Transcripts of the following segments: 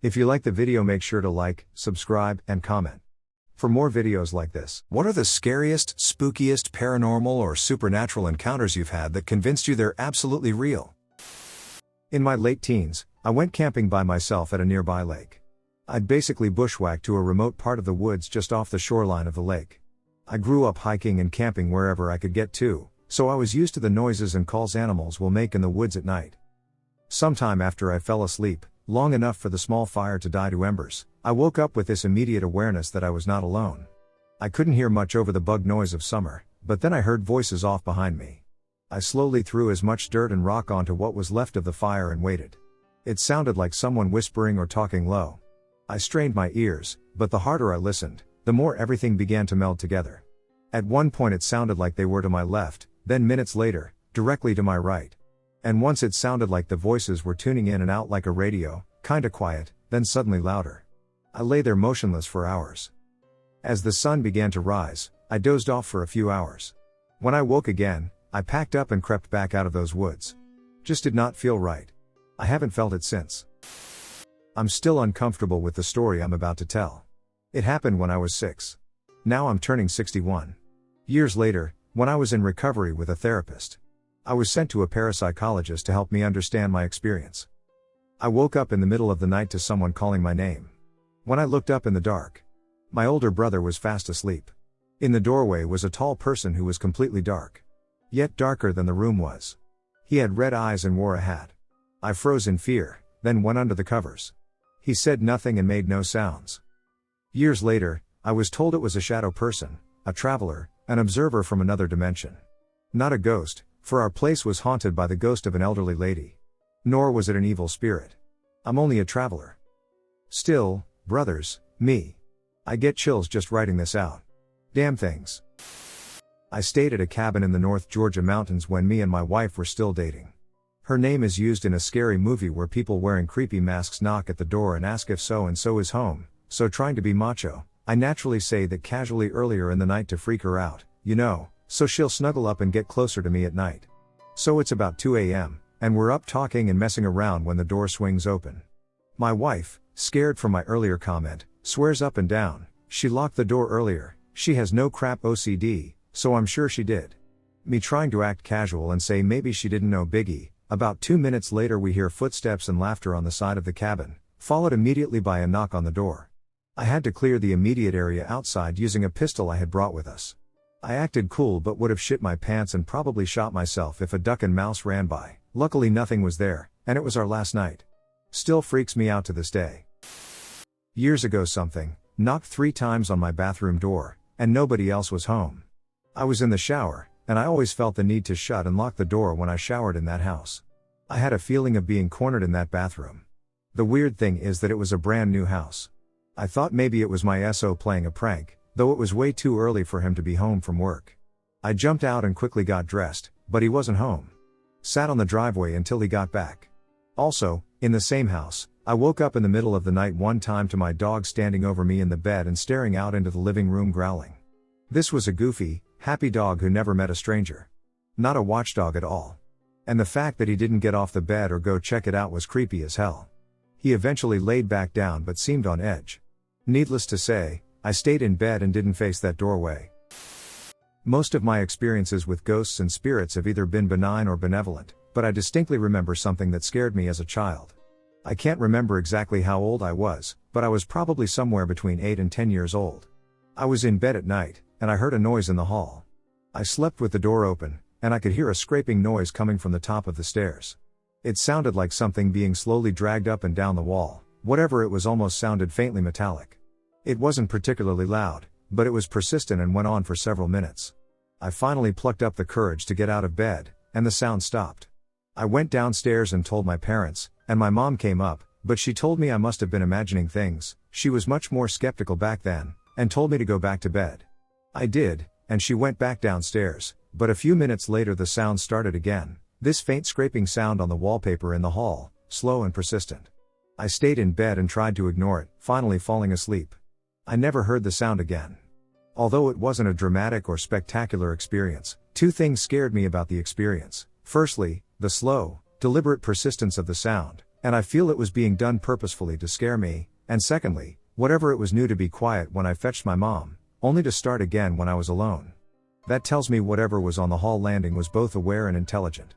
If you like the video, make sure to like, subscribe, and comment. For more videos like this. What are the scariest, spookiest, paranormal, or supernatural encounters you've had that convinced you they're absolutely real? In my late teens, I went camping by myself at a nearby lake. I'd basically bushwhacked to a remote part of the woods just off the shoreline of the lake. I grew up hiking and camping wherever I could get to, so I was used to the noises and calls animals will make in the woods at night. Sometime after I fell asleep, long enough for the small fire to die to embers, I woke up with this immediate awareness that I was not alone. I couldn't hear much over the bug noise of summer, but then I heard voices off behind me. I slowly threw as much dirt and rock onto what was left of the fire and waited. It sounded like someone whispering or talking low. I strained my ears, but the harder I listened, the more everything began to meld together. At one point it sounded like they were to my left, then minutes later, directly to my right. And once it sounded like the voices were tuning in and out like a radio, kinda quiet, then suddenly louder. I lay there motionless for hours. As the sun began to rise, I dozed off for a few hours. When I woke again, I packed up and crept back out of those woods. Just did not feel right. I haven't felt it since. I'm still uncomfortable with the story I'm about to tell. It happened when I was 6. Now I'm turning 61. Years later, when I was in recovery with a therapist, I was sent to a parapsychologist to help me understand my experience. I woke up in the middle of the night to someone calling my name. When I looked up in the dark, my older brother was fast asleep. In the doorway was a tall person who was completely dark. Yet darker than the room was. He had red eyes and wore a hat. I froze in fear, then went under the covers. He said nothing and made no sounds. Years later, I was told it was a shadow person, a traveler, an observer from another dimension. Not a ghost, for our place was haunted by the ghost of an elderly lady. Nor was it an evil spirit. I'm only a traveler. Still, brothers, me. I get chills just writing this out. Damn things. I stayed at a cabin in the North Georgia mountains when me and my wife were still dating. Her name is used in a scary movie where people wearing creepy masks knock at the door and ask if so-and-so is home, so trying to be macho, I naturally say that casually earlier in the night to freak her out, you know, so she'll snuggle up and get closer to me at night. So it's about 2 a.m., and we're up talking and messing around when the door swings open. My wife, scared from my earlier comment, swears up and down, she locked the door earlier, she has no crap OCD, so I'm sure she did. Me trying to act casual and say maybe she didn't know biggie. About 2 minutes later we hear footsteps and laughter on the side of the cabin, followed immediately by a knock on the door. I had to clear the immediate area outside using a pistol I had brought with us. I acted cool but would have shit my pants and probably shot myself if a duck and mouse ran by. Luckily nothing was there, and it was our last night. Still freaks me out to this day. Years ago something knocked 3 times on my bathroom door, and nobody else was home. I was in the shower, and I always felt the need to shut and lock the door when I showered in that house. I had a feeling of being cornered in that bathroom. The weird thing is that it was a brand new house. I thought maybe it was my SO playing a prank, though it was way too early for him to be home from work. I jumped out and quickly got dressed, but he wasn't home. Sat on the driveway until he got back. Also, in the same house, I woke up in the middle of the night one time to my dog standing over me in the bed and staring out into the living room growling. This was a goofy, happy dog who never met a stranger. Not a watchdog at all. And the fact that he didn't get off the bed or go check it out was creepy as hell. He eventually laid back down but seemed on edge. Needless to say, I stayed in bed and didn't face that doorway. Most of my experiences with ghosts and spirits have either been benign or benevolent, but I distinctly remember something that scared me as a child. I can't remember exactly how old I was, but I was probably somewhere between 8 and 10 years old. I was in bed at night, and I heard a noise in the hall. I slept with the door open, and I could hear a scraping noise coming from the top of the stairs. It sounded like something being slowly dragged up and down the wall, whatever it was almost sounded faintly metallic. It wasn't particularly loud, but it was persistent and went on for several minutes. I finally plucked up the courage to get out of bed, and the sound stopped. I went downstairs and told my parents, and my mom came up, but she told me I must have been imagining things. She was much more skeptical back then, and told me to go back to bed. I did, and she went back downstairs, but a few minutes later the sound started again, this faint scraping sound on the wallpaper in the hall, slow and persistent. I stayed in bed and tried to ignore it, finally falling asleep. I never heard the sound again. Although it wasn't a dramatic or spectacular experience, 2 things scared me about the experience. Firstly, the slow, deliberate persistence of the sound, And I feel it was being done purposefully to scare me, and secondly, whatever it was knew to be quiet when I fetched my mom, only to start again when I was alone. That tells me whatever was on the hall landing was both aware and intelligent.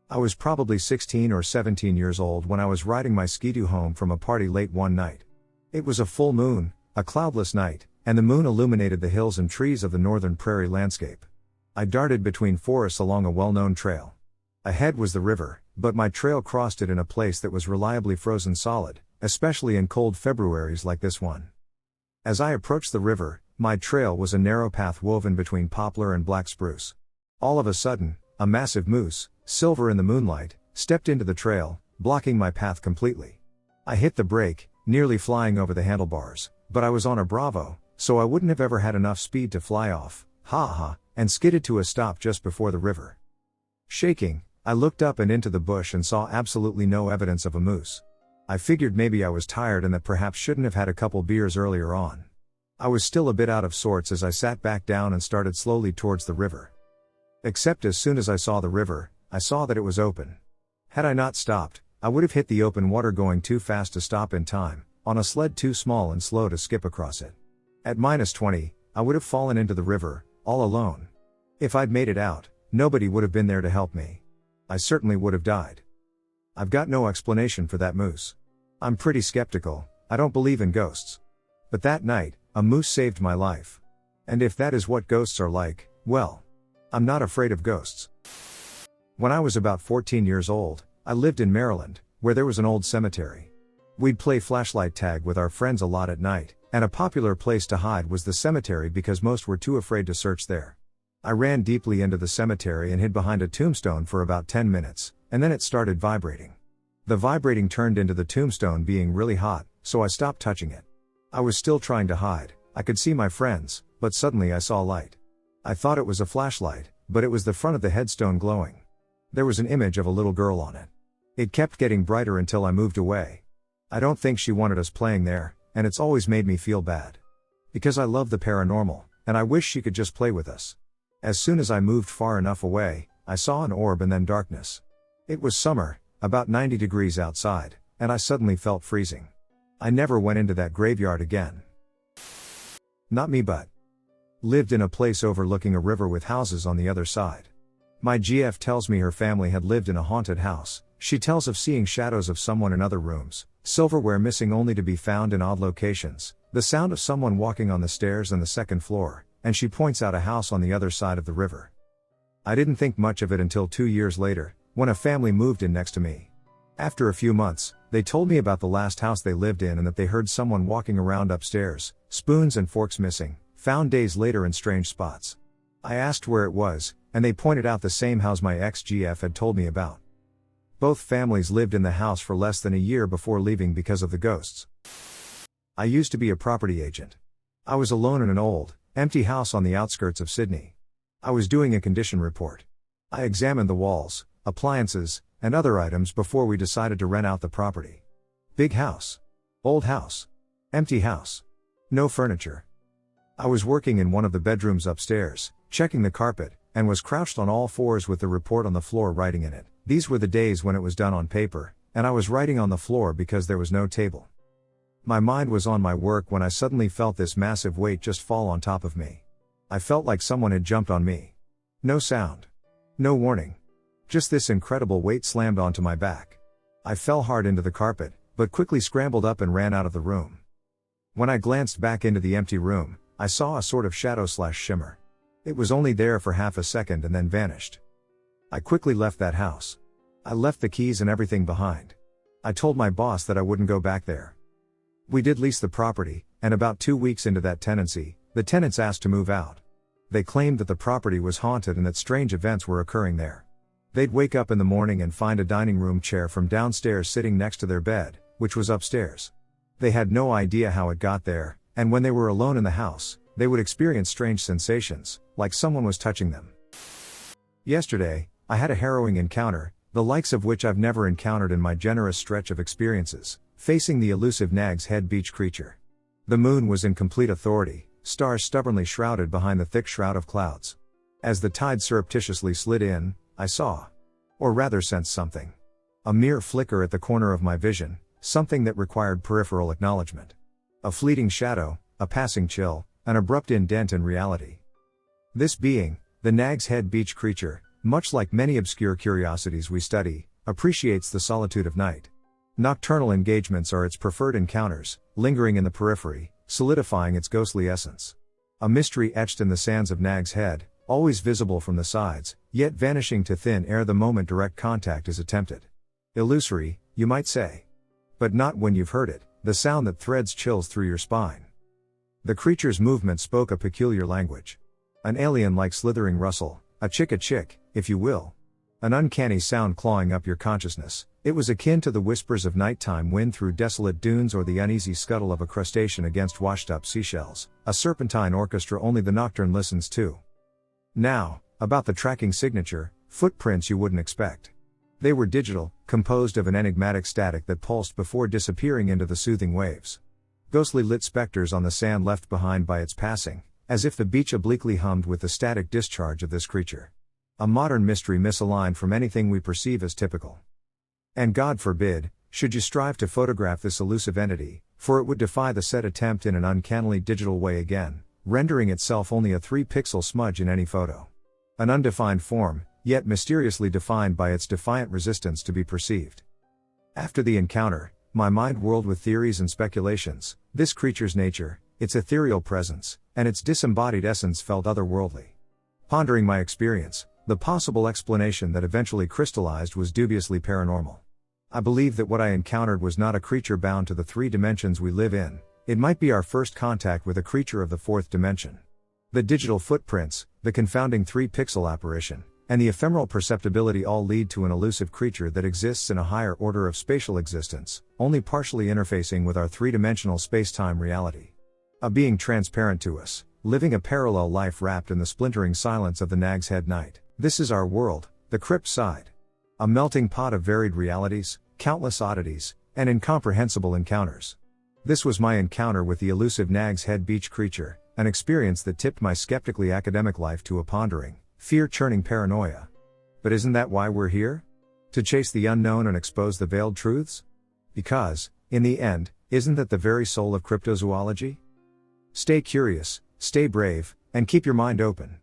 I was probably 16 or 17 years old when I was riding my skidoo home from a party late one night. It was a full moon, a cloudless night, and the moon illuminated the hills and trees of the northern prairie landscape. I darted between forests along a well-known trail. Ahead was the river, but my trail crossed it in a place that was reliably frozen solid, especially in cold Februaries like this one. As I approached the river, my trail was a narrow path woven between poplar and black spruce. All of a sudden, a massive moose, silver in the moonlight, stepped into the trail, blocking my path completely. I hit the brake, nearly flying over the handlebars, but I was on a Bravo, so I wouldn't have ever had enough speed to fly off, and skidded to a stop just before the river. Shaking, I looked up and into the bush and saw absolutely no evidence of a moose. I figured maybe I was tired and that perhaps shouldn't have had a couple beers earlier on. I was still a bit out of sorts as I sat back down and started slowly towards the river. Except as soon as I saw the river, I saw that it was open. Had I not stopped, I would have hit the open water going too fast to stop in time, on a sled too small and slow to skip across it. At -20, I would have fallen into the river, all alone. If I'd made it out, nobody would have been there to help me. I certainly would have died. I've got no explanation for that moose. I'm pretty skeptical, I don't believe in ghosts. But that night, a moose saved my life. And if that is what ghosts are like, well, I'm not afraid of ghosts. When I was about 14 years old, I lived in Maryland, where there was an old cemetery. We'd play flashlight tag with our friends a lot at night, and a popular place to hide was the cemetery because most were too afraid to search there. I ran deeply into the cemetery and hid behind a tombstone for about 10 minutes, and then it started vibrating. The vibrating turned into the tombstone being really hot, so I stopped touching it. I was still trying to hide, I could see my friends, but suddenly I saw light. I thought it was a flashlight, but it was the front of the headstone glowing. There was an image of a little girl on it. It kept getting brighter until I moved away. I don't think she wanted us playing there, and it's always made me feel bad. Because I love the paranormal, and I wish she could just play with us. As soon as I moved far enough away, I saw an orb and then darkness. It was summer, about 90 degrees outside, and I suddenly felt freezing. I never went into that graveyard again. Not me but. Lived in a place overlooking a river with houses on the other side. My GF tells me her family had lived in a haunted house. She tells of seeing shadows of someone in other rooms, silverware missing only to be found in odd locations, the sound of someone walking on the stairs on the second floor, and she points out a house on the other side of the river. I didn't think much of it until 2 years later, when a family moved in next to me. After a few months, they told me about the last house they lived in and that they heard someone walking around upstairs, spoons and forks missing, found days later in strange spots. I asked where it was, and they pointed out the same house my ex-GF had told me about. Both families lived in the house for less than a year before leaving because of the ghosts. I used to be a property agent. I was alone in an old, empty house on the outskirts of Sydney. I was doing a condition report. I examined the walls, appliances, and other items before we decided to rent out the property. Big house. Old house. Empty house. No furniture. I was working in one of the bedrooms upstairs, checking the carpet, and was crouched on all fours with the report on the floor writing in it. These were the days when it was done on paper, and I was writing on the floor because there was no table. My mind was on my work when I suddenly felt this massive weight just fall on top of me. I felt like someone had jumped on me. No sound. No warning. Just this incredible weight slammed onto my back. I fell hard into the carpet, but quickly scrambled up and ran out of the room. When I glanced back into the empty room, I saw a sort of shadow/shimmer. It was only there for half a second and then vanished. I quickly left that house. I left the keys and everything behind. I told my boss that I wouldn't go back there. We did lease the property, and about 2 weeks into that tenancy, the tenants asked to move out. They claimed that the property was haunted and that strange events were occurring there. They'd wake up in the morning and find a dining room chair from downstairs sitting next to their bed, which was upstairs. They had no idea how it got there, and when they were alone in the house, they would experience strange sensations, like someone was touching them. Yesterday, I had a harrowing encounter, the likes of which I've never encountered in my generous stretch of experiences, facing the elusive Nag's Head beach creature. The moon was in complete authority, stars stubbornly shrouded behind the thick shroud of clouds. As the tide surreptitiously slid in, I saw, or rather sensed something. A mere flicker at the corner of my vision, something that required peripheral acknowledgement. A fleeting shadow, a passing chill, an abrupt indent in reality. This being, the Nag's Head beach creature, much like many obscure curiosities we study, appreciates the solitude of night. Nocturnal engagements are its preferred encounters, lingering in the periphery, solidifying its ghostly essence. A mystery etched in the sands of Nag's Head, always visible from the sides, yet vanishing to thin air the moment direct contact is attempted. Illusory, you might say. But not when you've heard it, the sound that threads chills through your spine. The creature's movement spoke a peculiar language. An alien-like slithering rustle, a chick, if you will. An uncanny sound clawing up your consciousness. It was akin to the whispers of nighttime wind through desolate dunes or the uneasy scuttle of a crustacean against washed-up seashells, a serpentine orchestra only the nocturne listens to. Now, about the tracking signature, footprints you wouldn't expect. They were digital, composed of an enigmatic static that pulsed before disappearing into the soothing waves. Ghostly lit specters on the sand left behind by its passing, as if the beach obliquely hummed with the static discharge of this creature. A modern mystery misaligned from anything we perceive as typical. And God forbid, should you strive to photograph this elusive entity, for it would defy the said attempt in an uncannily digital way again, rendering itself only a 3-pixel smudge in any photo. An undefined form, yet mysteriously defined by its defiant resistance to be perceived. After the encounter, my mind whirled with theories and speculations. This creature's nature, its ethereal presence, and its disembodied essence felt otherworldly. Pondering my experience, the possible explanation that eventually crystallized was dubiously paranormal. I believed that what I encountered was not a creature bound to the 3 dimensions we live in. It might be our first contact with a creature of the 4th dimension. The digital footprints, the confounding 3-pixel apparition, and the ephemeral perceptibility all lead to an elusive creature that exists in a higher order of spatial existence, only partially interfacing with our 3-dimensional space-time reality. A being transparent to us, living a parallel life wrapped in the splintering silence of the Nag's Head night. This is our world, the crypt side. A melting pot of varied realities, countless oddities, and incomprehensible encounters. This was my encounter with the elusive Nag's Head beach creature, an experience that tipped my skeptically academic life to a pondering, fear-churning paranoia. But isn't that why we're here? To chase the unknown and expose the veiled truths? Because, in the end, isn't that the very soul of cryptozoology? Stay curious, stay brave, and keep your mind open.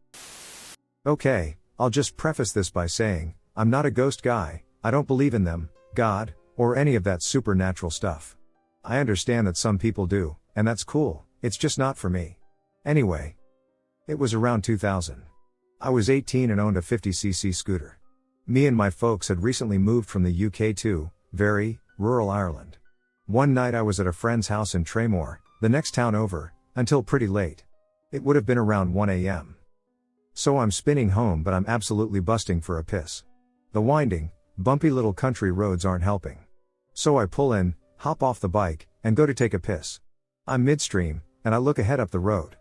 Okay, I'll just preface this by saying, I'm not a ghost guy, I don't believe in them, God, or any of that supernatural stuff. I understand that some people do, and that's cool, it's just not for me. Anyway. It was around 2000. I was 18 and owned a 50cc scooter. Me and my folks had recently moved from the UK to, very, rural Ireland. One night I was at a friend's house in Traymore, the next town over, until pretty late. It would have been around 1 a.m. So I'm spinning home, but I'm absolutely busting for a piss. The winding, bumpy little country roads aren't helping. So I pull in, hop off the bike, and go to take a piss. I'm midstream, and I look ahead up the road.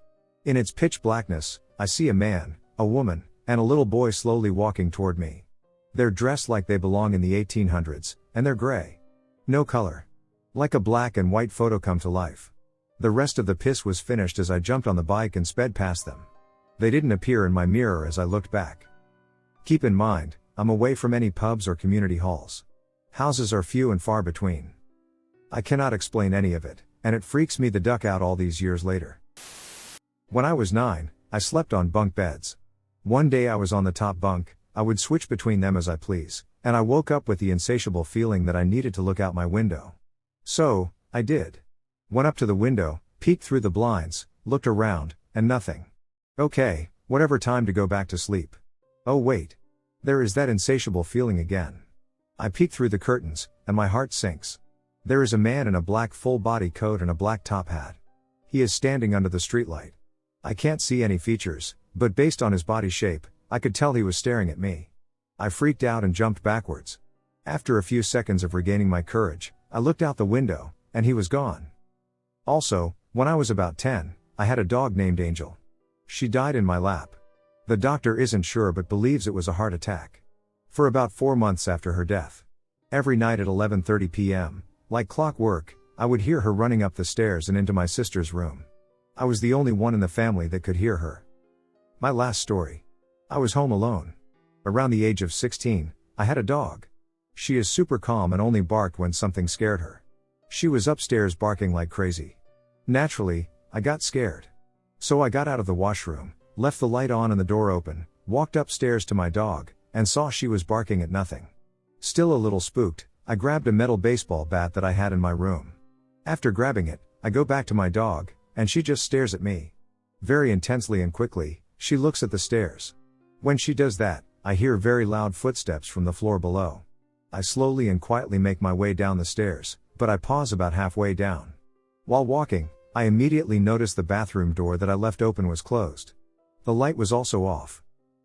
In its pitch blackness, I see a man, a woman, and a little boy slowly walking toward me. They're dressed like they belong in the 1800s, and they're gray. No color. Like a black and white photo come to life. The rest of the piss was finished as I jumped on the bike and sped past them. They didn't appear in my mirror as I looked back. Keep in mind, I'm away from any pubs or community halls. Houses are few and far between. I cannot explain any of it, and it freaks me the duck out all these years later. When I was 9, I slept on bunk beds. One day I was on the top bunk, I would switch between them as I please, and I woke up with the insatiable feeling that I needed to look out my window. So, I did. Went up to the window, peeked through the blinds, looked around, and nothing. Okay, whatever, time to go back to sleep. Oh wait. There is that insatiable feeling again. I peek through the curtains, and my heart sinks. There is a man in a black full-body coat and a black top hat. He is standing under the streetlight. I can't see any features, but based on his body shape, I could tell he was staring at me. I freaked out and jumped backwards. After a few seconds of regaining my courage, I looked out the window, and he was gone. Also, when I was about 10, I had a dog named Angel. She died in my lap. The doctor isn't sure but believes it was a heart attack. For about 4 months after her death. Every night at 11:30 p.m., like clockwork, I would hear her running up the stairs and into my sister's room. I was the only one in the family that could hear her. My last story. I was home alone. Around the age of 16, I had a dog. She is super calm and only barked when something scared her. She was upstairs barking like crazy. Naturally, I got scared. So I got out of the washroom, left the light on and the door open, walked upstairs to my dog, and saw she was barking at nothing. Still a little spooked, I grabbed a metal baseball bat that I had in my room. After grabbing it, I go back to my dog, and she just stares at me. Very intensely and quickly, she looks at the stairs. When she does that, I hear very loud footsteps from the floor below. I slowly and quietly make my way down the stairs, but I pause about halfway down. While walking, I immediately notice the bathroom door that I left open was closed. The light was also off.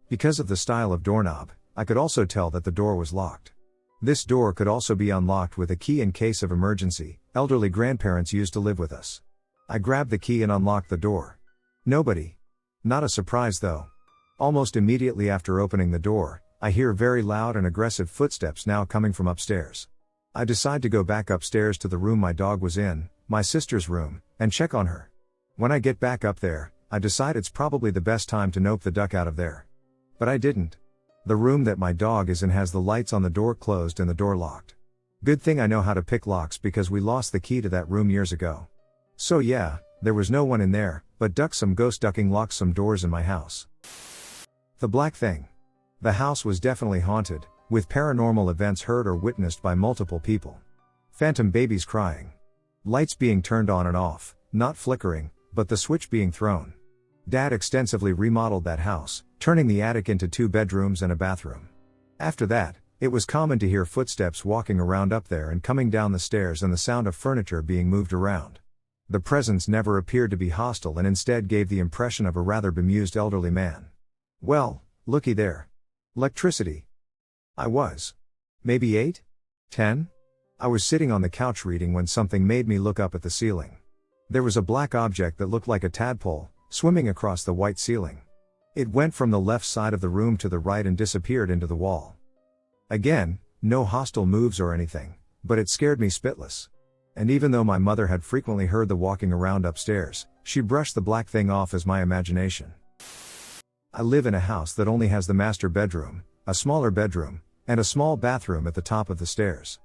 Because of the style of doorknob, I could also tell that the door was locked. This door could also be unlocked with a key in case of emergency. Elderly grandparents used to live with us. I grabbed the key and unlocked the door. Nobody. Not a surprise though. Almost immediately after opening the door, I hear very loud and aggressive footsteps now coming from upstairs. I decide to go back upstairs to the room my dog was in, my sister's room, and check on her. When I get back up there, I decide it's probably the best time to nope the duck out of there. But I didn't. The room that my dog is in has the lights on the door closed and the door locked. Good thing I know how to pick locks because we lost the key to that room years ago. So yeah, there was no one in there, but some ghost ducking locked some doors in my house. The black thing. The house was definitely haunted, with paranormal events heard or witnessed by multiple people. Phantom babies crying. Lights being turned on and off, not flickering, but the switch being thrown. Dad extensively remodeled that house, turning the attic into 2 bedrooms and a bathroom. After that, it was common to hear footsteps walking around up there and coming down the stairs and the sound of furniture being moved around. The presence never appeared to be hostile and instead gave the impression of a rather bemused elderly man. Well, looky there. Electricity. I was maybe 8? 10? I was sitting on the couch reading when something made me look up at the ceiling. There was a black object that looked like a tadpole, swimming across the white ceiling. It went from the left side of the room to the right and disappeared into the wall. Again, no hostile moves or anything, but it scared me spitless. And even though my mother had frequently heard the walking around upstairs, she brushed the black thing off as my imagination. I live in a house that only has the master bedroom, a smaller bedroom, and a small bathroom at the top of the stairs.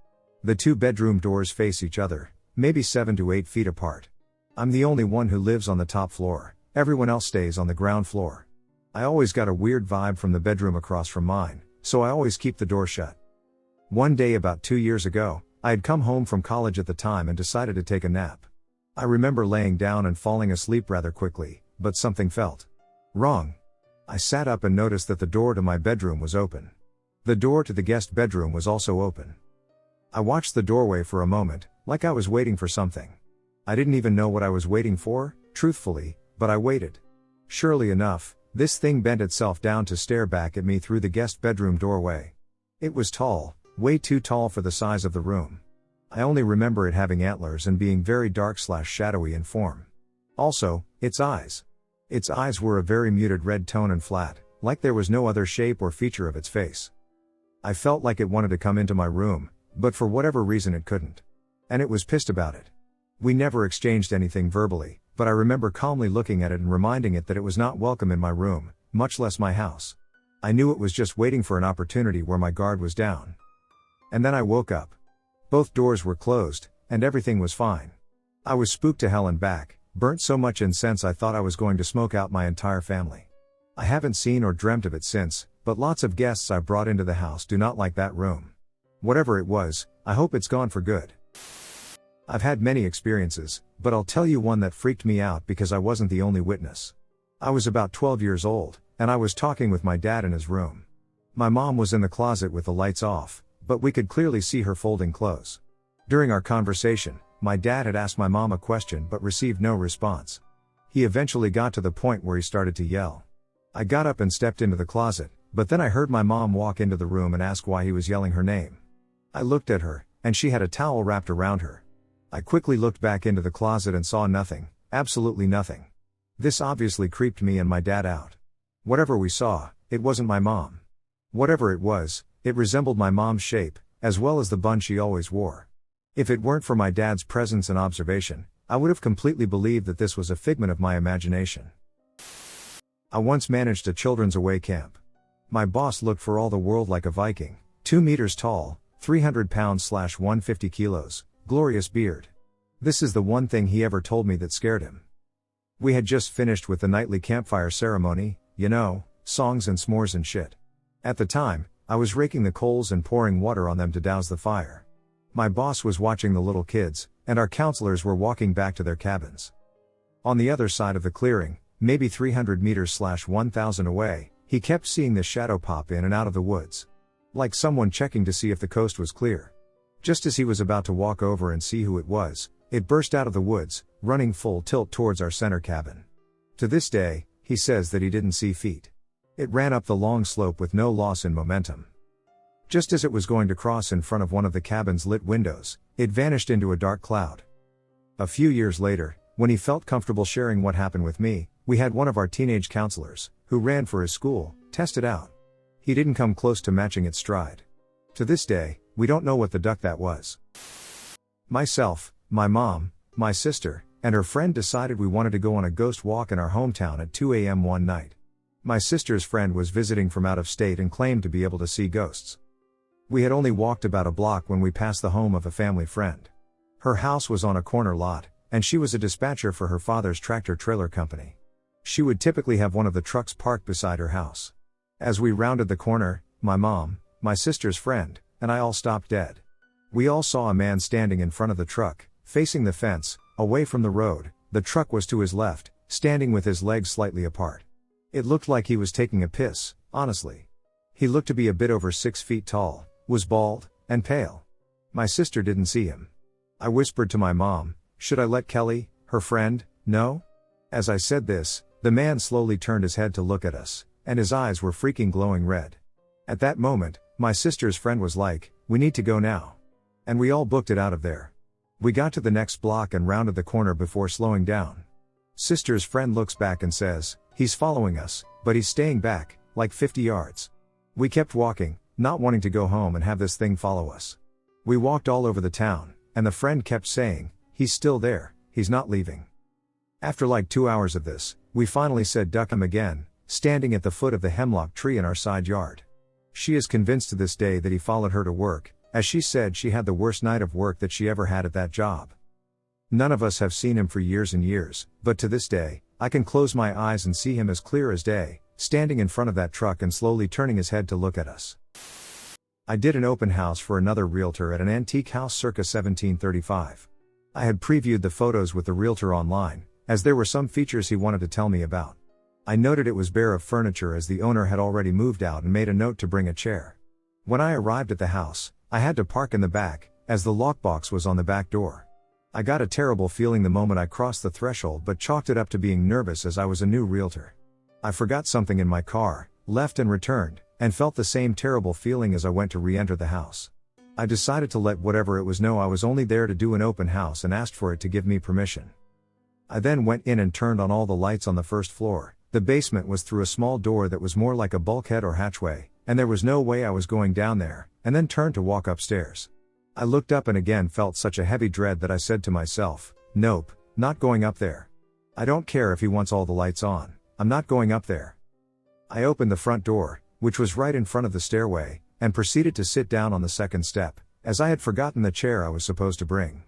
The 2 bedroom doors face each other, maybe 7 to 8 feet apart. I'm the only one who lives on the top floor, everyone else stays on the ground floor. I always got a weird vibe from the bedroom across from mine, so I always keep the door shut. One day about 2 years ago, I had come home from college at the time and decided to take a nap. I remember laying down and falling asleep rather quickly, but something felt wrong. I sat up and noticed that the door to my bedroom was open. The door to the guest bedroom was also open. I watched the doorway for a moment, like I was waiting for something. I didn't even know what I was waiting for, truthfully, but I waited. Surely enough, this thing bent itself down to stare back at me through the guest bedroom doorway. It was tall, way too tall for the size of the room. I only remember it having antlers and being very dark/shadowy in form. Also, its eyes. Its eyes were a very muted red tone and flat, like there was no other shape or feature of its face. I felt like it wanted to come into my room, but for whatever reason it couldn't. And it was pissed about it. We never exchanged anything verbally, but I remember calmly looking at it and reminding it that it was not welcome in my room, much less my house. I knew it was just waiting for an opportunity where my guard was down. And then I woke up. Both doors were closed, and everything was fine. I was spooked to hell and back, burnt so much incense I thought I was going to smoke out my entire family. I haven't seen or dreamt of it since, but lots of guests I brought into the house do not like that room. Whatever it was, I hope it's gone for good. I've had many experiences, but I'll tell you one that freaked me out because I wasn't the only witness. I was about 12 years old, and I was talking with my dad in his room. My mom was in the closet with the lights off, but we could clearly see her folding clothes. During our conversation, my dad had asked my mom a question but received no response. He eventually got to the point where he started to yell. I got up and stepped into the closet, but then I heard my mom walk into the room and ask why he was yelling her name. I looked at her, and she had a towel wrapped around her. I quickly looked back into the closet and saw nothing, absolutely nothing. This obviously creeped me and my dad out. Whatever we saw, it wasn't my mom. Whatever it was, it resembled my mom's shape, as well as the bun she always wore. If it weren't for my dad's presence and observation, I would have completely believed that this was a figment of my imagination. I once managed a children's away camp. My boss looked for all the world like a Viking, 2 meters tall, 300 pounds / 150 kilos, glorious beard. This is the one thing he ever told me that scared him. We had just finished with the nightly campfire ceremony, you know, songs and s'mores and shit. At the time, I was raking the coals and pouring water on them to douse the fire. My boss was watching the little kids, and our counselors were walking back to their cabins. On the other side of the clearing, maybe 300 meters / 1,000 away, he kept seeing this shadow pop in and out of the woods. Like someone checking to see if the coast was clear. Just as he was about to walk over and see who it was, it burst out of the woods, running full tilt towards our center cabin. To this day, he says that he didn't see feet. It ran up the long slope with no loss in momentum. Just as it was going to cross in front of one of the cabin's lit windows, it vanished into a dark cloud. A few years later, when he felt comfortable sharing what happened with me, we had one of our teenage counselors, who ran for his school, test it out. He didn't come close to matching its stride. To this day, we don't know what the duck that was. Myself, my mom, my sister, and her friend decided we wanted to go on a ghost walk in our hometown at 2 a.m. one night. My sister's friend was visiting from out of state and claimed to be able to see ghosts. We had only walked about a block when we passed the home of a family friend. Her house was on a corner lot, and she was a dispatcher for her father's tractor-trailer company. She would typically have one of the trucks parked beside her house. As we rounded the corner, my mom, my sister's friend, and I all stopped dead. We all saw a man standing in front of the truck, facing the fence, away from the road. The truck was to his left, standing with his legs slightly apart. It looked like he was taking a piss, honestly. He looked to be a bit over 6 feet tall, was bald, and pale. My sister didn't see him. I whispered to my mom, "Should I let Kelly, her friend, know?" As I said this, the man slowly turned his head to look at us, and his eyes were freaking glowing red. At that moment, my sister's friend was like, "We need to go now." And we all booked it out of there. We got to the next block and rounded the corner before slowing down. Sister's friend looks back and says, "He's following us, but he's staying back, like 50 yards. We kept walking, not wanting to go home and have this thing follow us. We walked all over the town, and the friend kept saying, "He's still there, he's not leaving." After like 2 hours of this, we finally said duck him again, standing at the foot of the hemlock tree in our side yard. She is convinced to this day that he followed her to work, as she said she had the worst night of work that she ever had at that job. None of us have seen him for years and years, but to this day, I can close my eyes and see him as clear as day, standing in front of that truck and slowly turning his head to look at us. I did an open house for another realtor at an antique house circa 1735. I had previewed the photos with the realtor online, as there were some features he wanted to tell me about. I noted it was bare of furniture as the owner had already moved out and made a note to bring a chair. When I arrived at the house, I had to park in the back, as the lockbox was on the back door. I got a terrible feeling the moment I crossed the threshold but chalked it up to being nervous as I was a new realtor. I forgot something in my car, left and returned, and felt the same terrible feeling as I went to re-enter the house. I decided to let whatever it was know I was only there to do an open house and asked for it to give me permission. I then went in and turned on all the lights on the first floor. The basement was through a small door that was more like a bulkhead or hatchway, and there was no way I was going down there, and then turned to walk upstairs. I looked up and again felt such a heavy dread that I said to myself, "Nope, not going up there. I don't care if he wants all the lights on, I'm not going up there." I opened the front door, which was right in front of the stairway, and proceeded to sit down on the second step, as I had forgotten the chair I was supposed to bring.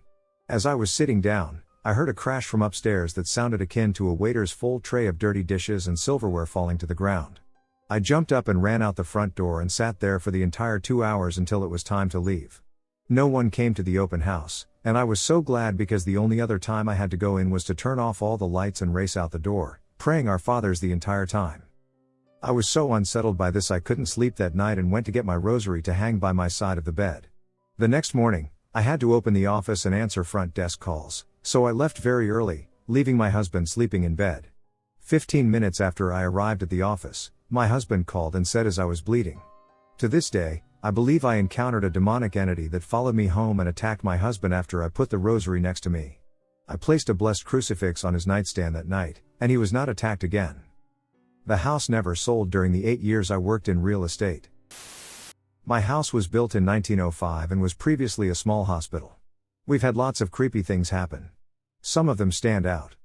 As I was sitting down, I heard a crash from upstairs that sounded akin to a waiter's full tray of dirty dishes and silverware falling to the ground. I jumped up and ran out the front door and sat there for the entire 2 hours until it was time to leave. No one came to the open house, and I was so glad because the only other time I had to go in was to turn off all the lights and race out the door, praying our fathers the entire time. I was so unsettled by this I couldn't sleep that night and went to get my rosary to hang by my side of the bed. The next morning, I had to open the office and answer front desk calls, so I left very early, leaving my husband sleeping in bed. 15 minutes after I arrived at the office, my husband called and said as I was bleeding. To this day, I believe I encountered a demonic entity that followed me home and attacked my husband after I put the rosary next to me. I placed a blessed crucifix on his nightstand that night, and he was not attacked again. The house never sold during the 8 years I worked in real estate. My house was built in 1905 and was previously a small hospital. We've had lots of creepy things happen. Some of them stand out.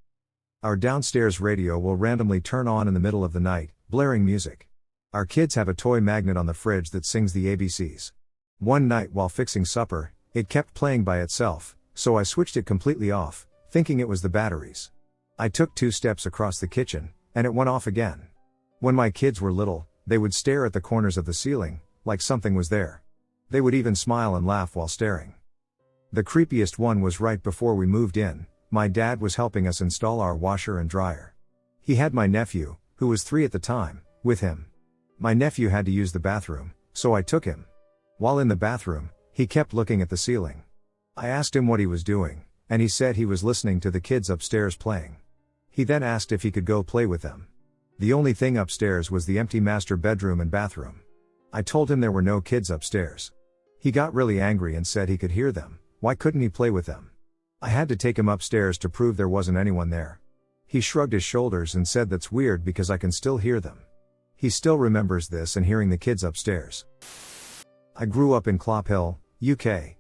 Our downstairs radio will randomly turn on in the middle of the night, blaring music. Our kids have a toy magnet on the fridge that sings the ABCs. One night while fixing supper, it kept playing by itself, so I switched it completely off, thinking it was the batteries. I took 2 steps across the kitchen, and it went off again. When my kids were little, they would stare at the corners of the ceiling, like something was there. They would even smile and laugh while staring. The creepiest one was right before we moved in. My dad was helping us install our washer and dryer. He had my nephew, who was 3 at the time, with him. My nephew had to use the bathroom, so I took him. While in the bathroom, he kept looking at the ceiling. I asked him what he was doing, and he said he was listening to the kids upstairs playing. He then asked if he could go play with them. The only thing upstairs was the empty master bedroom and bathroom. I told him there were no kids upstairs. He got really angry and said he could hear them. Why couldn't he play with them? I had to take him upstairs to prove there wasn't anyone there. He shrugged his shoulders and said that's weird because I can still hear them. He still remembers this and hearing the kids upstairs. I grew up in Clophill, UK.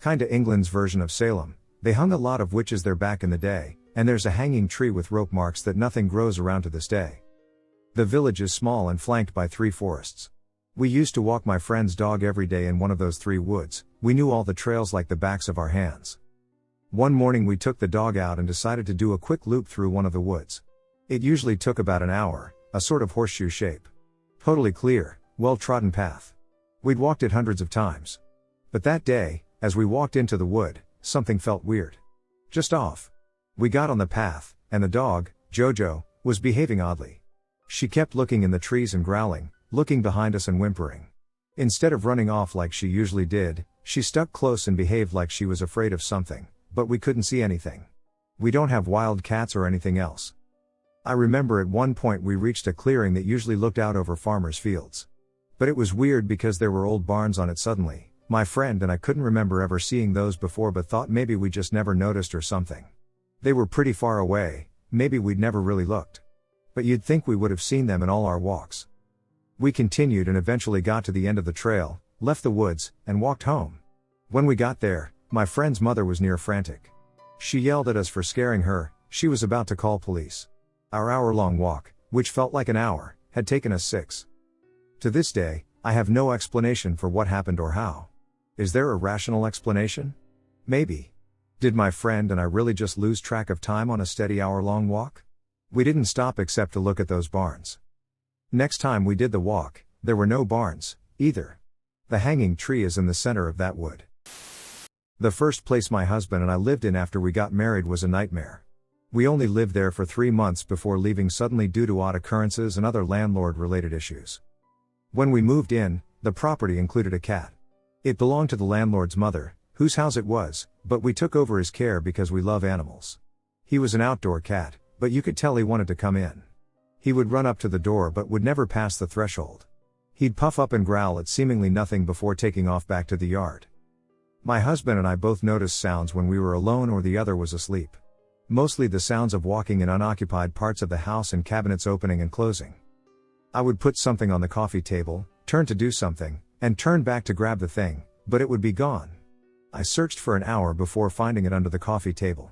Kinda England's version of Salem. They hung a lot of witches there back in the day, and there's a hanging tree with rope marks that nothing grows around to this day. The village is small and flanked by 3 forests. We used to walk my friend's dog every day in one of those 3 woods. We knew all the trails like the backs of our hands. One morning we took the dog out and decided to do a quick loop through one of the woods. It usually took about an hour, a sort of horseshoe shape. Totally clear, well-trodden path. We'd walked it hundreds of times. But that day, as we walked into the wood, something felt weird. Just off. We got on the path, and the dog, Jojo, was behaving oddly. She kept looking in the trees and growling, looking behind us and whimpering. Instead of running off like she usually did, she stuck close and behaved like she was afraid of something, but we couldn't see anything. We don't have wild cats or anything else. I remember at one point we reached a clearing that usually looked out over farmers' fields. But it was weird because there were old barns on it suddenly. My friend and I couldn't remember ever seeing those before but thought maybe we just never noticed or something. They were pretty far away, maybe we'd never really looked. But you'd think we would have seen them in all our walks. We continued and eventually got to the end of the trail, left the woods, and walked home. When we got there, my friend's mother was near frantic. She yelled at us for scaring her. She was about to call police. Our hour-long walk, which felt like an hour, had taken us 6. To this day, I have no explanation for what happened or how. Is there a rational explanation? Maybe. Did my friend and I really just lose track of time on a steady hour-long walk? We didn't stop except to look at those barns. Next time we did the walk, there were no barns, either. The hanging tree is in the center of that wood. The first place my husband and I lived in after we got married was a nightmare. We only lived there for 3 months before leaving suddenly due to odd occurrences and other landlord-related issues. When we moved in, the property included a cat. It belonged to the landlord's mother, whose house it was, but we took over his care because we love animals. He was an outdoor cat, but you could tell he wanted to come in. He would run up to the door but would never pass the threshold. He'd puff up and growl at seemingly nothing before taking off back to the yard. My husband and I both noticed sounds when we were alone or the other was asleep. Mostly the sounds of walking in unoccupied parts of the house and cabinets opening and closing. I would put something on the coffee table, turn to do something, and turn back to grab the thing, but it would be gone. I searched for an hour before finding it under the coffee table.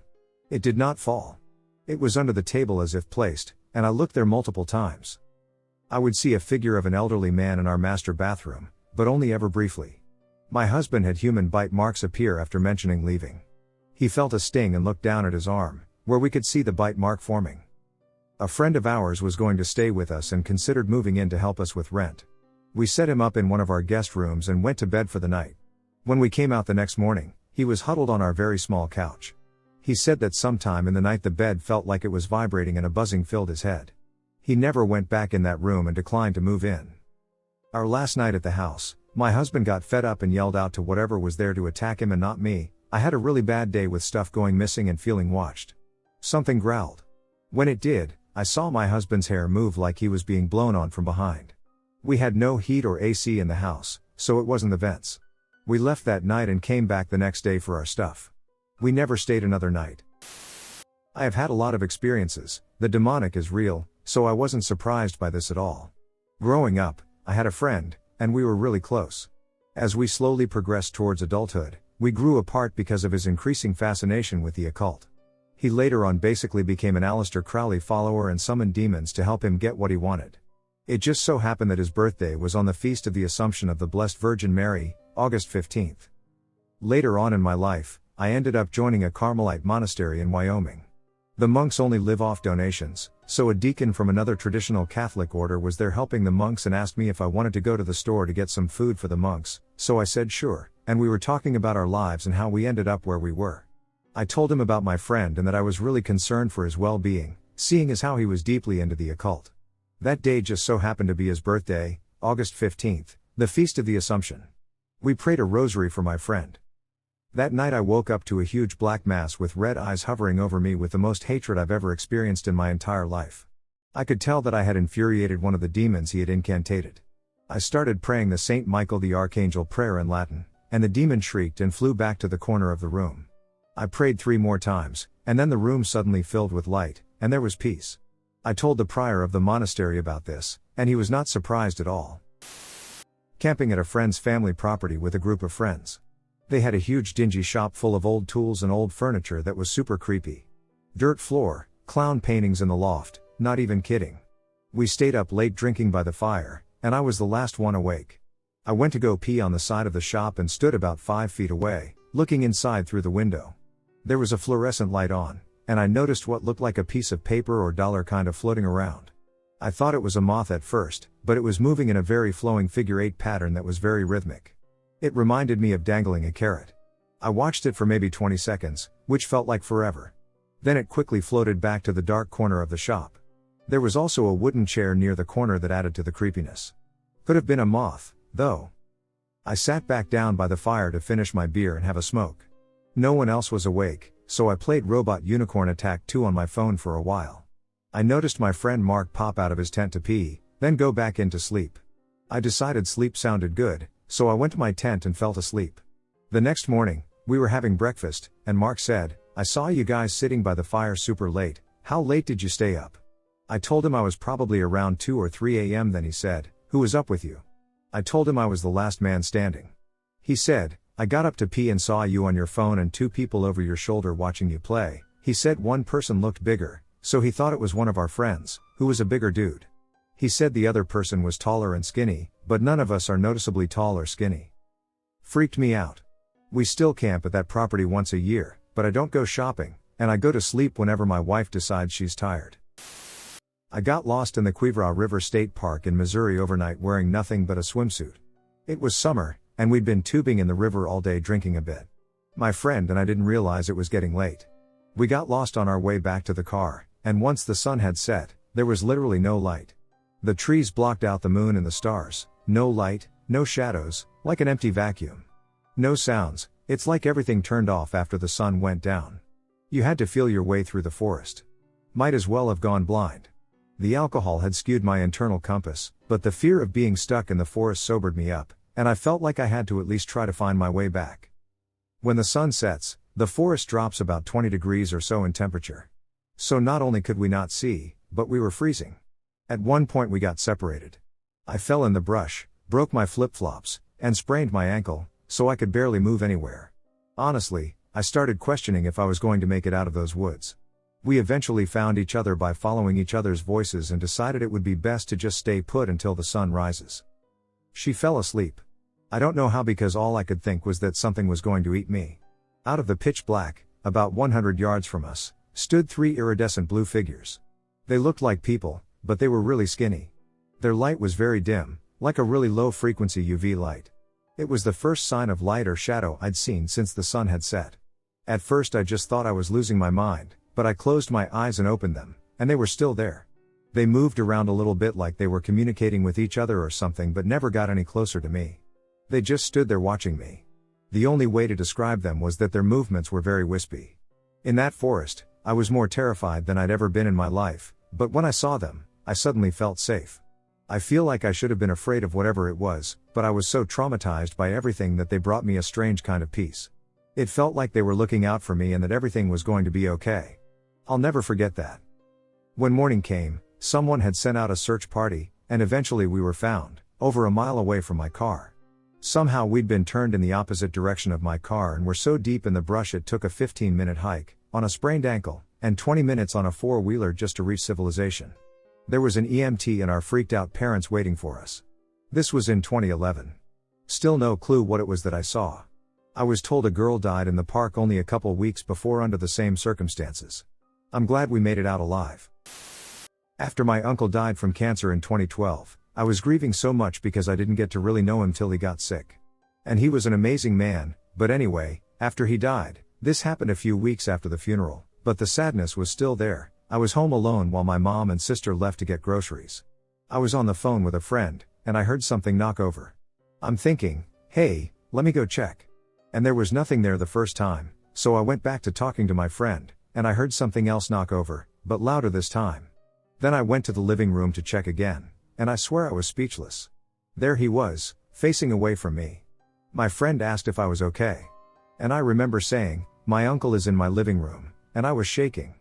It did not fall. It was under the table as if placed, and I looked there multiple times. I would see a figure of an elderly man in our master bathroom, but only ever briefly. My husband had human bite marks appear after mentioning leaving. He felt a sting and looked down at his arm, where we could see the bite mark forming. A friend of ours was going to stay with us and considered moving in to help us with rent. We set him up in one of our guest rooms and went to bed for the night. When we came out the next morning, he was huddled on our very small couch. He said that sometime in the night the bed felt like it was vibrating and a buzzing filled his head. He never went back in that room and declined to move in. Our last night at the house, my husband got fed up and yelled out to whatever was there to attack him and not me. I had a really bad day with stuff going missing and feeling watched. Something growled. When it did, I saw my husband's hair move like he was being blown on from behind. We had no heat or AC in the house, so it wasn't the vents. We left that night and came back the next day for our stuff. We never stayed another night. I have had a lot of experiences. The demonic is real, so I wasn't surprised by this at all. Growing up, I had a friend, and we were really close. As we slowly progressed towards adulthood, we grew apart because of his increasing fascination with the occult. He later on basically became an Aleister Crowley follower and summoned demons to help him get what he wanted. It just so happened that his birthday was on the Feast of the Assumption of the Blessed Virgin Mary, August 15th. Later on in my life, I ended up joining a Carmelite monastery in Wyoming. The monks only live off donations, so a deacon from another traditional Catholic order was there helping the monks and asked me if I wanted to go to the store to get some food for the monks, so I said sure, and we were talking about our lives and how we ended up where we were. I told him about my friend and that I was really concerned for his well-being, seeing as how he was deeply into the occult. That day just so happened to be his birthday, August 15th, the Feast of the Assumption. We prayed a rosary for my friend. That night I woke up to a huge black mass with red eyes hovering over me with the most hatred I've ever experienced in my entire life. I could tell that I had infuriated one of the demons he had incantated. I started praying the Saint Michael the Archangel prayer in Latin, and the demon shrieked and flew back to the corner of the room. I prayed 3 more times, and then the room suddenly filled with light, and there was peace. I told the prior of the monastery about this, and he was not surprised at all. Camping at a friend's family property with a group of friends. They had a huge dingy shop full of old tools and old furniture that was super creepy. Dirt floor, clown paintings in the loft, not even kidding. We stayed up late drinking by the fire, and I was the last one awake. I went to go pee on the side of the shop and stood about 5 feet away, looking inside through the window. There was a fluorescent light on, and I noticed what looked like a piece of paper or dollar kind of floating around. I thought it was a moth at first, but it was moving in a very flowing figure 8 pattern that was very rhythmic. It reminded me of dangling a carrot. I watched it for maybe 20 seconds, which felt like forever. Then it quickly floated back to the dark corner of the shop. There was also a wooden chair near the corner that added to the creepiness. Could have been a moth, though. I sat back down by the fire to finish my beer and have a smoke. No one else was awake, so I played Robot Unicorn Attack 2 on my phone for a while. I noticed my friend Mark pop out of his tent to pee, then go back in to sleep. I decided sleep sounded good, so I went to my tent and fell asleep. The next morning, we were having breakfast, and Mark said, "I saw you guys sitting by the fire super late. How late did you stay up?" I told him I was probably around 2 or 3 a.m. Then he said, "Who was up with you?" I told him I was the last man standing. He said, "I got up to pee and saw you on your phone and 2 people over your shoulder watching you play." He said one person looked bigger, so he thought it was one of our friends, who was a bigger dude. He said the other person was taller and skinny, but none of us are noticeably tall or skinny. Freaked me out. We still camp at that property once a year, but I don't go shopping, and I go to sleep whenever my wife decides she's tired. I got lost in the Quivra River State Park in Missouri overnight wearing nothing but a swimsuit. It was summer, and we'd been tubing in the river all day drinking a bit. My friend and I didn't realize it was getting late. We got lost on our way back to the car, and once the sun had set, there was literally no light. The trees blocked out the moon and the stars, no light, no shadows, like an empty vacuum. No sounds, it's like everything turned off after the sun went down. You had to feel your way through the forest. Might as well have gone blind. The alcohol had skewed my internal compass, but the fear of being stuck in the forest sobered me up, and I felt like I had to at least try to find my way back. When the sun sets, the forest drops about 20 degrees or so in temperature. So not only could we not see, but we were freezing. At one point we got separated. I fell in the brush, broke my flip-flops, and sprained my ankle, so I could barely move anywhere. Honestly, I started questioning if I was going to make it out of those woods. We eventually found each other by following each other's voices and decided it would be best to just stay put until the sun rises. She fell asleep. I don't know how, because all I could think was that something was going to eat me. Out of the pitch black, about 100 yards from us, stood 3 iridescent blue figures. They looked like people, but they were really skinny. Their light was very dim, like a really low-frequency UV light. It was the first sign of light or shadow I'd seen since the sun had set. At first I just thought I was losing my mind, but I closed my eyes and opened them, and they were still there. They moved around a little bit like they were communicating with each other or something, but never got any closer to me. They just stood there watching me. The only way to describe them was that their movements were very wispy. In that forest, I was more terrified than I'd ever been in my life, but when I saw them, I suddenly felt safe. I feel like I should have been afraid of whatever it was, but I was so traumatized by everything that they brought me a strange kind of peace. It felt like they were looking out for me and that everything was going to be okay. I'll never forget that. When morning came, someone had sent out a search party, and eventually we were found, over a mile away from my car. Somehow we'd been turned in the opposite direction of my car and were so deep in the brush it took a 15-minute hike, on a sprained ankle, and 20 minutes on a 4-wheeler just to reach civilization. There was an EMT and our freaked out parents waiting for us. This was in 2011. Still no clue what it was that I saw. I was told a girl died in the park only a couple weeks before under the same circumstances. I'm glad we made it out alive. After my uncle died from cancer in 2012, I was grieving so much because I didn't get to really know him till he got sick. And he was an amazing man, but anyway, after he died, this happened a few weeks after the funeral, but the sadness was still there. I was home alone while my mom and sister left to get groceries. I was on the phone with a friend, and I heard something knock over. I'm thinking, hey, let me go check. And there was nothing there the first time, so I went back to talking to my friend, and I heard something else knock over, but louder this time. Then I went to the living room to check again, and I swear I was speechless. There he was, facing away from me. My friend asked if I was okay. And I remember saying, my uncle is in my living room, and I was shaking.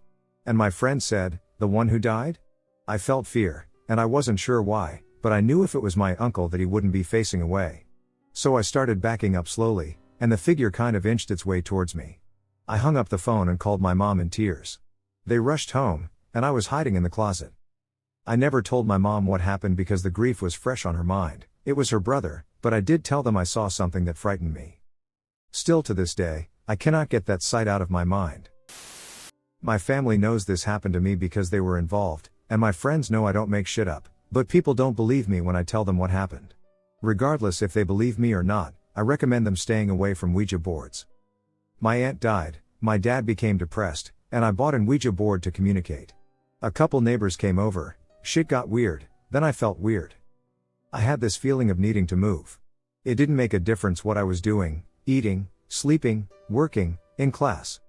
And my friend said, the one who died? I felt fear, and I wasn't sure why, but I knew if it was my uncle that he wouldn't be facing away. So I started backing up slowly, and the figure kind of inched its way towards me. I hung up the phone and called my mom in tears. They rushed home, and I was hiding in the closet. I never told my mom what happened because the grief was fresh on her mind. It was her brother, but I did tell them I saw something that frightened me. Still to this day, I cannot get that sight out of my mind. My family knows this happened to me because they were involved, and my friends know I don't make shit up, but people don't believe me when I tell them what happened. Regardless if they believe me or not, I recommend them staying away from Ouija boards. My aunt died, my dad became depressed, and I bought an Ouija board to communicate. A couple neighbors came over, shit got weird, then I felt weird. I had this feeling of needing to move. It didn't make a difference what I was doing, eating, sleeping, working, in class.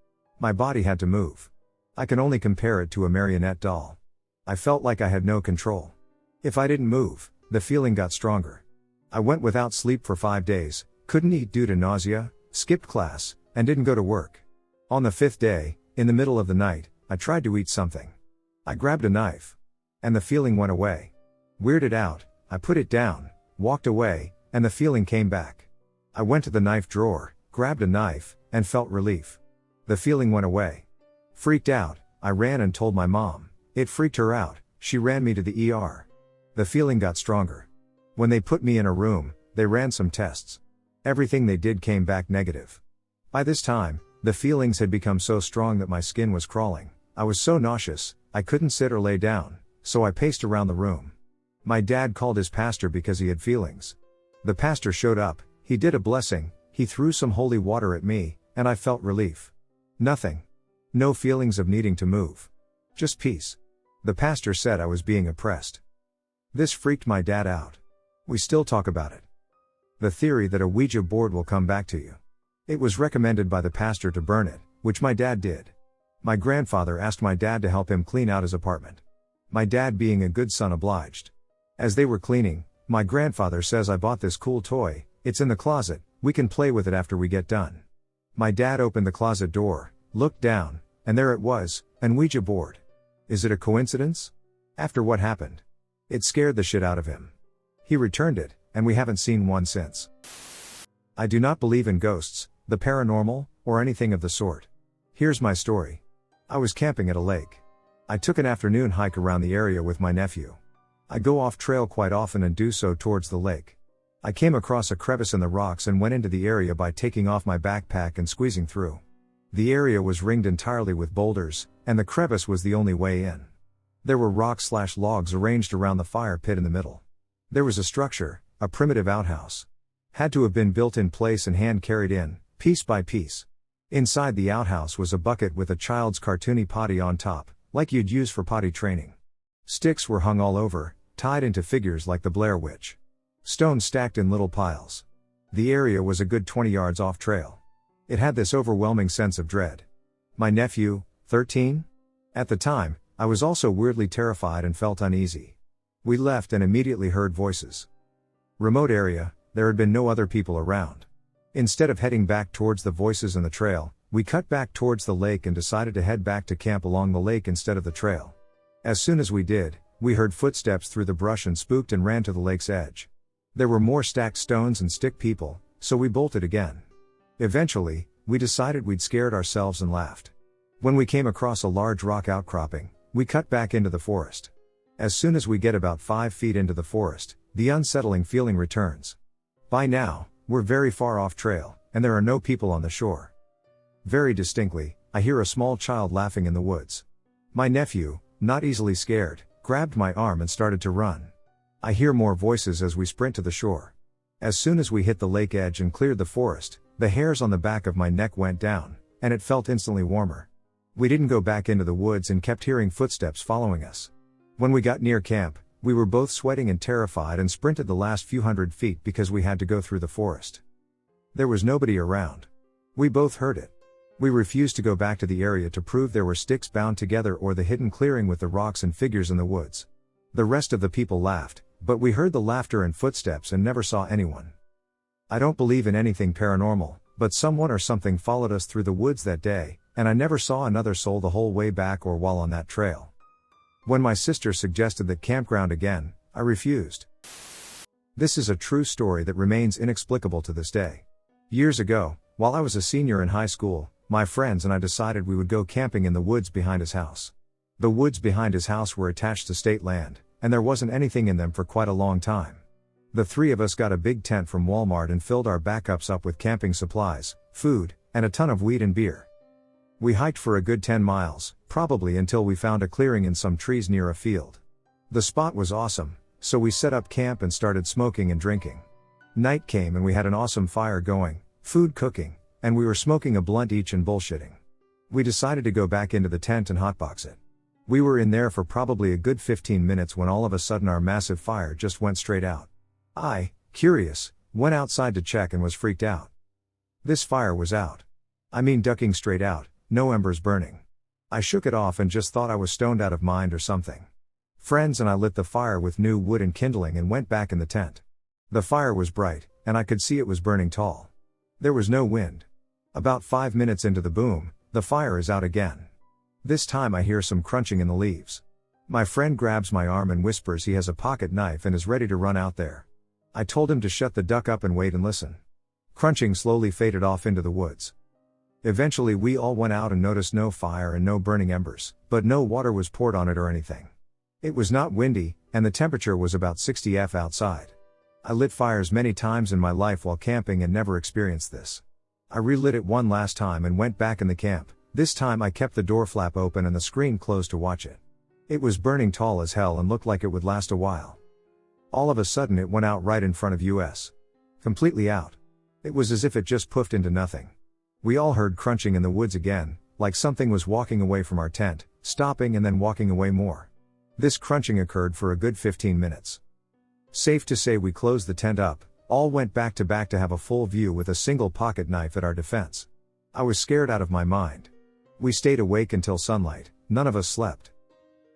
My body had to move. I can only compare it to a marionette doll. I felt like I had no control. If I didn't move, the feeling got stronger. I went without sleep for 5 days, couldn't eat due to nausea, skipped class, and didn't go to work. On the 5th day, in the middle of the night, I tried to eat something. I grabbed a knife. And the feeling went away. Weirded out, I put it down, walked away, and the feeling came back. I went to the knife drawer, grabbed a knife, and felt relief. The feeling went away. Freaked out, I ran and told my mom. It freaked her out, she ran me to the ER. The feeling got stronger. When they put me in a room, they ran some tests. Everything they did came back negative. By this time, the feelings had become so strong that my skin was crawling. I was so nauseous, I couldn't sit or lay down, so I paced around the room. My dad called his pastor because he had feelings. The pastor showed up, he did a blessing, he threw some holy water at me, and I felt relief. Nothing. No feelings of needing to move. Just peace. The pastor said I was being oppressed. This freaked my dad out. We still talk about it. The theory that a Ouija board will come back to you. It was recommended by the pastor to burn it, which my dad did. My grandfather asked my dad to help him clean out his apartment. My dad, being a good son, obliged. As they were cleaning, my grandfather says, I bought this cool toy, it's in the closet, we can play with it after we get done. My dad opened the closet door, looked down, and there it was, an Ouija board. Is it a coincidence? After what happened? It scared the shit out of him. He returned it, and we haven't seen one since. I do not believe in ghosts, the paranormal, or anything of the sort. Here's my story. I was camping at a lake. I took an afternoon hike around the area with my nephew. I go off trail quite often and do so towards the lake. I came across a crevice in the rocks and went into the area by taking off my backpack and squeezing through. The area was ringed entirely with boulders, and the crevice was the only way in. There were rocks/logs arranged around the fire pit in the middle. There was a structure, a primitive outhouse. Had to have been built in place and hand carried in, piece by piece. Inside the outhouse was a bucket with a child's cartoony potty on top, like you'd use for potty training. Sticks were hung all over, tied into figures like the Blair Witch. Stones stacked in little piles. The area was a good 20 yards off trail. It had this overwhelming sense of dread. My nephew, 13? At the time, I was also weirdly terrified and felt uneasy. We left and immediately heard voices. Remote area, there had been no other people around. Instead of heading back towards the voices and the trail, we cut back towards the lake and decided to head back to camp along the lake instead of the trail. As soon as we did, we heard footsteps through the brush and spooked and ran to the lake's edge. There were more stacked stones and stick people, so we bolted again. Eventually, we decided we'd scared ourselves and laughed. When we came across a large rock outcropping, we cut back into the forest. As soon as we get about 5 feet into the forest, the unsettling feeling returns. By now, we're very far off trail, and there are no people on the shore. Very distinctly, I hear a small child laughing in the woods. My nephew, not easily scared, grabbed my arm and started to run. I hear more voices as we sprint to the shore. As soon as we hit the lake edge and cleared the forest, the hairs on the back of my neck went down, and it felt instantly warmer. We didn't go back into the woods and kept hearing footsteps following us. When we got near camp, we were both sweating and terrified and sprinted the last few hundred feet because we had to go through the forest. There was nobody around. We both heard it. We refused to go back to the area to prove there were sticks bound together or the hidden clearing with the rocks and figures in the woods. The rest of the people laughed, but we heard the laughter and footsteps and never saw anyone. I don't believe in anything paranormal, but someone or something followed us through the woods that day, and I never saw another soul the whole way back or while on that trail. When my sister suggested that campground again, I refused. This is a true story that remains inexplicable to this day. Years ago, while I was a senior in high school, my friends and I decided we would go camping in the woods behind his house. The woods behind his house were attached to state land, and there wasn't anything in them for quite a long time. The three of us got a big tent from Walmart and filled our backups up with camping supplies, food, and a ton of weed and beer. We hiked for a good 10 miles, probably until we found a clearing in some trees near a field. The spot was awesome, so we set up camp and started smoking and drinking. Night came and we had an awesome fire going, food cooking, and we were smoking a blunt each and bullshitting. We decided to go back into the tent and hotbox it. We were in there for probably a good 15 minutes when all of a sudden our massive fire just went straight out. I, curious, went outside to check and was freaked out. This fire was out. I mean ducking straight out, no embers burning. I shook it off and just thought I was stoned out of mind or something. Friends and I lit the fire with new wood and kindling and went back in the tent. The fire was bright, and I could see it was burning tall. There was no wind. About 5 minutes into the boom, the fire is out again. This time I hear some crunching in the leaves. My friend grabs my arm and whispers he has a pocket knife and is ready to run out there. I told him to shut the duck up and wait and listen. Crunching slowly faded off into the woods. Eventually we all went out and noticed no fire and no burning embers, but no water was poured on it or anything. It was not windy, and the temperature was about 60 degrees outside. I lit fires many times in my life while camping and never experienced this. I relit it one last time and went back in the camp. This time I kept the door flap open and the screen closed to watch it. It was burning tall as hell and looked like it would last a while. All of a sudden it went out right in front of us. Completely out. It was as if it just puffed into nothing. We all heard crunching in the woods again, like something was walking away from our tent, stopping and then walking away more. This crunching occurred for a good 15 minutes. Safe to say we closed the tent up, all went back to have a full view with a single pocket knife at our defense. I was scared out of my mind. We stayed awake until sunlight, none of us slept.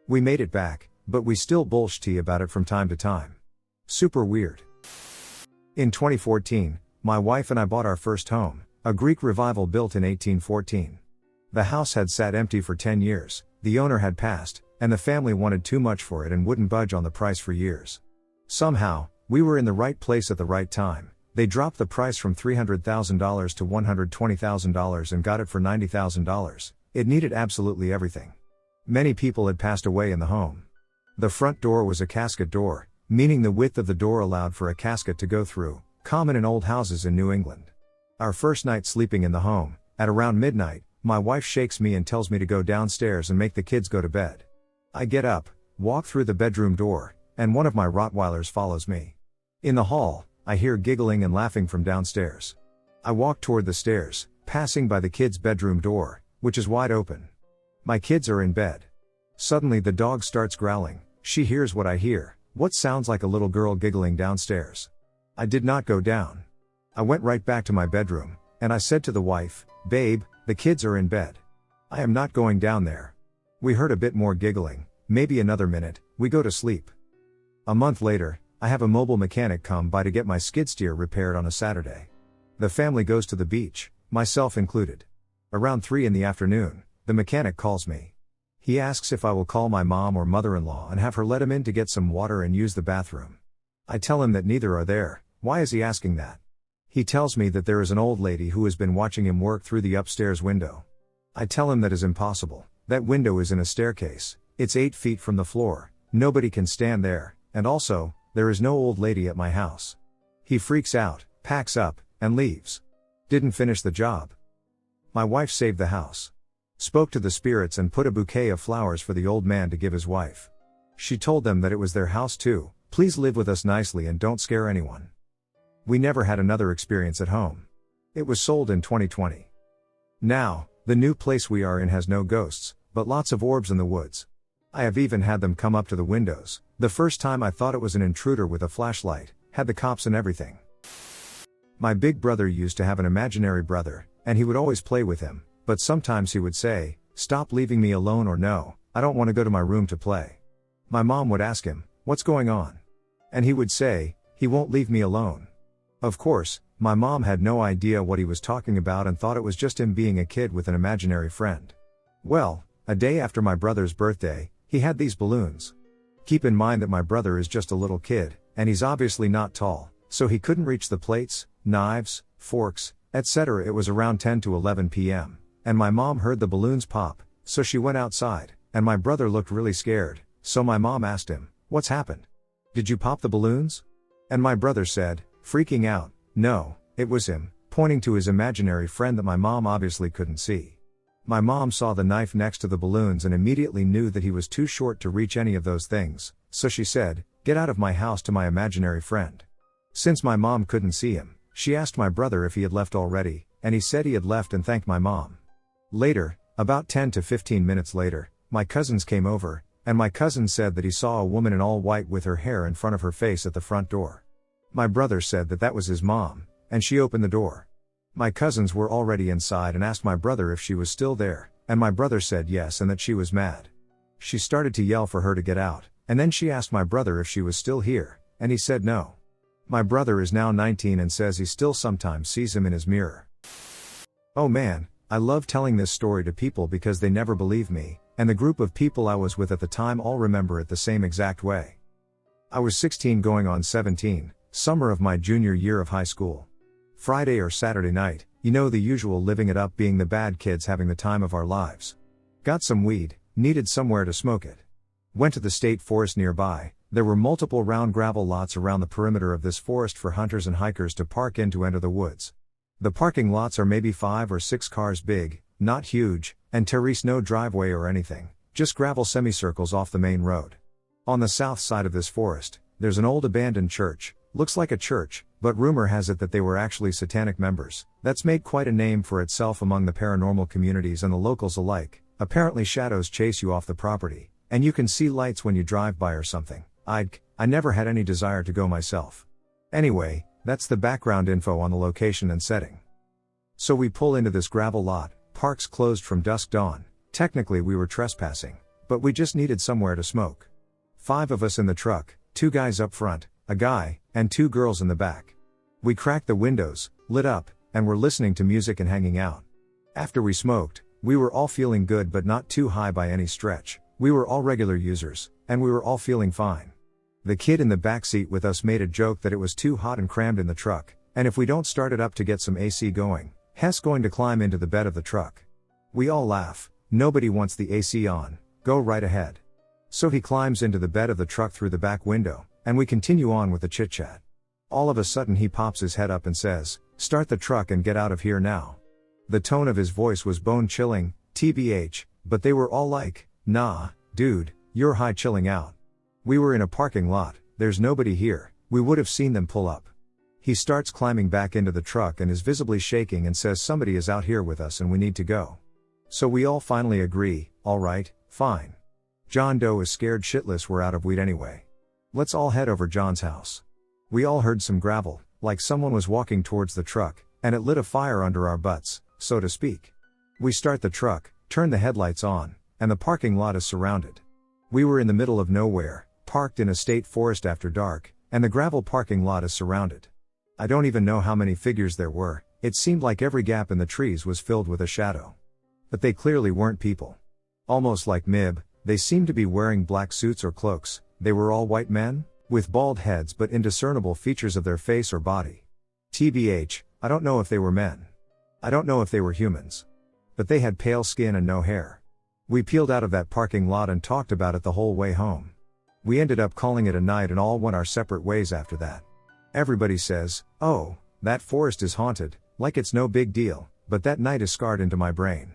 We made it back, but we still bullshit about it from time to time. Super weird. In 2014, my wife and I bought our first home, a Greek revival built in 1814. The house had sat empty for 10 years, the owner had passed, and the family wanted too much for it and wouldn't budge on the price for years. Somehow, we were in the right place at the right time. They dropped the price from $300,000 to $120,000 and got it for $90,000. It needed absolutely everything. Many people had passed away in the home. The front door was a casket door, meaning the width of the door allowed for a casket to go through, common in old houses in New England. Our first night sleeping in the home, at around midnight, my wife shakes me and tells me to go downstairs and make the kids go to bed. I get up, walk through the bedroom door, and one of my Rottweilers follows me. In the hall, I hear giggling and laughing from downstairs. I walk toward the stairs, passing by the kids' bedroom door, which is wide open. My kids are in bed. Suddenly the dog starts growling. She hears what I hear, what sounds like a little girl giggling downstairs. I did not go down. I went right back to my bedroom, and I said to the wife, "Babe, the kids are in bed. I am not going down there." We heard a bit more giggling, maybe another minute, we go to sleep. A month later, I have a mobile mechanic come by to get my skid steer repaired on a Saturday. The family goes to the beach, myself included. Around 3 in the afternoon, the mechanic calls me. He asks if I will call my mom or mother-in-law and have her let him in to get some water and use the bathroom. I tell him that neither are there. Why is he asking that? He tells me that there is an old lady who has been watching him work through the upstairs window. I tell him that is impossible. That window is in a staircase, it's 8 feet from the floor, nobody can stand there, and also, there is no old lady at my house. He freaks out, packs up, and leaves. Didn't finish the job. My wife saved the house. Spoke to the spirits and put a bouquet of flowers for the old man to give his wife. She told them that it was their house too, please live with us nicely and don't scare anyone. We never had another experience at home. It was sold in 2020. Now, the new place we are in has no ghosts, but lots of orbs in the woods. I have even had them come up to the windows. The first time I thought it was an intruder with a flashlight, had the cops and everything. My big brother used to have an imaginary brother, and he would always play with him, but sometimes he would say, "Stop leaving me alone," or "No, I don't want to go to my room to play." My mom would ask him, "What's going on?" And he would say, "He won't leave me alone." Of course, my mom had no idea what he was talking about and thought it was just him being a kid with an imaginary friend. Well, a day after my brother's birthday, he had these balloons. Keep in mind that my brother is just a little kid, and he's obviously not tall, so he couldn't reach the plates, knives, forks, etc. It was around 10 to 11 p.m., and my mom heard the balloons pop, so she went outside, and my brother looked really scared, so my mom asked him, "What's happened? Did you pop the balloons?" And my brother said, freaking out, "No, it was him," pointing to his imaginary friend that my mom obviously couldn't see. My mom saw the knife next to the balloons and immediately knew that he was too short to reach any of those things, so she said, "Get out of my house," to my imaginary friend. Since my mom couldn't see him, she asked my brother if he had left already, and he said he had left and thanked my mom. Later, about 10 to 15 minutes later, my cousins came over, and my cousin said that he saw a woman in all white with her hair in front of her face at the front door. My brother said that that was his mom, and she opened the door. My cousins were already inside and asked my brother if she was still there, and my brother said yes and that she was mad. She started to yell for her to get out, and then she asked my brother if she was still here, and he said no. My brother is now 19 and says he still sometimes sees him in his mirror. Oh man, I love telling this story to people because they never believe me, and the group of people I was with at the time all remember it the same exact way. I was 16 going on 17, summer of my junior year of high school. Friday or Saturday night, you know, the usual, living it up, being the bad kids, having the time of our lives. Got some weed, needed somewhere to smoke it. Went to the state forest nearby. There were multiple round gravel lots around the perimeter of this forest for hunters and hikers to park in to enter the woods. The parking lots are maybe 5 or 6 cars big, not huge, and terrace, no driveway or anything, just gravel semicircles off the main road. On the south side of this forest, there's an old abandoned church. Looks like a church, but rumor has it that they were actually satanic members. That's made quite a name for itself among the paranormal communities and the locals alike. Apparently shadows chase you off the property, and you can see lights when you drive by or something. I never had any desire to go myself. Anyway, that's the background info on the location and setting. So we pull into this gravel lot, park's closed from dusk dawn. Technically we were trespassing, but we just needed somewhere to smoke. 5 of us in the truck, 2 guys up front, a guy, and 2 girls in the back. We cracked the windows, lit up, and were listening to music and hanging out. After we smoked, we were all feeling good but not too high by any stretch. We were all regular users, and we were all feeling fine. The kid in the back seat with us made a joke that it was too hot and crammed in the truck, and if we don't start it up to get some AC going, Hess going to climb into the bed of the truck. We all laugh, nobody wants the AC on, go right ahead. So he climbs into the bed of the truck through the back window, and we continue on with the chit-chat. All of a sudden he pops his head up and says, "Start the truck and get out of here now." The tone of his voice was bone-chilling, TBH, but they were all like, "Nah, dude, you're high, chilling out. We were in a parking lot, there's nobody here, we would have seen them pull up." He starts climbing back into the truck and is visibly shaking and says somebody is out here with us and we need to go. So we all finally agree, alright, fine. John Doe is scared shitless, we're out of weed anyway. Let's all head over John's house. We all heard some gravel, like someone was walking towards the truck, and it lit a fire under our butts, so to speak. We start the truck, turn the headlights on, and the parking lot is surrounded. We were in the middle of nowhere, parked in a state forest after dark, and the gravel parking lot is surrounded. I don't even know how many figures there were, it seemed like every gap in the trees was filled with a shadow. But they clearly weren't people. Almost like MIB, they seemed to be wearing black suits or cloaks. They were all white men, with bald heads but indiscernible features of their face or body. TBH, I don't know if they were men. I don't know if they were humans. But they had pale skin and no hair. We peeled out of that parking lot and talked about it the whole way home. We ended up calling it a night and all went our separate ways after that. Everybody says, "Oh, that forest is haunted, like it's no big deal, but that night is scarred into my brain.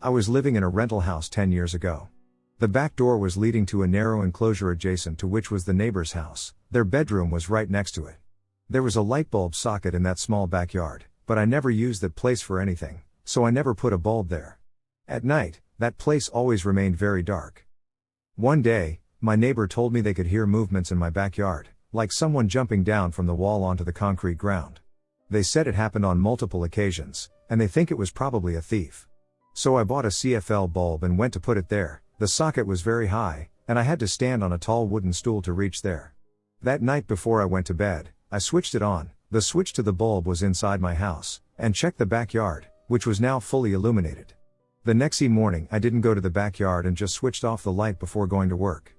I was living in a rental house 10 years ago. The back door was leading to a narrow enclosure adjacent to which was the neighbor's house. Their bedroom was right next to it. There was a light bulb socket in that small backyard, but I never used that place for anything, so I never put a bulb there. At night, that place always remained very dark. One day, my neighbor told me they could hear movements in my backyard, like someone jumping down from the wall onto the concrete ground. They said it happened on multiple occasions, and they think it was probably a thief. So I bought a CFL bulb and went to put it there. The socket was very high, and I had to stand on a tall wooden stool to reach there. That night before I went to bed, I switched it on. The switch to the bulb was inside my house, and checked the backyard, which was now fully illuminated. The next morning I didn't go to the backyard and just switched off the light before going to work.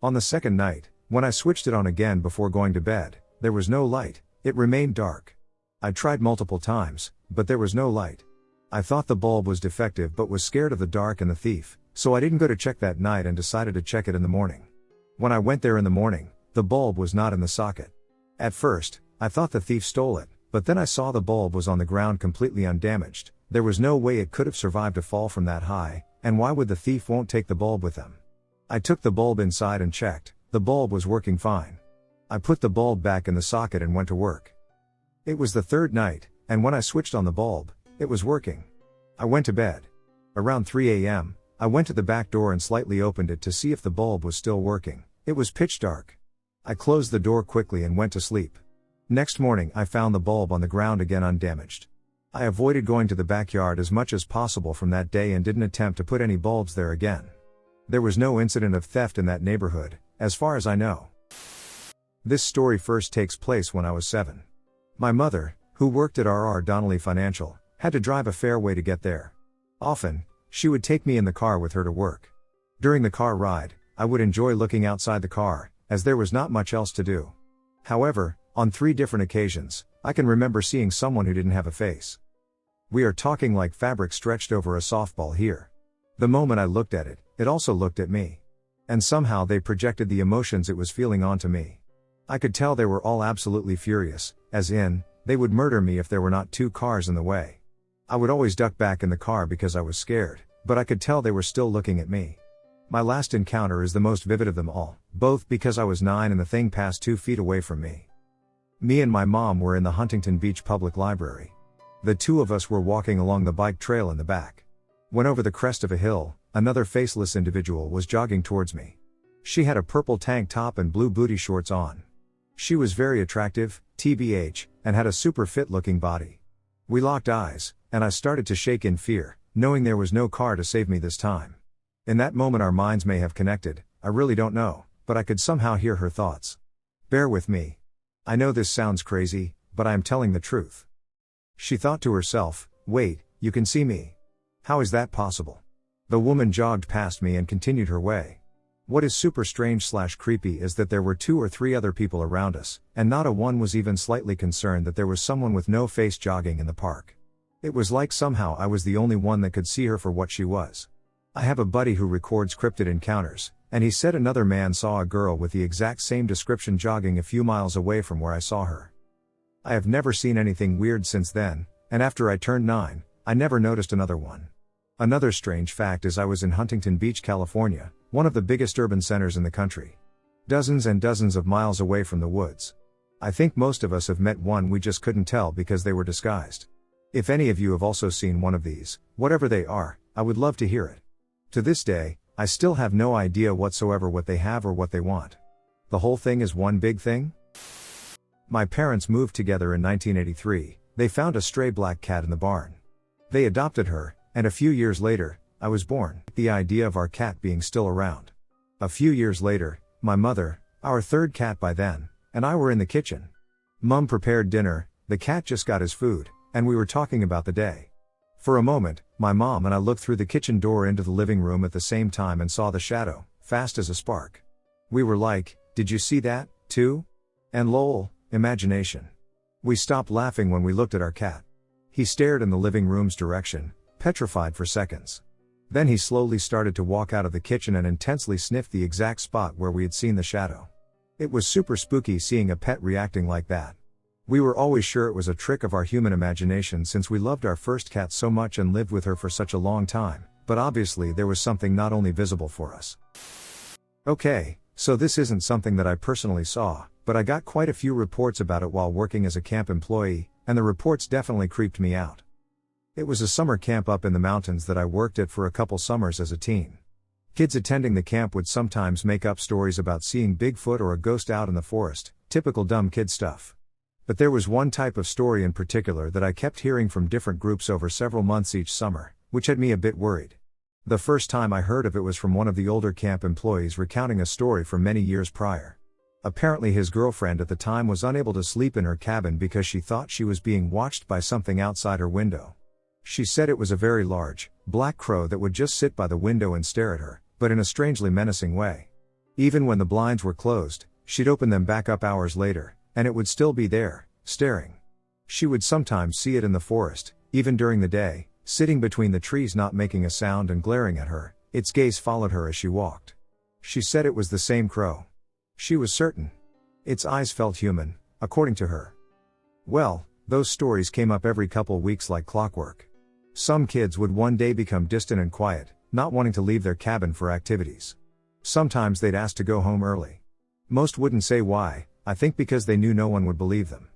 On the second night, when I switched it on again before going to bed, there was no light, it remained dark. I tried multiple times, but there was no light. I thought the bulb was defective but was scared of the dark and the thief, so I didn't go to check that night and decided to check it in the morning. When I went there in the morning, the bulb was not in the socket. At first, I thought the thief stole it, but then I saw the bulb was on the ground completely undamaged. There was no way it could have survived a fall from that high, and why would the thief won't take the bulb with them? I took the bulb inside and checked, the bulb was working fine. I put the bulb back in the socket and went to work. It was the third night, and when I switched on the bulb, it was working. I went to bed. Around 3 a.m., I went to the back door and slightly opened it to see if the bulb was still working. It was pitch dark. I closed the door quickly and went to sleep. Next morning I found the bulb on the ground again undamaged. I avoided going to the backyard as much as possible from that day and didn't attempt to put any bulbs there again. There was no incident of theft in that neighborhood, as far as I know. This story first takes place when I was 7. My mother, who worked at R.R. Donnelley Financial, had to drive a fair way to get there. Often, she would take me in the car with her to work. During the car ride, I would enjoy looking outside the car, as there was not much else to do. However, on 3 different occasions, I can remember seeing someone who didn't have a face. We are talking like fabric stretched over a softball here. The moment I looked at it, it also looked at me. And somehow they projected the emotions it was feeling onto me. I could tell they were all absolutely furious, as in, they would murder me if there were not 2 cars in the way. I would always duck back in the car because I was scared, but I could tell they were still looking at me. My last encounter is the most vivid of them all, both because I was 9 and the thing passed 2 feet away from me. Me and my mom were in the Huntington Beach Public Library. The 2 of us were walking along the bike trail in the back. When over the crest of a hill, another faceless individual was jogging towards me. She had a purple tank top and blue booty shorts on. She was very attractive, TBH, and had a super fit looking body. We locked eyes, and I started to shake in fear, knowing there was no car to save me this time. In that moment our minds may have connected, I really don't know, but I could somehow hear her thoughts. Bear with me. I know this sounds crazy, but I am telling the truth. She thought to herself, wait, you can see me. How is that possible? The woman jogged past me and continued her way. What is super strange/creepy is that there were 2 or 3 other people around us, and not a one was even slightly concerned that there was someone with no face jogging in the park. It was like somehow I was the only one that could see her for what she was. I have a buddy who records cryptid encounters, and he said another man saw a girl with the exact same description jogging a few miles away from where I saw her. I have never seen anything weird since then, and after I turned 9, I never noticed another one. Another strange fact is I was in Huntington Beach, California, one of the biggest urban centers in the country. Dozens and dozens of miles away from the woods. I think most of us have met one, we just couldn't tell because they were disguised. If any of you have also seen one of these, whatever they are, I would love to hear it. To this day, I still have no idea whatsoever what they have or what they want. The whole thing is one big thing? My parents moved together in 1983, they found a stray black cat in the barn. They adopted her, and a few years later, I was born. The idea of our cat being still around. A few years later, my mother, our 3rd cat by then, and I were in the kitchen. Mum prepared dinner, the cat just got his food, and we were talking about the day. For a moment, my mom and I looked through the kitchen door into the living room at the same time and saw the shadow, fast as a spark. We were like, did you see that, too? And lol, imagination. We stopped laughing when we looked at our cat. He stared in the living room's direction, petrified for seconds. Then he slowly started to walk out of the kitchen and intensely sniffed the exact spot where we had seen the shadow. It was super spooky seeing a pet reacting like that. We were always sure it was a trick of our human imagination since we loved our first cat so much and lived with her for such a long time, but obviously there was something not only visible for us. Okay, so this isn't something that I personally saw, but I got quite a few reports about it while working as a camp employee, and the reports definitely creeped me out. It was a summer camp up in the mountains that I worked at for a couple summers as a teen. Kids attending the camp would sometimes make up stories about seeing Bigfoot or a ghost out in the forest, typical dumb kid stuff. But there was one type of story in particular that I kept hearing from different groups over several months each summer, which had me a bit worried. The first time I heard of it was from one of the older camp employees recounting a story from many years prior. Apparently his girlfriend at the time was unable to sleep in her cabin because she thought she was being watched by something outside her window. She said it was a very large, black crow that would just sit by the window and stare at her, but in a strangely menacing way. Even when the blinds were closed, she'd open them back up hours later, and it would still be there, staring. She would sometimes see it in the forest, even during the day, sitting between the trees not making a sound and glaring at her. Its gaze followed her as she walked. She said it was the same crow. She was certain. Its eyes felt human, according to her. Well, those stories came up every couple weeks like clockwork. Some kids would one day become distant and quiet, not wanting to leave their cabin for activities. Sometimes they'd ask to go home early. Most wouldn't say why, I think because they knew no one would believe them.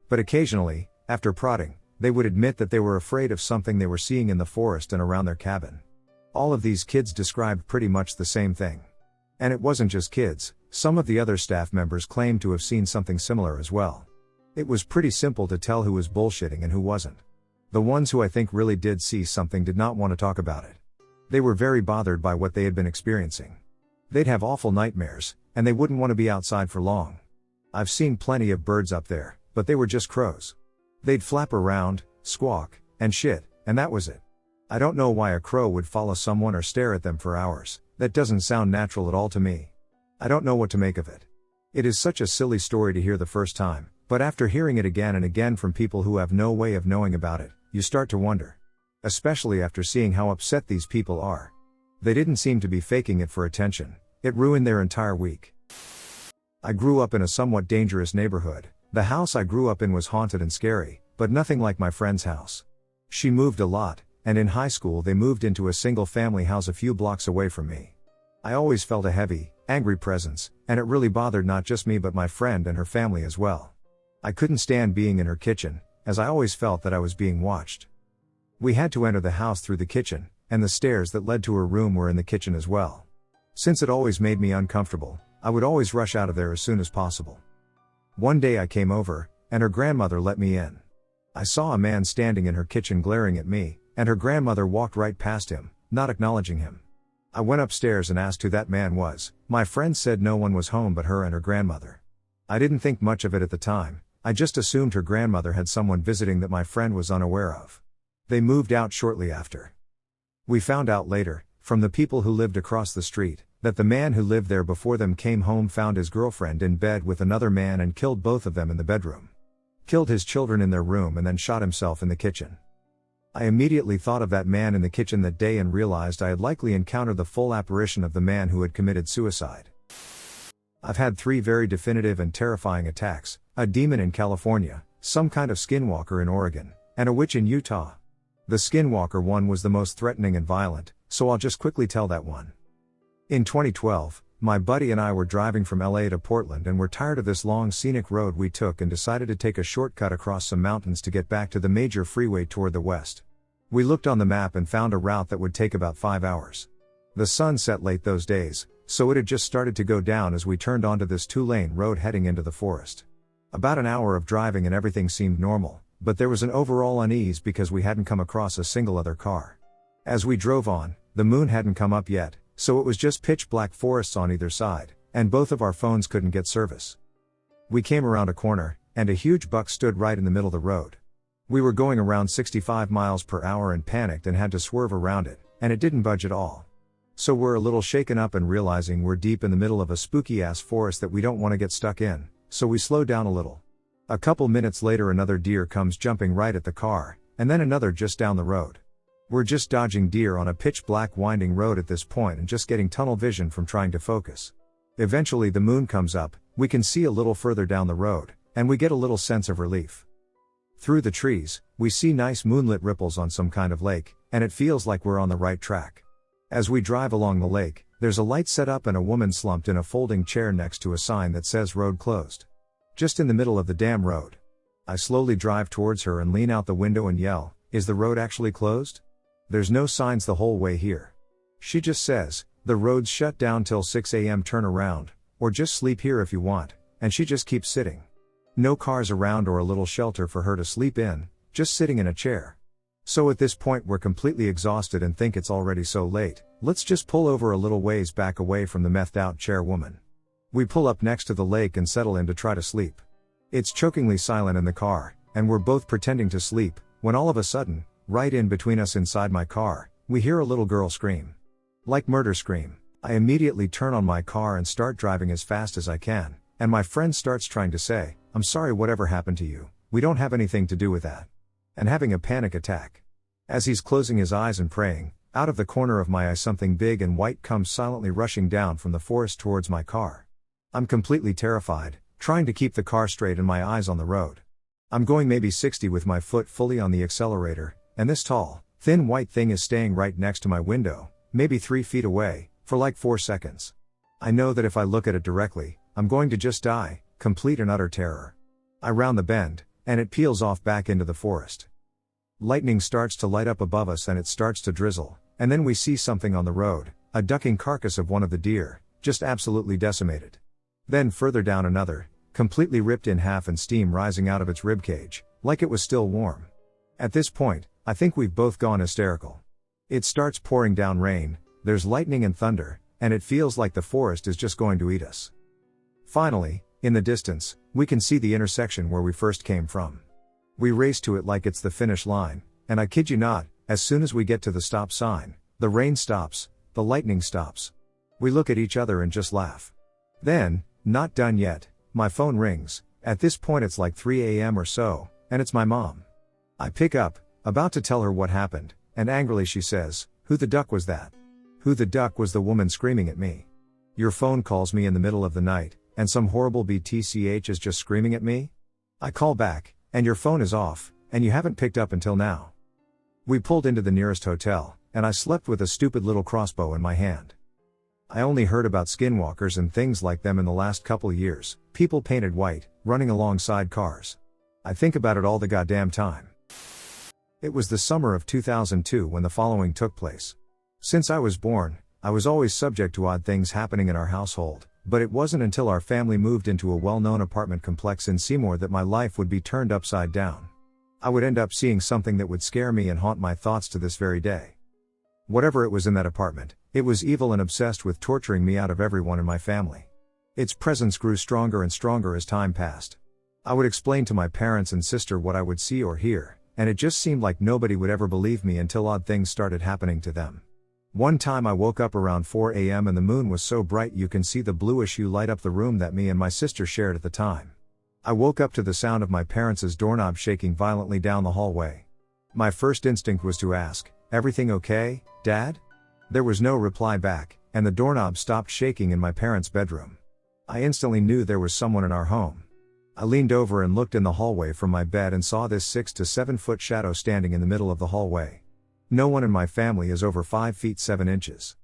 But occasionally, after prodding, they would admit that they were afraid of something they were seeing in the forest and around their cabin. All of these kids described pretty much the same thing. And it wasn't just kids, some of the other staff members claimed to have seen something similar as well. It was pretty simple to tell who was bullshitting and who wasn't. The ones who I think really did see something did not want to talk about it. They were very bothered by what they had been experiencing. They'd have awful nightmares, and they wouldn't want to be outside for long. I've seen plenty of birds up there, but they were just crows. They'd flap around, squawk, and shit, and that was it. I don't know why a crow would follow someone or stare at them for hours. That doesn't sound natural at all to me. I don't know what to make of it. It is such a silly story to hear the first time, but after hearing it again and again from people who have no way of knowing about it, you start to wonder. Especially after seeing how upset these people are. They didn't seem to be faking it for attention. It ruined their entire week. I grew up in a somewhat dangerous neighborhood. The house I grew up in was haunted and scary, but nothing like my friend's house. She moved a lot, and in high school they moved into a single-family house a few blocks away from me. I always felt a heavy, angry presence, and it really bothered not just me but my friend and her family as well. I couldn't stand being in her kitchen, as I always felt that I was being watched. We had to enter the house through the kitchen, and the stairs that led to her room were in the kitchen as well. Since it always made me uncomfortable, I would always rush out of there as soon as possible. One day I came over, and her grandmother let me in. I saw a man standing in her kitchen glaring at me, and her grandmother walked right past him, not acknowledging him. I went upstairs and asked who that man was. My friend said no one was home but her and her grandmother. I didn't think much of it at the time, I just assumed her grandmother had someone visiting that my friend was unaware of. They moved out shortly after. We found out later, from the people who lived across the street, that the man who lived there before them came home, found his girlfriend in bed with another man and killed both of them in the bedroom. Killed his children in their room and then shot himself in the kitchen. I immediately thought of that man in the kitchen that day and realized I had likely encountered the full apparition of the man who had committed suicide. I've had 3 very definitive and terrifying attacks, a demon in California, some kind of skinwalker in Oregon, and a witch in Utah. The skinwalker one was the most threatening and violent, so I'll just quickly tell that one. In 2012, my buddy and I were driving from LA to Portland and were tired of this long scenic road we took and decided to take a shortcut across some mountains to get back to the major freeway toward the west. We looked on the map and found a route that would take about 5 hours. The sun set late those days, so it had just started to go down as we turned onto this 2-lane road heading into the forest. About an hour of driving and everything seemed normal, but there was an overall unease because we hadn't come across a single other car. As we drove on, the moon hadn't come up yet, so it was just pitch black forests on either side, and both of our phones couldn't get service. We came around a corner, and a huge buck stood right in the middle of the road. We were going around 65 miles per hour and panicked and had to swerve around it, and it didn't budge at all. So we're a little shaken up and realizing we're deep in the middle of a spooky-ass forest that we don't want to get stuck in, so we slow down a little. A couple minutes later another deer comes jumping right at the car, and then another just down the road. We're just dodging deer on a pitch-black winding road at this point and just getting tunnel vision from trying to focus. Eventually the moon comes up, we can see a little further down the road, and we get a little sense of relief. Through the trees, we see nice moonlit ripples on some kind of lake, and it feels like we're on the right track. As we drive along the lake, there's a light set up and a woman slumped in a folding chair next to a sign that says road closed. Just in the middle of the damn road. I slowly drive towards her and lean out the window and yell, "Is the road actually closed? There's no signs the whole way here." She just says, "The road's shut down till 6 a.m. turn around, or just sleep here if you want," and she just keeps sitting. No cars around or a little shelter for her to sleep in, just sitting in a chair. So at this point we're completely exhausted and think it's already so late, let's just pull over a little ways back away from the methed out chairwoman. We pull up next to the lake and settle in to try to sleep. It's chokingly silent in the car, and we're both pretending to sleep, when all of a sudden, right in between us inside my car, we hear a little girl scream. Like murder scream. I immediately turn on my car and start driving as fast as I can, and my friend starts trying to say, "I'm sorry whatever happened to you, we don't have anything to do with that." And having a panic attack. As he's closing his eyes and praying, out of the corner of my eye something big and white comes silently rushing down from the forest towards my car. I'm completely terrified, trying to keep the car straight and my eyes on the road. I'm going maybe 60 with my foot fully on the accelerator, and this tall, thin white thing is staying right next to my window, maybe 3 feet away, for like 4 seconds. I know that if I look at it directly, I'm going to just die, complete and utter terror. I round the bend, and it peels off back into the forest. Lightning starts to light up above us and it starts to drizzle, and then we see something on the road, a ducking carcass of one of the deer, just absolutely decimated. Then further down another, completely ripped in half and steam rising out of its ribcage, like it was still warm. At this point, I think we've both gone hysterical. It starts pouring down rain, there's lightning and thunder, and it feels like the forest is just going to eat us. Finally, in the distance, we can see the intersection where we first came from. We race to it like it's the finish line, and I kid you not, as soon as we get to the stop sign, the rain stops, the lightning stops. We look at each other and just laugh. Then, not done yet, my phone rings. At this point it's like 3 a.m. or so, and it's my mom. I pick up, about to tell her what happened, and angrily she says, "Who the duck was that?" Who the duck was the woman screaming at me. Your phone calls me in the middle of the night, and some horrible BTCH is just screaming at me? I call back, and your phone is off, and you haven't picked up until now. We pulled into the nearest hotel, and I slept with a stupid little crossbow in my hand. I only heard about skinwalkers and things like them in the last couple years, people painted white, running alongside cars. I think about it all the goddamn time. It was the summer of 2002 when the following took place. Since I was born, I was always subject to odd things happening in our household, but it wasn't until our family moved into a well-known apartment complex in Seymour that my life would be turned upside down. I would end up seeing something that would scare me and haunt my thoughts to this very day. Whatever it was in that apartment, it was evil and obsessed with torturing me out of everyone in my family. Its presence grew stronger and stronger as time passed. I would explain to my parents and sister what I would see or hear, and it just seemed like nobody would ever believe me until odd things started happening to them. One time I woke up around 4 a.m. and the moon was so bright you can see the bluish hue light up the room that me and my sister shared at the time. I woke up to the sound of my parents' doorknob shaking violently down the hallway. My first instinct was to ask, "Everything okay, Dad?" There was no reply back, and the doorknob stopped shaking in my parents' bedroom. I instantly knew there was someone in our home. I leaned over and looked in the hallway from my bed and saw this 6 to 7 foot shadow standing in the middle of the hallway. No one in my family is over 5 feet 7 inches.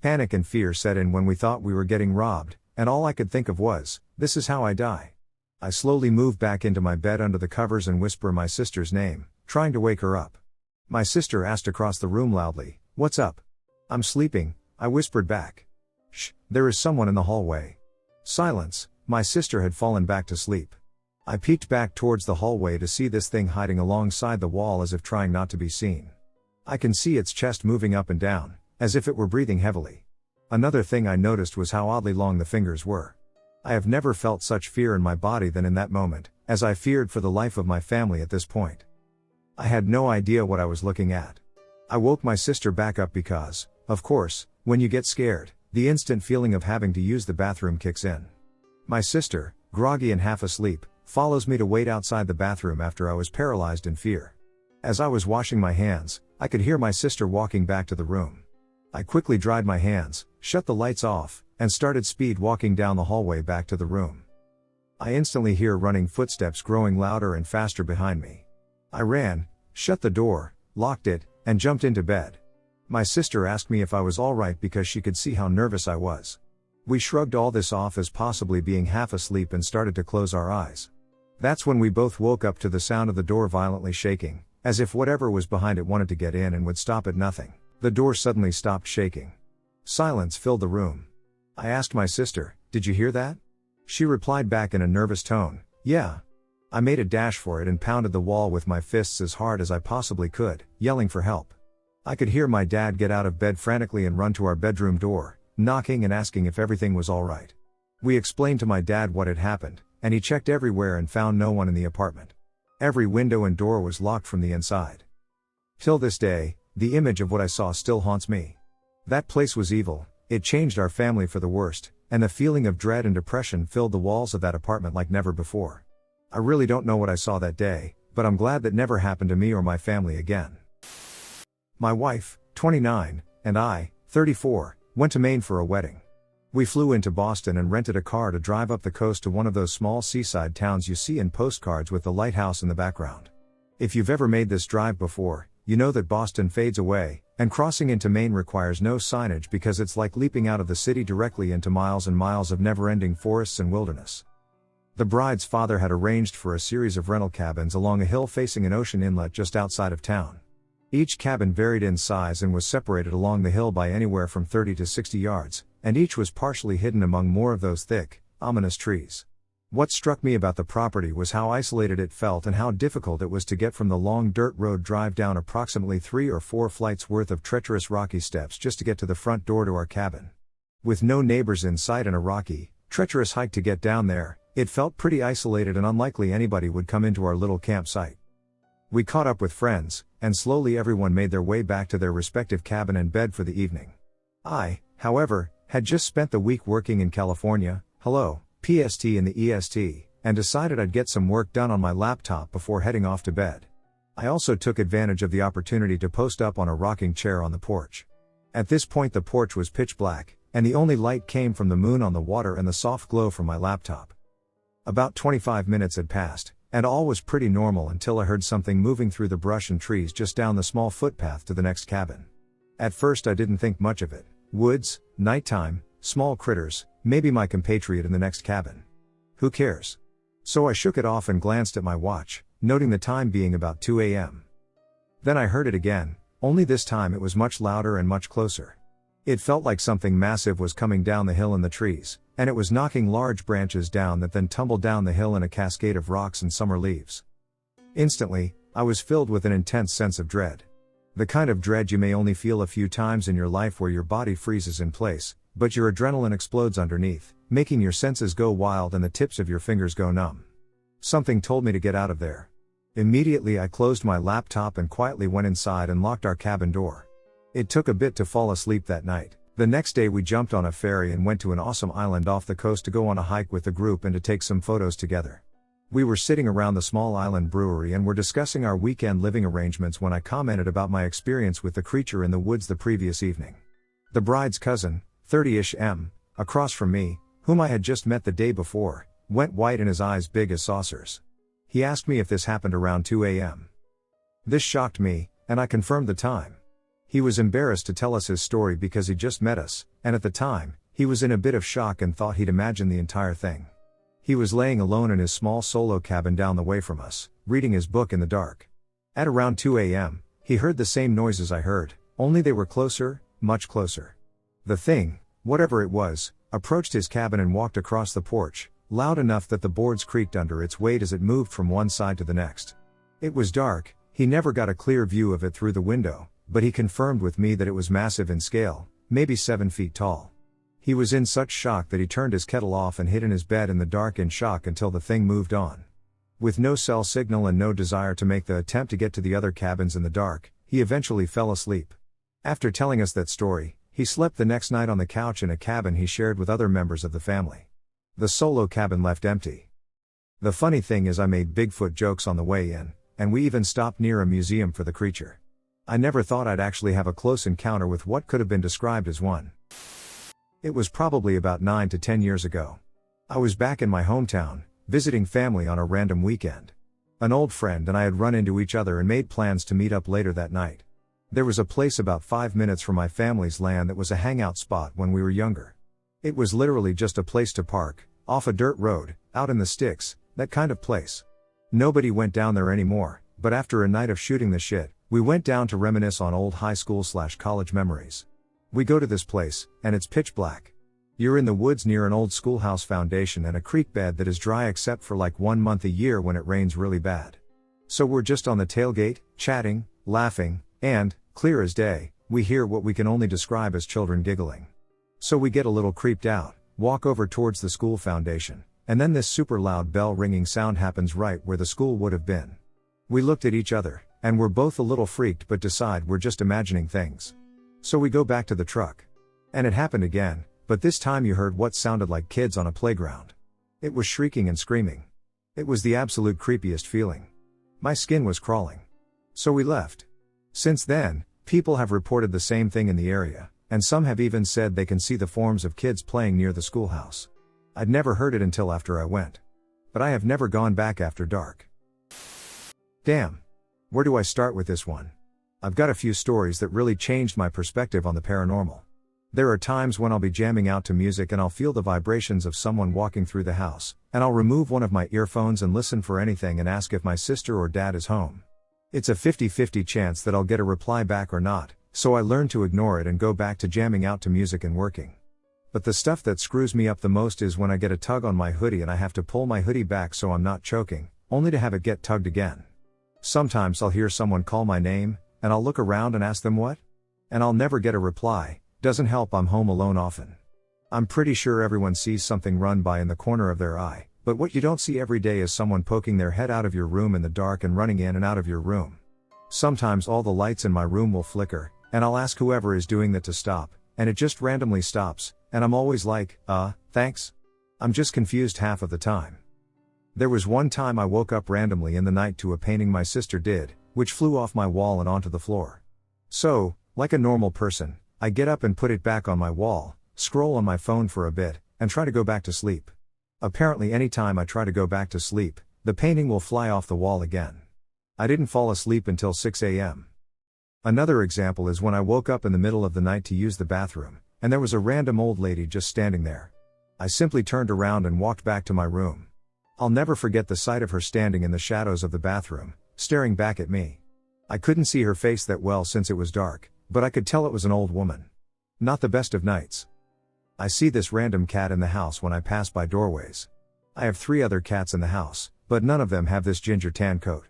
Panic and fear set in when we thought we were getting robbed, and all I could think of was, "This is how I die." I slowly moved back into my bed under the covers and whisper my sister's name, trying to wake her up. My sister asked across the room loudly, "What's up?" "I'm sleeping," I whispered back. "Shh, there is someone in the hallway." Silence. My sister had fallen back to sleep. I peeked back towards the hallway to see this thing hiding alongside the wall as if trying not to be seen. I can see its chest moving up and down, as if it were breathing heavily. Another thing I noticed was how oddly long the fingers were. I have never felt such fear in my body than in that moment, as I feared for the life of my family at this point. I had no idea what I was looking at. I woke my sister back up because, of course, when you get scared, the instant feeling of having to use the bathroom kicks in. My sister, groggy and half asleep, follows me to wait outside the bathroom after I was paralyzed in fear. As I was washing my hands, I could hear my sister walking back to the room. I quickly dried my hands, shut the lights off, and started speed walking down the hallway back to the room. I instantly hear running footsteps growing louder and faster behind me. I ran, shut the door, locked it, and jumped into bed. My sister asked me if I was alright because she could see how nervous I was. We shrugged all this off as possibly being half asleep and started to close our eyes. That's when we both woke up to the sound of the door violently shaking, as if whatever was behind it wanted to get in and would stop at nothing. The door suddenly stopped shaking. Silence filled the room. I asked my sister, "Did you hear that?" She replied back in a nervous tone, "Yeah." I made a dash for it and pounded the wall with my fists as hard as I possibly could, yelling for help. I could hear my dad get out of bed frantically and run to our bedroom door, knocking and asking if everything was alright. We explained to my dad what had happened, and he checked everywhere and found no one in the apartment. Every window and door was locked from the inside. Till this day, the image of what I saw still haunts me. That place was evil, it changed our family for the worst, and the feeling of dread and depression filled the walls of that apartment like never before. I really don't know what I saw that day, but I'm glad that never happened to me or my family again. My wife, 29, and I, 34, went to Maine for a wedding. We flew into Boston and rented a car to drive up the coast to one of those small seaside towns you see in postcards with the lighthouse in the background. If you've ever made this drive before, you know that Boston fades away, and crossing into Maine requires no signage because it's like leaping out of the city directly into miles and miles of never-ending forests and wilderness. The bride's father had arranged for a series of rental cabins along a hill facing an ocean inlet just outside of town. Each cabin varied in size and was separated along the hill by anywhere from 30 to 60 yards, and each was partially hidden among more of those thick, ominous trees. What struck me about the property was how isolated it felt and how difficult it was to get from the long dirt road drive down approximately 3 or 4 flights worth of treacherous rocky steps just to get to the front door to our cabin. With no neighbors in sight and a rocky, treacherous hike to get down there, it felt pretty isolated and unlikely anybody would come into our little campsite. We caught up with friends, and slowly everyone made their way back to their respective cabin and bed for the evening. I, however, had just spent the week working in California, PST in the EST, and decided I'd get some work done on my laptop before heading off to bed. I also took advantage of the opportunity to post up on a rocking chair on the porch. At this point the porch was pitch black, and the only light came from the moon on the water and the soft glow from my laptop. About 25 minutes had passed, and all was pretty normal until I heard something moving through the brush and trees just down the small footpath to the next cabin. At first I didn't think much of it. Woods, nighttime, small critters, maybe my compatriot in the next cabin. Who cares? So I shook it off and glanced at my watch, noting the time being about 2 a.m. Then I heard it again, only this time it was much louder and much closer. It felt like something massive was coming down the hill in the trees, and it was knocking large branches down that then tumbled down the hill in a cascade of rocks and summer leaves. Instantly, I was filled with an intense sense of dread. The kind of dread you may only feel a few times in your life where your body freezes in place, but your adrenaline explodes underneath, making your senses go wild and the tips of your fingers go numb. Something told me to get out of there. Immediately I closed my laptop and quietly went inside and locked our cabin door. It took a bit to fall asleep that night. The next day we jumped on a ferry and went to an awesome island off the coast to go on a hike with the group and to take some photos together. We were sitting around the small island brewery and were discussing our weekend living arrangements when I commented about my experience with the creature in the woods the previous evening. The bride's cousin, 30-ish M, across from me, whom I had just met the day before, went white and his eyes big as saucers. He asked me if this happened around 2 a.m. This shocked me, and I confirmed the time. He was embarrassed to tell us his story because he'd just met us, and at the time, he was in a bit of shock and thought he'd imagined the entire thing. He was laying alone in his small solo cabin down the way from us, reading his book in the dark. At around 2 a.m., he heard the same noises I heard, only they were closer, much closer. The thing, whatever it was, approached his cabin and walked across the porch, loud enough that the boards creaked under its weight as it moved from one side to the next. It was dark, he never got a clear view of it through the window, but he confirmed with me that it was massive in scale, maybe 7 feet tall. He was in such shock that he turned his kettle off and hid in his bed in the dark in shock until the thing moved on. With no cell signal and no desire to make the attempt to get to the other cabins in the dark, he eventually fell asleep. After telling us that story, he slept the next night on the couch in a cabin he shared with other members of the family. The solo cabin left empty. The funny thing is I made Bigfoot jokes on the way in, and we even stopped near a museum for the creature. I never thought I'd actually have a close encounter with what could have been described as one. It was probably about 9 to 10 years ago. I was back in my hometown, visiting family on a random weekend. An old friend and I had run into each other and made plans to meet up later that night. There was a place about 5 minutes from my family's land that was a hangout spot when we were younger. It was literally just a place to park, off a dirt road, out in the sticks, that kind of place. Nobody went down there anymore, but after a night of shooting the shit, we went down to reminisce on old high school/college memories. We go to this place, and it's pitch black. You're in the woods near an old schoolhouse foundation and a creek bed that is dry except for like 1 month a year when it rains really bad. So we're just on the tailgate, chatting, laughing, and, clear as day, we hear what we can only describe as children giggling. So we get a little creeped out, walk over towards the school foundation, and then this super loud bell ringing sound happens right where the school would have been. We looked at each other, and we're both a little freaked but decide we're just imagining things. So we go back to the truck. And it happened again, but this time you heard what sounded like kids on a playground. It was shrieking and screaming. It was the absolute creepiest feeling. My skin was crawling. So we left. Since then, people have reported the same thing in the area, and some have even said they can see the forms of kids playing near the schoolhouse. I'd never heard it until after I went. But I have never gone back after dark. Damn. Where do I start with this one? I've got a few stories that really changed my perspective on the paranormal. There are times when I'll be jamming out to music and I'll feel the vibrations of someone walking through the house, and I'll remove one of my earphones and listen for anything and ask if my sister or dad is home. It's a 50-50 chance that I'll get a reply back or not, so I learn to ignore it and go back to jamming out to music and working. But the stuff that screws me up the most is when I get a tug on my hoodie and I have to pull my hoodie back so I'm not choking, only to have it get tugged again. Sometimes I'll hear someone call my name, and I'll look around and ask them what? And I'll never get a reply. Doesn't help I'm home alone often. I'm pretty sure everyone sees something run by in the corner of their eye, but what you don't see every day is someone poking their head out of your room in the dark and running in and out of your room. Sometimes all the lights in my room will flicker, and I'll ask whoever is doing that to stop, and it just randomly stops, and I'm always like, thanks? I'm just confused half of the time. There was one time I woke up randomly in the night to a painting my sister did, which flew off my wall and onto the floor. So, like a normal person, I get up and put it back on my wall, scroll on my phone for a bit, and try to go back to sleep. Apparently anytime I try to go back to sleep, the painting will fly off the wall again. I didn't fall asleep until 6 a.m. Another example is when I woke up in the middle of the night to use the bathroom, and there was a random old lady just standing there. I simply turned around and walked back to my room. I'll never forget the sight of her standing in the shadows of the bathroom, staring back at me. I couldn't see her face that well since it was dark, but I could tell it was an old woman. Not the best of nights. I see this random cat in the house when I pass by doorways. I have 3 other cats in the house, but none of them have this ginger tan coat.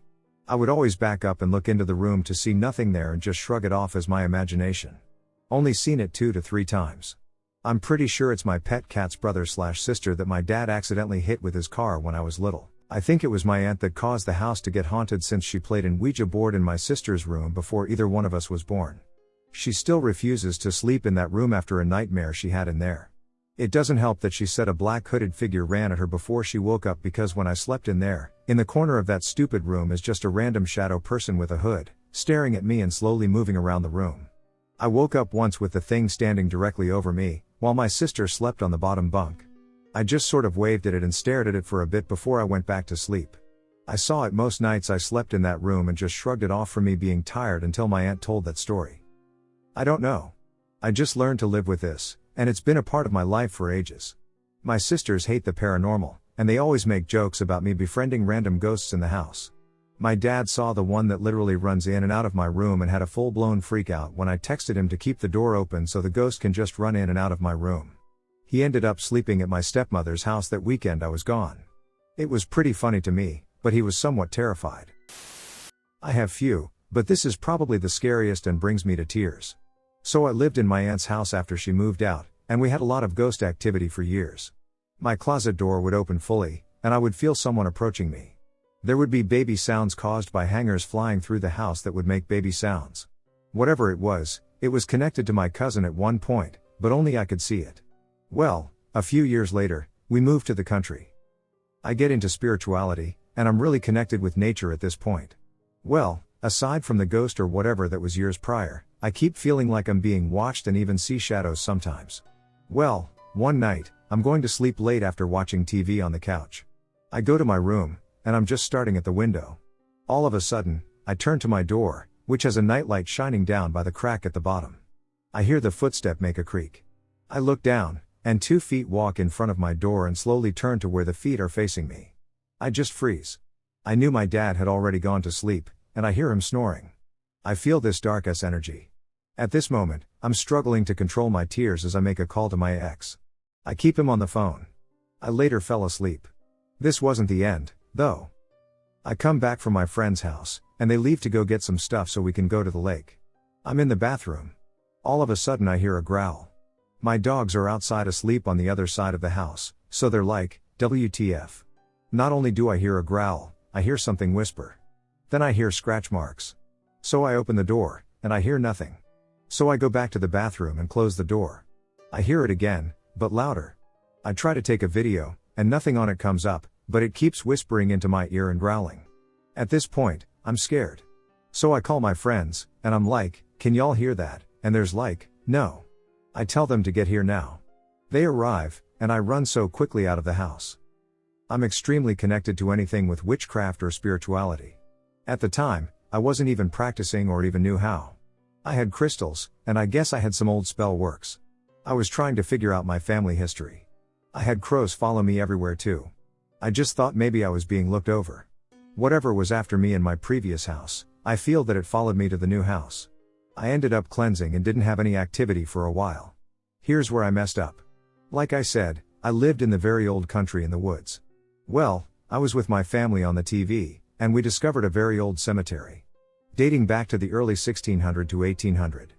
I would always back up and look into the room to see nothing there and just shrug it off as my imagination. Only seen it 2 to 3 times. I'm pretty sure it's my pet cat's brother/sister that my dad accidentally hit with his car when I was little. I think it was my aunt that caused the house to get haunted since she played in Ouija board in my sister's room before either one of us was born. She still refuses to sleep in that room after a nightmare she had in there. It doesn't help that she said a black hooded figure ran at her before she woke up because when I slept in there, in the corner of that stupid room is just a random shadow person with a hood, staring at me and slowly moving around the room. I woke up once with the thing standing directly over me, while my sister slept on the bottom bunk. I just sort of waved at it and stared at it for a bit before I went back to sleep. I saw it most nights I slept in that room and just shrugged it off from me being tired until my aunt told that story. I don't know. I just learned to live with this, and it's been a part of my life for ages. My sisters hate the paranormal, and they always make jokes about me befriending random ghosts in the house. My dad saw the one that literally runs in and out of my room and had a full-blown freak out when I texted him to keep the door open so the ghost can just run in and out of my room. He ended up sleeping at my stepmother's house that weekend I was gone. It was pretty funny to me, but he was somewhat terrified. I have few, but this is probably the scariest and brings me to tears. So I lived in my aunt's house after she moved out, and we had a lot of ghost activity for years. My closet door would open fully, and I would feel someone approaching me. There would be baby sounds caused by hangers flying through the house that would make baby sounds. Whatever it was connected to my cousin at one point, but only I could see it. Well, a few years later, we moved to the country. I get into spirituality, and I'm really connected with nature at this point. Well, aside from the ghost or whatever that was years prior, I keep feeling like I'm being watched and even see shadows sometimes. Well, one night, I'm going to sleep late after watching TV on the couch. I go to my room, and I'm just starting at the window. All of a sudden, I turn to my door, which has a nightlight shining down by the crack at the bottom. I hear the footstep make a creak. I look down, and 2 feet walk in front of my door and slowly turn to where the feet are facing me. I just freeze. I knew my dad had already gone to sleep, and I hear him snoring. I feel this dark-ass energy. At this moment, I'm struggling to control my tears as I make a call to my ex. I keep him on the phone. I later fell asleep. This wasn't the end, though. I come back from my friend's house, and they leave to go get some stuff so we can go to the lake. I'm in the bathroom. All of a sudden I hear a growl. My dogs are outside asleep on the other side of the house, so they're like, WTF. Not only do I hear a growl, I hear something whisper. Then I hear scratch marks. So I open the door, and I hear nothing. So I go back to the bathroom and close the door. I hear it again, but louder. I try to take a video, and nothing on it comes up, but it keeps whispering into my ear and growling. At this point, I'm scared. So I call my friends, and I'm like, can y'all hear that? And there's like, no. I tell them to get here now. They arrive, and I run so quickly out of the house. I'm extremely connected to anything with witchcraft or spirituality. At the time, I wasn't even practicing or even knew how. I had crystals, and I guess I had some old spell works. I was trying to figure out my family history. I had crows follow me everywhere too. I just thought maybe I was being looked over. Whatever was after me in my previous house, I feel that it followed me to the new house. I ended up cleansing and didn't have any activity for a while. Here's where I messed up. Like I said, I lived in the very old country in the woods. Well, I was with my family on the TV, and we discovered a very old cemetery. Dating back to the early 1600 to 1800.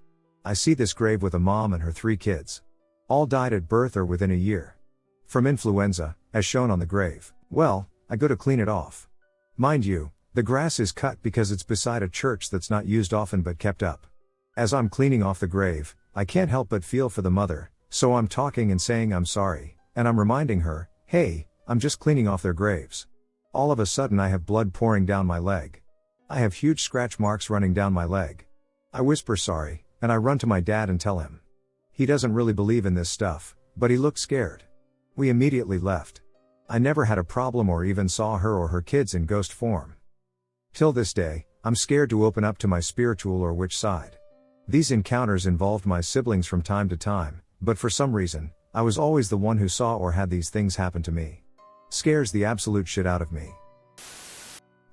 I see this grave with a mom and her 3 kids. All died at birth or within a year. From influenza, as shown on the grave. Well, I go to clean it off. Mind you, the grass is cut because it's beside a church that's not used often but kept up. As I'm cleaning off the grave, I can't help but feel for the mother, so I'm talking and saying I'm sorry, and I'm reminding her, hey, I'm just cleaning off their graves. All of a sudden I have blood pouring down my leg. I have huge scratch marks running down my leg. I whisper sorry, and I run to my dad and tell him. He doesn't really believe in this stuff, but he looked scared. We immediately left. I never had a problem or even saw her or her kids in ghost form. Till this day, I'm scared to open up to my spiritual or witch side. These encounters involved my siblings from time to time, but for some reason, I was always the one who saw or had these things happen to me. Scares the absolute shit out of me.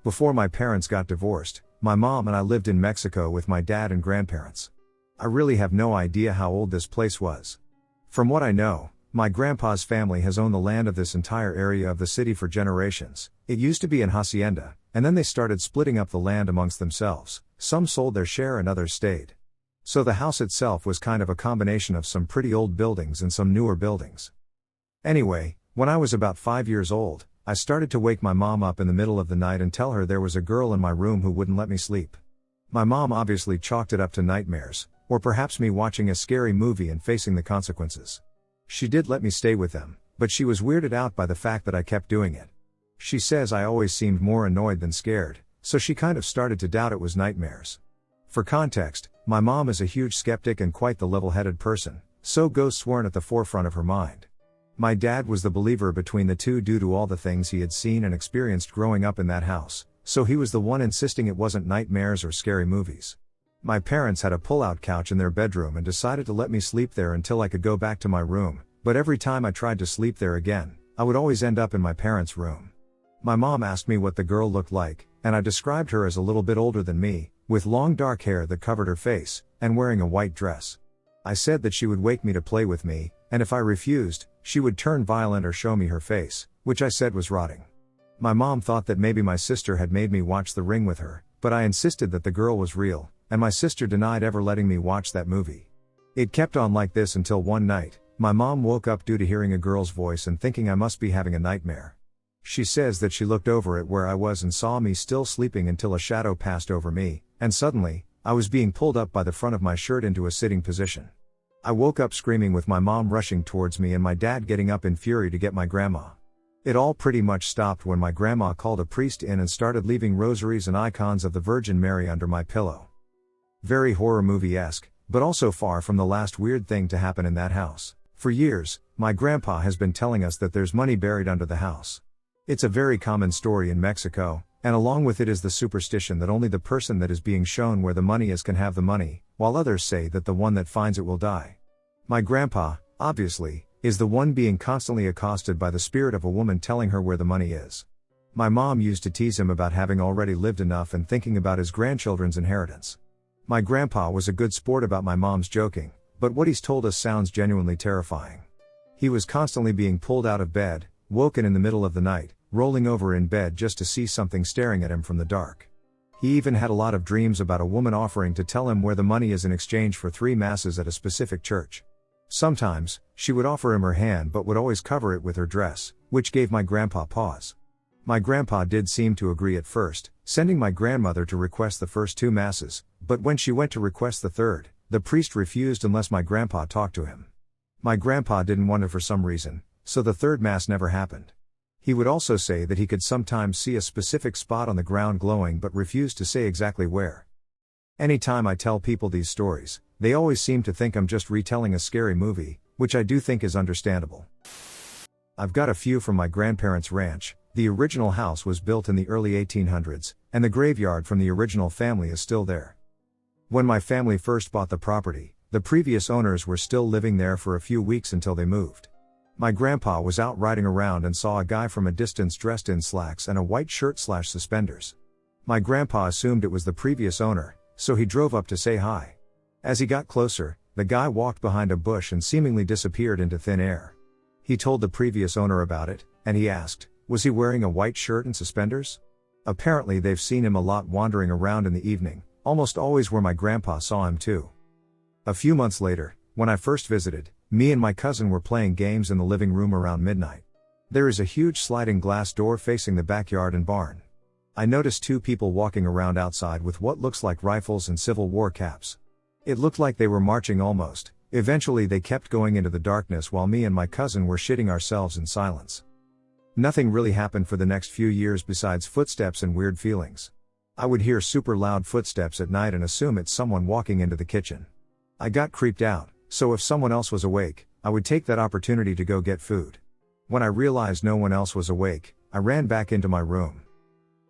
Before my parents got divorced, my mom and I lived in Mexico with my dad and grandparents. I really have no idea how old this place was. From what I know, my grandpa's family has owned the land of this entire area of the city for generations. It used to be an hacienda, and then they started splitting up the land amongst themselves. Some sold their share and others stayed. So the house itself was kind of a combination of some pretty old buildings and some newer buildings. Anyway, when I was about 5 years old, I started to wake my mom up in the middle of the night and tell her there was a girl in my room who wouldn't let me sleep. My mom obviously chalked it up to nightmares, or perhaps me watching a scary movie and facing the consequences. She did let me stay with them, but she was weirded out by the fact that I kept doing it. She says I always seemed more annoyed than scared, so she kind of started to doubt it was nightmares. For context, my mom is a huge skeptic and quite the level-headed person, so ghosts weren't at the forefront of her mind. My dad was the believer between the two due to all the things he had seen and experienced growing up in that house, so he was the one insisting it wasn't nightmares or scary movies. My parents had a pull-out couch in their bedroom and decided to let me sleep there until I could go back to my room, but every time I tried to sleep there again, I would always end up in my parents' room. My mom asked me what the girl looked like, and I described her as a little bit older than me, with long dark hair that covered her face, and wearing a white dress. I said that she would wake me to play with me, and if I refused, she would turn violent or show me her face, which I said was rotting. My mom thought that maybe my sister had made me watch The Ring with her, but I insisted that the girl was real, and my sister denied ever letting me watch that movie. It kept on like this until one night, my mom woke up due to hearing a girl's voice and thinking I must be having a nightmare. She says that she looked over at where I was and saw me still sleeping until a shadow passed over me, and suddenly, I was being pulled up by the front of my shirt into a sitting position. I woke up screaming with my mom rushing towards me and my dad getting up in fury to get my grandma. It all pretty much stopped when my grandma called a priest in and started leaving rosaries and icons of the Virgin Mary under my pillow. Very horror movie-esque, but also far from the last weird thing to happen in that house. For years, my grandpa has been telling us that there's money buried under the house. It's a very common story in Mexico, and along with it is the superstition that only the person that is being shown where the money is can have the money, while others say that the one that finds it will die. My grandpa, obviously, is the one being constantly accosted by the spirit of a woman telling her where the money is. My mom used to tease him about having already lived enough and thinking about his grandchildren's inheritance. My grandpa was a good sport about my mom's joking, but what he's told us sounds genuinely terrifying. He was constantly being pulled out of bed, woken in the middle of the night, rolling over in bed just to see something staring at him from the dark. He even had a lot of dreams about a woman offering to tell him where the money is in exchange for 3 masses at a specific church. Sometimes, she would offer him her hand but would always cover it with her dress, which gave my grandpa pause. My grandpa did seem to agree at first, sending my grandmother to request the first 2 masses, but when she went to request the third, the priest refused unless my grandpa talked to him. My grandpa didn't want it for some reason, so the third mass never happened. He would also say that he could sometimes see a specific spot on the ground glowing but refused to say exactly where. Anytime I tell people these stories, they always seem to think I'm just retelling a scary movie, which I do think is understandable. I've got a few from my grandparents' ranch. The original house was built in the early 1800s, and the graveyard from the original family is still there. When my family first bought the property, the previous owners were still living there for a few weeks until they moved. My grandpa was out riding around and saw a guy from a distance dressed in slacks and a white shirt/suspenders. My grandpa assumed it was the previous owner, so he drove up to say hi. As he got closer, the guy walked behind a bush and seemingly disappeared into thin air. He told the previous owner about it, and he asked, was he wearing a white shirt and suspenders? Apparently they've seen him a lot wandering around in the evening, almost always where my grandpa saw him too. A few months later, when I first visited, me and my cousin were playing games in the living room around midnight. There is a huge sliding glass door facing the backyard and barn. I noticed 2 people walking around outside with what looks like rifles and Civil War caps. It looked like they were marching almost. Eventually they kept going into the darkness while me and my cousin were shitting ourselves in silence. Nothing really happened for the next few years besides footsteps and weird feelings. I would hear super loud footsteps at night and assume it's someone walking into the kitchen. I got creeped out, so if someone else was awake, I would take that opportunity to go get food. When I realized no one else was awake, I ran back into my room.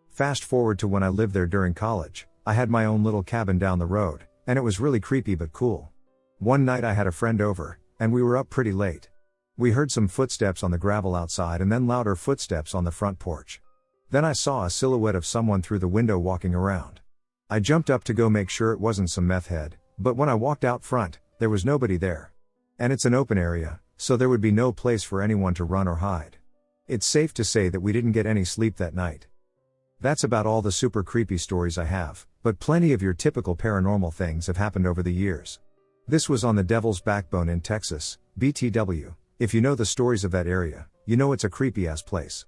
Fast forward to when I lived there during college, I had my own little cabin down the road, and it was really creepy but cool. One night I had a friend over, and we were up pretty late. We heard some footsteps on the gravel outside and then louder footsteps on the front porch. Then I saw a silhouette of someone through the window walking around. I jumped up to go make sure it wasn't some meth head, but when I walked out front, there was nobody there. And it's an open area, so there would be no place for anyone to run or hide. It's safe to say that we didn't get any sleep that night. That's about all the super creepy stories I have, but plenty of your typical paranormal things have happened over the years. This was on the Devil's Backbone in Texas, BTW. If you know the stories of that area, you know it's a creepy-ass place.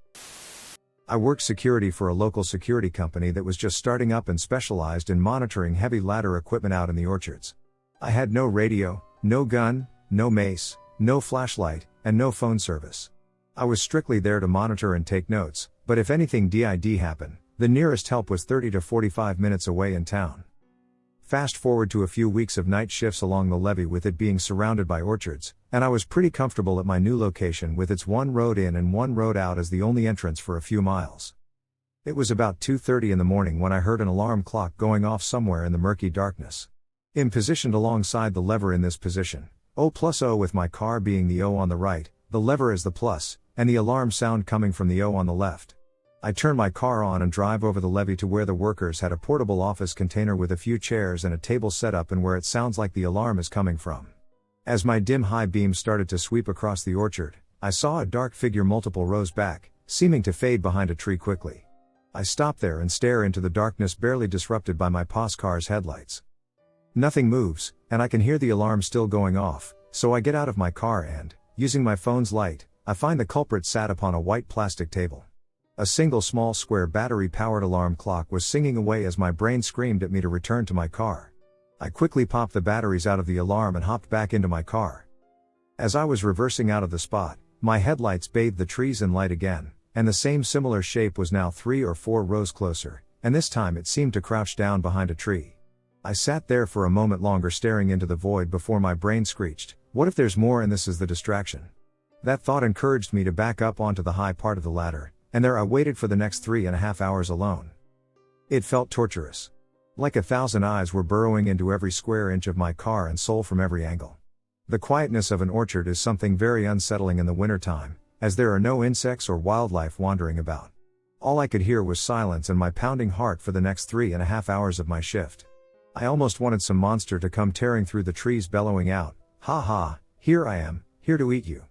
I worked security for a local security company that was just starting up and specialized in monitoring heavy ladder equipment out in the orchards. I had no radio, no gun, no mace, no flashlight, and no phone service. I was strictly there to monitor and take notes, but if anything did happen, the nearest help was 30 to 45 minutes away in town. Fast forward to a few weeks of night shifts along the levee with it being surrounded by orchards, and I was pretty comfortable at my new location with its 1 road in and 1 road out as the only entrance for a few miles. It was about 2:30 in the morning when I heard an alarm clock going off somewhere in the murky darkness. I'm positioned alongside the lever in this position, O+O with my car being the O on the right, the lever is the plus, and the alarm sound coming from the O on the left. I turn my car on and drive over the levee to where the workers had a portable office container with a few chairs and a table set up and where it sounds like the alarm is coming from. As my dim high beam started to sweep across the orchard, I saw a dark figure multiple rows back, seeming to fade behind a tree quickly. I stop there and stare into the darkness barely disrupted by my POS car's headlights. Nothing moves, and I can hear the alarm still going off, so I get out of my car and, using my phone's light, I find the culprit sat upon a white plastic table. A single small square battery-powered alarm clock was singing away as my brain screamed at me to return to my car. I quickly popped the batteries out of the alarm and hopped back into my car. As I was reversing out of the spot, my headlights bathed the trees in light again, and the same similar shape was now 3 or 4 rows closer, and this time it seemed to crouch down behind a tree. I sat there for a moment longer staring into the void before my brain screeched, what if there's more and this is the distraction? That thought encouraged me to back up onto the high part of the ladder, and there I waited for the next 3.5 hours alone. It felt torturous. Like 1,000 eyes were burrowing into every square inch of my car and soul from every angle. The quietness of an orchard is something very unsettling in the wintertime, as there are no insects or wildlife wandering about. All I could hear was silence and my pounding heart for the next 3.5 hours of my shift. I almost wanted some monster to come tearing through the trees bellowing out, "Ha ha, here I am, here to eat you."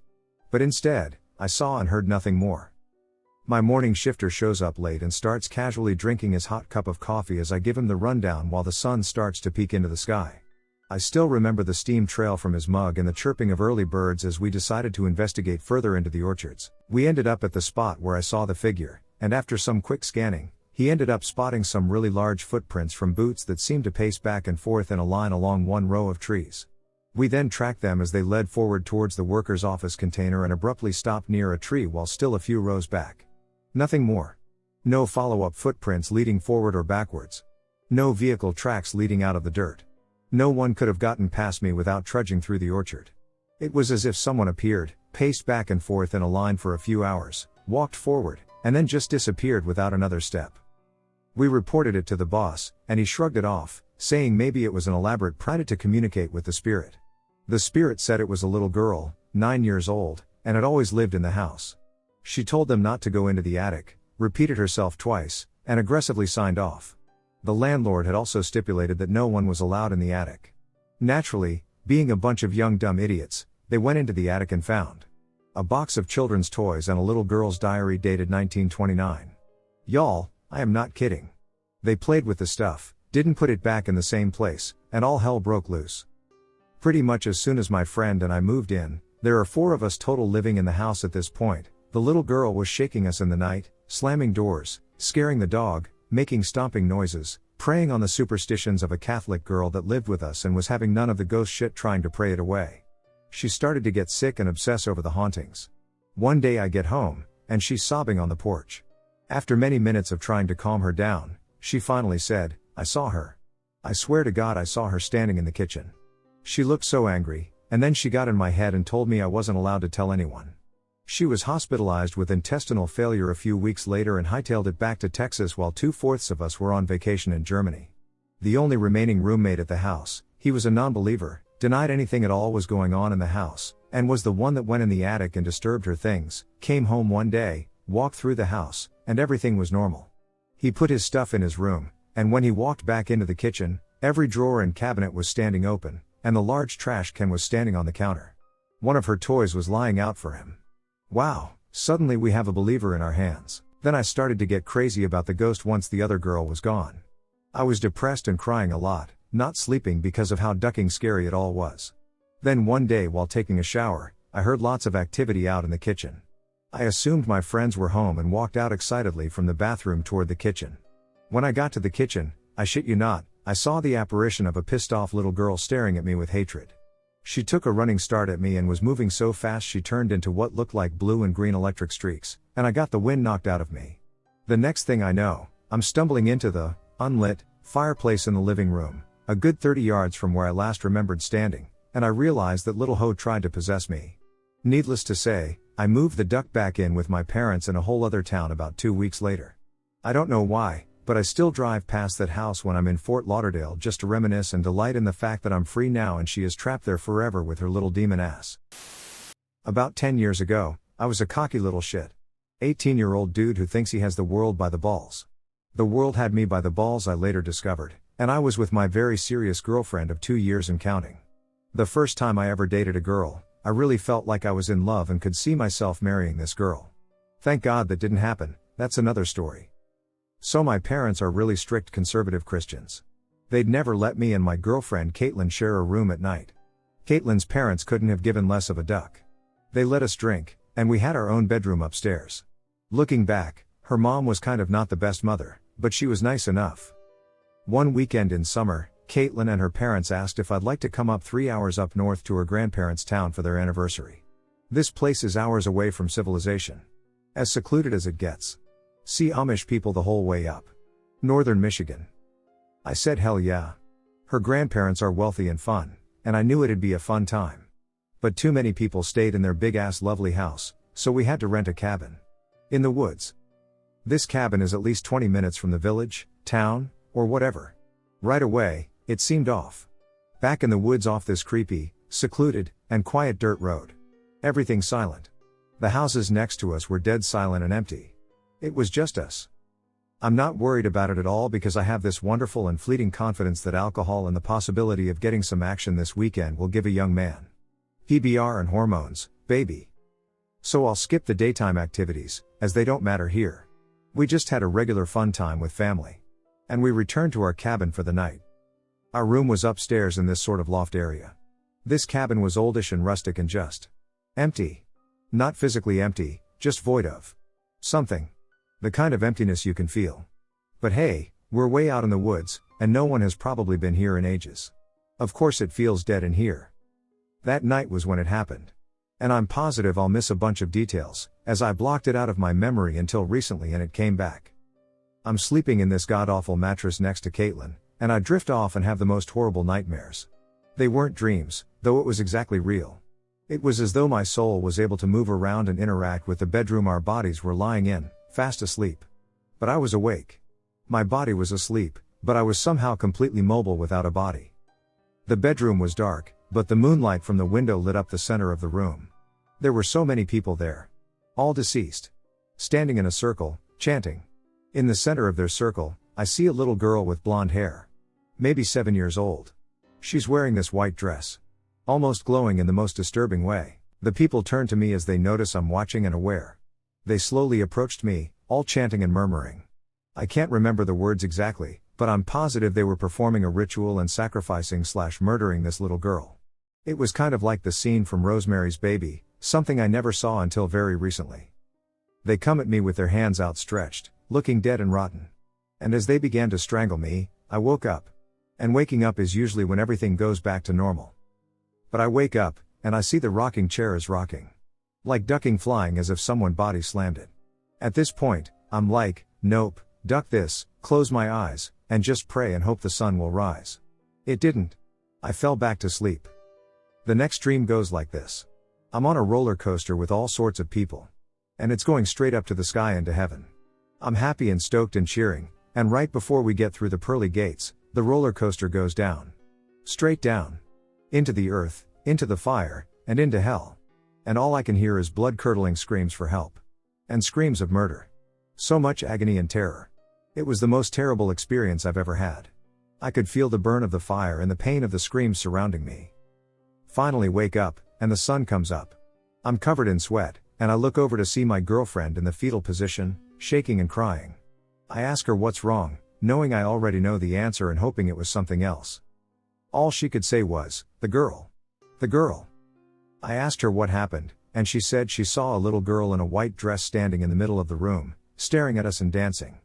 But instead, I saw and heard nothing more. My morning shifter shows up late and starts casually drinking his hot cup of coffee as I give him the rundown while the sun starts to peek into the sky. I still remember the steam trail from his mug and the chirping of early birds as we decided to investigate further into the orchards. We ended up at the spot where I saw the figure, and after some quick scanning, he ended up spotting some really large footprints from boots that seemed to pace back and forth in a line along one row of trees. We then tracked them as they led forward towards the worker's office container and abruptly stopped near a tree while still a few rows back. Nothing more. No follow-up footprints leading forward or backwards. No vehicle tracks leading out of the dirt. No one could have gotten past me without trudging through the orchard. It was as if someone appeared, paced back and forth in a line for a few hours, walked forward, and then just disappeared without another step. We reported it to the boss, and he shrugged it off, saying maybe it was an elaborate prank to communicate with the spirit. The spirit said it was a little girl, 9 years old, and had always lived in the house. She told them not to go into the attic, repeated herself twice, and aggressively signed off. The landlord had also stipulated that no one was allowed in the attic. Naturally, being a bunch of young dumb idiots, they went into the attic and found a box of children's toys and a little girl's diary dated 1929. Y'all, I am not kidding. They played with the stuff, didn't put it back in the same place, and all hell broke loose. Pretty much as soon as my friend and I moved in, there are 4 of us total living in the house at this point. The little girl was shaking us in the night, slamming doors, scaring the dog, making stomping noises, preying on the superstitions of a Catholic girl that lived with us and was having none of the ghost shit trying to pray it away. She started to get sick and obsess over the hauntings. One day I get home, and she's sobbing on the porch. After many minutes of trying to calm her down, she finally said, "I saw her. I swear to God I saw her standing in the kitchen." She looked so angry, and then she got in my head and told me I wasn't allowed to tell anyone. She was hospitalized with intestinal failure a few weeks later and hightailed it back to Texas while 2/4 of us were on vacation in Germany. The only remaining roommate at the house, he was a non-believer, denied anything at all was going on in the house, and was the one that went in the attic and disturbed her things, came home one day, walked through the house, and everything was normal. He put his stuff in his room, and when he walked back into the kitchen, every drawer and cabinet was standing open, and the large trash can was standing on the counter. One of her toys was lying out for him. Wow, suddenly we have a believer in our hands. Then I started to get crazy about the ghost once the other girl was gone. I was depressed and crying a lot, not sleeping because of how ducking scary it all was. Then one day while taking a shower, I heard lots of activity out in the kitchen. I assumed my friends were home and walked out excitedly from the bathroom toward the kitchen. When I got to the kitchen, I shit you not, I saw the apparition of a pissed off little girl staring at me with hatred. She took a running start at me and was moving so fast she turned into what looked like blue and green electric streaks, and I got the wind knocked out of me. The next thing I know, I'm stumbling into the unlit fireplace in the living room, a good 30 yards from where I last remembered standing, and I realized that little hoe tried to possess me. Needless to say, I moved the duck back in with my parents in a whole other town about 2 weeks later. I don't know why, but I still drive past that house when I'm in Fort Lauderdale just to reminisce and delight in the fact that I'm free now and she is trapped there forever with her little demon ass. About 10 years ago, I was a cocky little shit. 18-year-old dude who thinks he has the world by the balls. The world had me by the balls, I later discovered, and I was with my very serious girlfriend of 2 years and counting. The first time I ever dated a girl, I really felt like I was in love and could see myself marrying this girl. Thank God that didn't happen, that's another story. So my parents are really strict conservative Christians. They'd never let me and my girlfriend Caitlin share a room at night. Caitlin's parents couldn't have given less of a duck. They let us drink, and we had our own bedroom upstairs. Looking back, her mom was kind of not the best mother, but she was nice enough. One weekend in summer, Caitlin and her parents asked if I'd like to come up 3 hours up north to her grandparents' town for their anniversary. This place is hours away from civilization. As secluded as it gets. See Amish people the whole way up. Northern Michigan. I said hell yeah. Her grandparents are wealthy and fun, and I knew it'd be a fun time. But too many people stayed in their big ass lovely house, so we had to rent a cabin. In the woods. This cabin is at least 20 minutes from the village, town, or whatever. Right away, it seemed off. Back in the woods off this creepy, secluded, and quiet dirt road. Everything silent. The houses next to us were dead silent and empty. It was just us. I'm not worried about it at all because I have this wonderful and fleeting confidence that alcohol and the possibility of getting some action this weekend will give a young man. PBR and hormones, baby. So I'll skip the daytime activities, as they don't matter here. We just had a regular fun time with family. And we returned to our cabin for the night. Our room was upstairs in this sort of loft area. This cabin was oldish and rustic and just empty. Not physically empty, just void of something. The kind of emptiness you can feel. But hey, we're way out in the woods, and no one has probably been here in ages. Of course it feels dead in here. That night was when it happened. And I'm positive I'll miss a bunch of details, as I blocked it out of my memory until recently and it came back. I'm sleeping in this god-awful mattress next to Caitlin, and I drift off and have the most horrible nightmares. They weren't dreams, though it was exactly real. It was as though my soul was able to move around and interact with the bedroom our bodies were lying in, fast asleep. But I was awake. My body was asleep, but I was somehow completely mobile without a body. The bedroom was dark, but the moonlight from the window lit up the center of the room. There were so many people there. All deceased. Standing in a circle, chanting. In the center of their circle, I see a little girl with blonde hair. Maybe 7 years old. She's wearing this white dress. Almost glowing in the most disturbing way. The people turn to me as they notice I'm watching and aware. They slowly approached me, all chanting and murmuring. I can't remember the words exactly, but I'm positive they were performing a ritual and sacrificing/murdering this little girl. It was kind of like the scene from Rosemary's Baby, something I never saw until very recently. They come at me with their hands outstretched, looking dead and rotten. And as they began to strangle me, I woke up. And waking up is usually when everything goes back to normal. But I wake up, and I see the rocking chair is rocking. Like ducking flying as if someone body slammed it. At this point, I'm like, nope, duck this, close my eyes, and just pray and hope the sun will rise. It didn't. I fell back to sleep. The next dream goes like this. I'm on a roller coaster with all sorts of people. And it's going straight up to the sky and to heaven. I'm happy and stoked and cheering, and right before we get through the pearly gates, the roller coaster goes down. Straight down. Into the earth, into the fire, and into hell. And all I can hear is blood-curdling screams for help. And screams of murder. So much agony and terror. It was the most terrible experience I've ever had. I could feel the burn of the fire and the pain of the screams surrounding me. Finally wake up, and the sun comes up. I'm covered in sweat, and I look over to see my girlfriend in the fetal position, shaking and crying. I ask her what's wrong, knowing I already know the answer and hoping it was something else. All she could say was, "The girl. The girl." I asked her what happened, and she said she saw a little girl in a white dress standing in the middle of the room, staring at us and dancing.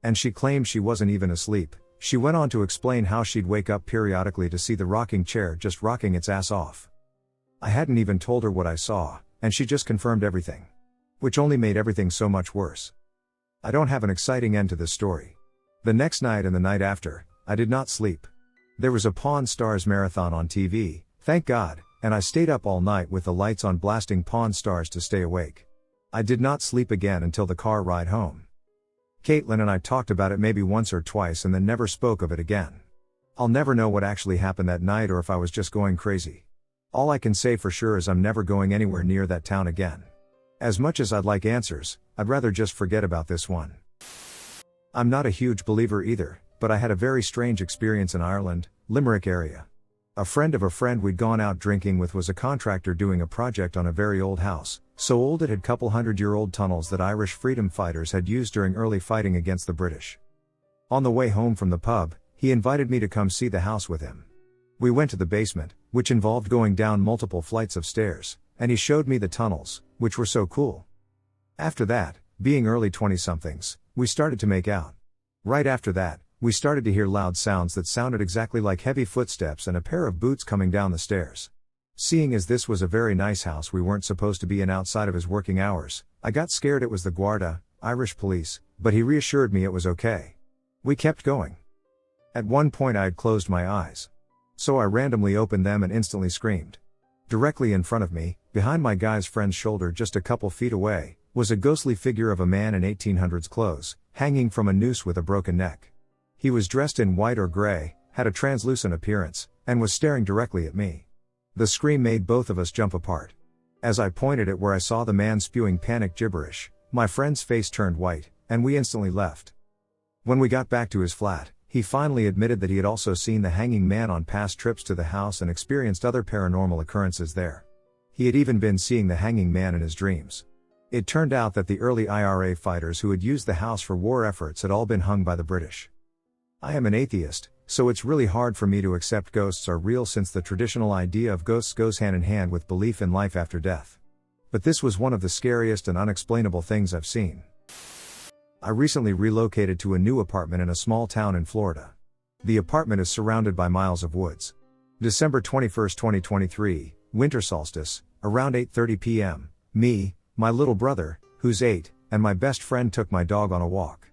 And she claimed she wasn't even asleep. She went on to explain how she'd wake up periodically to see the rocking chair just rocking its ass off. I hadn't even told her what I saw, and she just confirmed everything. Which only made everything so much worse. I don't have an exciting end to this story. The next night and the night after, I did not sleep. There was a Pawn Stars marathon on TV, thank God, and I stayed up all night with the lights on blasting Pawn Stars to stay awake. I did not sleep again until the car ride home. Caitlin and I talked about it maybe once or twice and then never spoke of it again. I'll never know what actually happened that night or if I was just going crazy. All I can say for sure is I'm never going anywhere near that town again. As much as I'd like answers, I'd rather just forget about this one. I'm not a huge believer either, but I had a very strange experience in Ireland, Limerick area. A friend of a friend we'd gone out drinking with was a contractor doing a project on a very old house, so old it had couple hundred-year-old tunnels that Irish freedom fighters had used during early fighting against the British. On the way home from the pub, he invited me to come see the house with him. We went to the basement, which involved going down multiple flights of stairs, and he showed me the tunnels, which were so cool. After that, being early 20-somethings, we started to make out. Right after that, we started to hear loud sounds that sounded exactly like heavy footsteps and a pair of boots coming down the stairs. Seeing as this was a very nice house we weren't supposed to be in outside of his working hours, I got scared it was the Garda, Irish police, but he reassured me it was okay. We kept going. At one point I had closed my eyes. So I randomly opened them and instantly screamed. Directly in front of me, behind my guy's friend's shoulder just a couple feet away, was a ghostly figure of a man in 1800s clothes, hanging from a noose with a broken neck. He was dressed in white or gray, had a translucent appearance, and was staring directly at me. The scream made both of us jump apart. As I pointed at where I saw the man spewing panic gibberish, my friend's face turned white, and we instantly left. When we got back to his flat, he finally admitted that he had also seen the hanging man on past trips to the house and experienced other paranormal occurrences there. He had even been seeing the hanging man in his dreams. It turned out that the early IRA fighters who had used the house for war efforts had all been hung by the British. I am an atheist, so it's really hard for me to accept ghosts are real since the traditional idea of ghosts goes hand in hand with belief in life after death. But this was one of the scariest and unexplainable things I've seen. I recently relocated to a new apartment in a small town in Florida. The apartment is surrounded by miles of woods. December 21, 2023, winter solstice, around 8:30 p.m., me, my little brother, who's 8, and my best friend took my dog on a walk.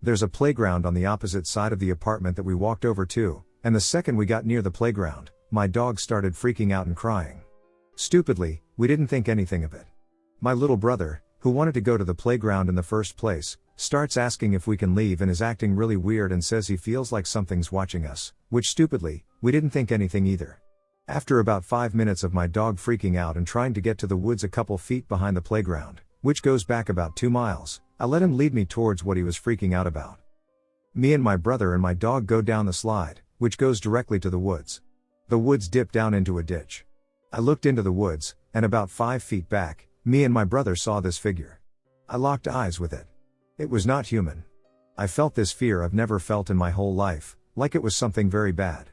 There's a playground on the opposite side of the apartment that we walked over to, and the second we got near the playground, my dog started freaking out and crying. Stupidly, we didn't think anything of it. My little brother, who wanted to go to the playground in the first place, starts asking if we can leave and is acting really weird and says he feels like something's watching us, which stupidly, we didn't think anything either. After about 5 minutes of my dog freaking out and trying to get to the woods a couple feet behind the playground, which goes back about 2 miles, I let him lead me towards what he was freaking out about. Me and my brother and my dog go down the slide, which goes directly to the woods. The woods dip down into a ditch. I looked into the woods, and about 5 feet back, me and my brother saw this figure. I locked eyes with it. It was not human. I felt this fear I've never felt in my whole life, like it was something very bad.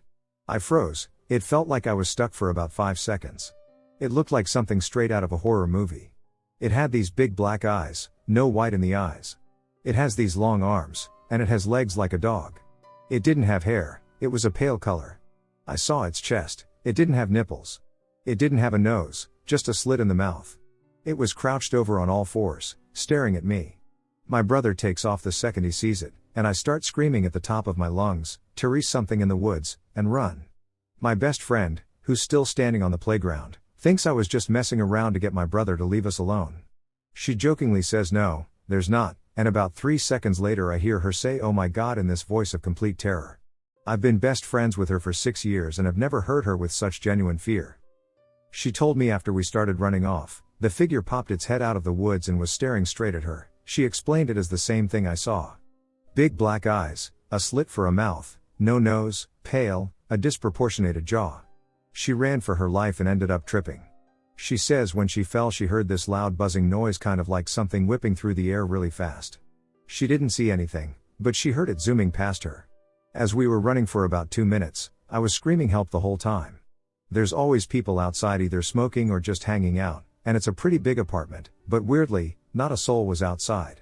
I froze. It felt like I was stuck for about 5 seconds. It looked like something straight out of a horror movie. It had these big black eyes, no white in the eyes. It has these long arms, and it has legs like a dog. It didn't have hair, it was a pale color. I saw its chest, it didn't have nipples. It didn't have a nose, just a slit in the mouth. It was crouched over on all fours, staring at me. My brother takes off the second he sees it, and I start screaming at the top of my lungs, "Therese, something in the woods," and run. My best friend, who's still standing on the playground, thinks I was just messing around to get my brother to leave us alone. She jokingly says no, there's not, and about 3 seconds later I hear her say "oh my god" in this voice of complete terror. I've been best friends with her for 6 years and have never heard her with such genuine fear. She told me after we started running off, the figure popped its head out of the woods and was staring straight at her. She explained it as the same thing I saw. Big black eyes, a slit for a mouth, no nose, pale, a disproportionated jaw. She ran for her life and ended up tripping. She says when she fell she heard this loud buzzing noise kind of like something whipping through the air really fast. She didn't see anything, but she heard it zooming past her. As we were running for about 2 minutes, I was screaming help the whole time. There's always people outside either smoking or just hanging out, and it's a pretty big apartment, but weirdly, not a soul was outside.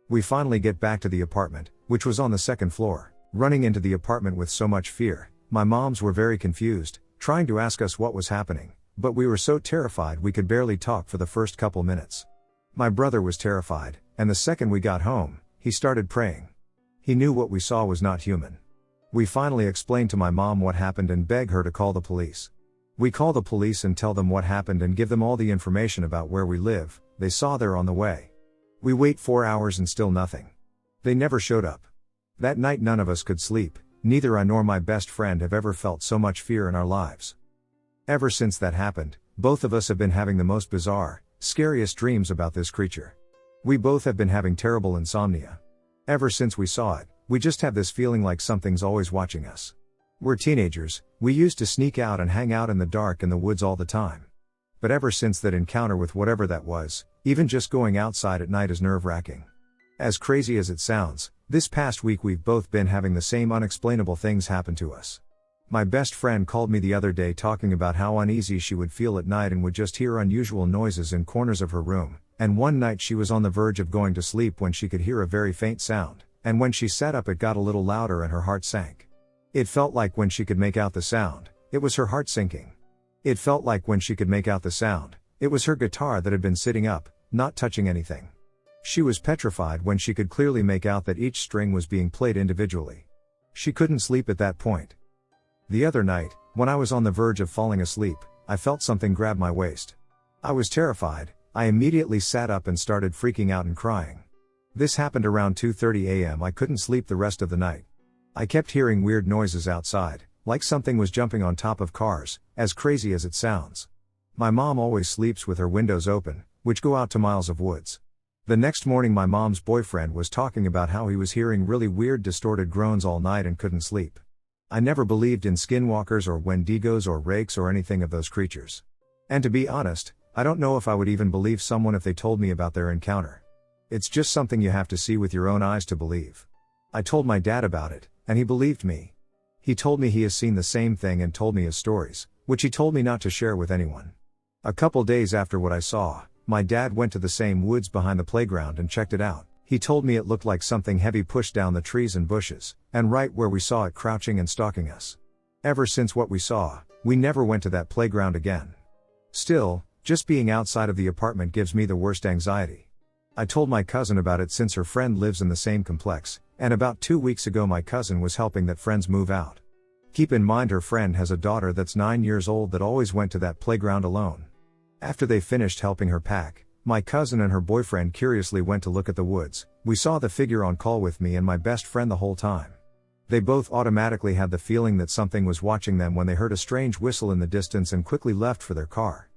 We finally get back to the apartment, which was on the 2nd floor. Running into the apartment with so much fear, my moms were very confused, trying to ask us what was happening, but we were so terrified we could barely talk for the first couple minutes. My brother was terrified, and the second we got home, he started praying. He knew what we saw was not human. We finally explained to my mom what happened and begged her to call the police. We call the police and tell them what happened and give them all the information about where we live. They saw they're on the way. We wait 4 hours and still nothing. They never showed up. That night none of us could sleep, neither I nor my best friend have ever felt so much fear in our lives. Ever since that happened, both of us have been having the most bizarre, scariest dreams about this creature. We both have been having terrible insomnia. Ever since we saw it, we just have this feeling like something's always watching us. We're teenagers, we used to sneak out and hang out in the dark in the woods all the time. But ever since that encounter with whatever that was, even just going outside at night is nerve-wracking. As crazy as it sounds, this past week we've both been having the same unexplainable things happen to us. My best friend called me the other day talking about how uneasy she would feel at night and would just hear unusual noises in corners of her room, and one night she was on the verge of going to sleep when she could hear a very faint sound, and when she sat up it got a little louder and her heart sank. It felt like when she could make out the sound, it was her heart sinking. It felt like when she could make out the sound, it was her guitar that had been sitting up, not touching anything. She was petrified when she could clearly make out that each string was being played individually. She couldn't sleep at that point. The other night, when I was on the verge of falling asleep, I felt something grab my waist. I was terrified. I immediately sat up and started freaking out and crying. This happened around 2:30 a.m. I couldn't sleep the rest of the night. I kept hearing weird noises outside, like something was jumping on top of cars, as crazy as it sounds. My mom always sleeps with her windows open, which go out to miles of woods. The next morning my mom's boyfriend was talking about how he was hearing really weird distorted groans all night and couldn't sleep. I never believed in skinwalkers or wendigos or rakes or anything of those creatures. And to be honest, I don't know if I would even believe someone if they told me about their encounter. It's just something you have to see with your own eyes to believe. I told my dad about it, and he believed me. He told me he has seen the same thing and told me his stories, which he told me not to share with anyone. A couple days after what I saw, my dad went to the same woods behind the playground and checked it out. He told me it looked like something heavy pushed down the trees and bushes, and right where we saw it crouching and stalking us. Ever since what we saw, we never went to that playground again. Still, just being outside of the apartment gives me the worst anxiety. I told my cousin about it since her friend lives in the same complex, and about 2 weeks ago my cousin was helping that friend's move out. Keep in mind her friend has a daughter that's 9 years old that always went to that playground alone. After they finished helping her pack, my cousin and her boyfriend curiously went to look at the woods. We saw the figure on call with me and my best friend the whole time. They both automatically had the feeling that something was watching them when they heard a strange whistle in the distance and quickly left for their car.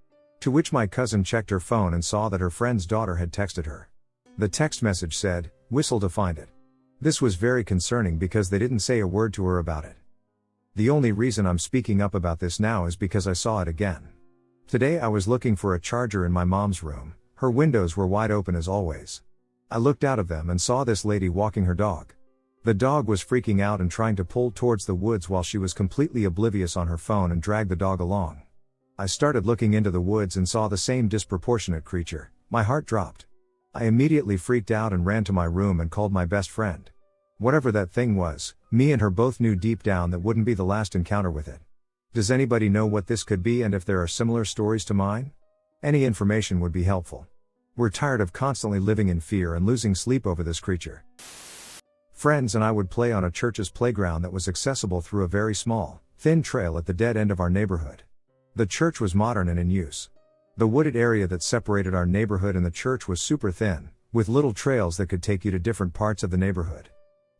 To which my cousin checked her phone and saw that her friend's daughter had texted her. The text message said, "Whistle to find it." This was very concerning because they didn't say a word to her about it. The only reason I'm speaking up about this now is because I saw it again. Today I was looking for a charger in my mom's room. Her windows were wide open as always. I looked out of them and saw this lady walking her dog. The dog was freaking out and trying to pull towards the woods while she was completely oblivious on her phone and dragged the dog along. I started looking into the woods and saw the same disproportionate creature. My heart dropped. I immediately freaked out and ran to my room and called my best friend. Whatever that thing was, me and her both knew deep down that wouldn't be the last encounter with it. Does anybody know what this could be and if there are similar stories to mine? Any information would be helpful. We're tired of constantly living in fear and losing sleep over this creature. Friends and I would play on a church's playground that was accessible through a very small, thin trail at the dead end of our neighborhood. The church was modern and in use. The wooded area that separated our neighborhood and the church was super thin, with little trails that could take you to different parts of the neighborhood.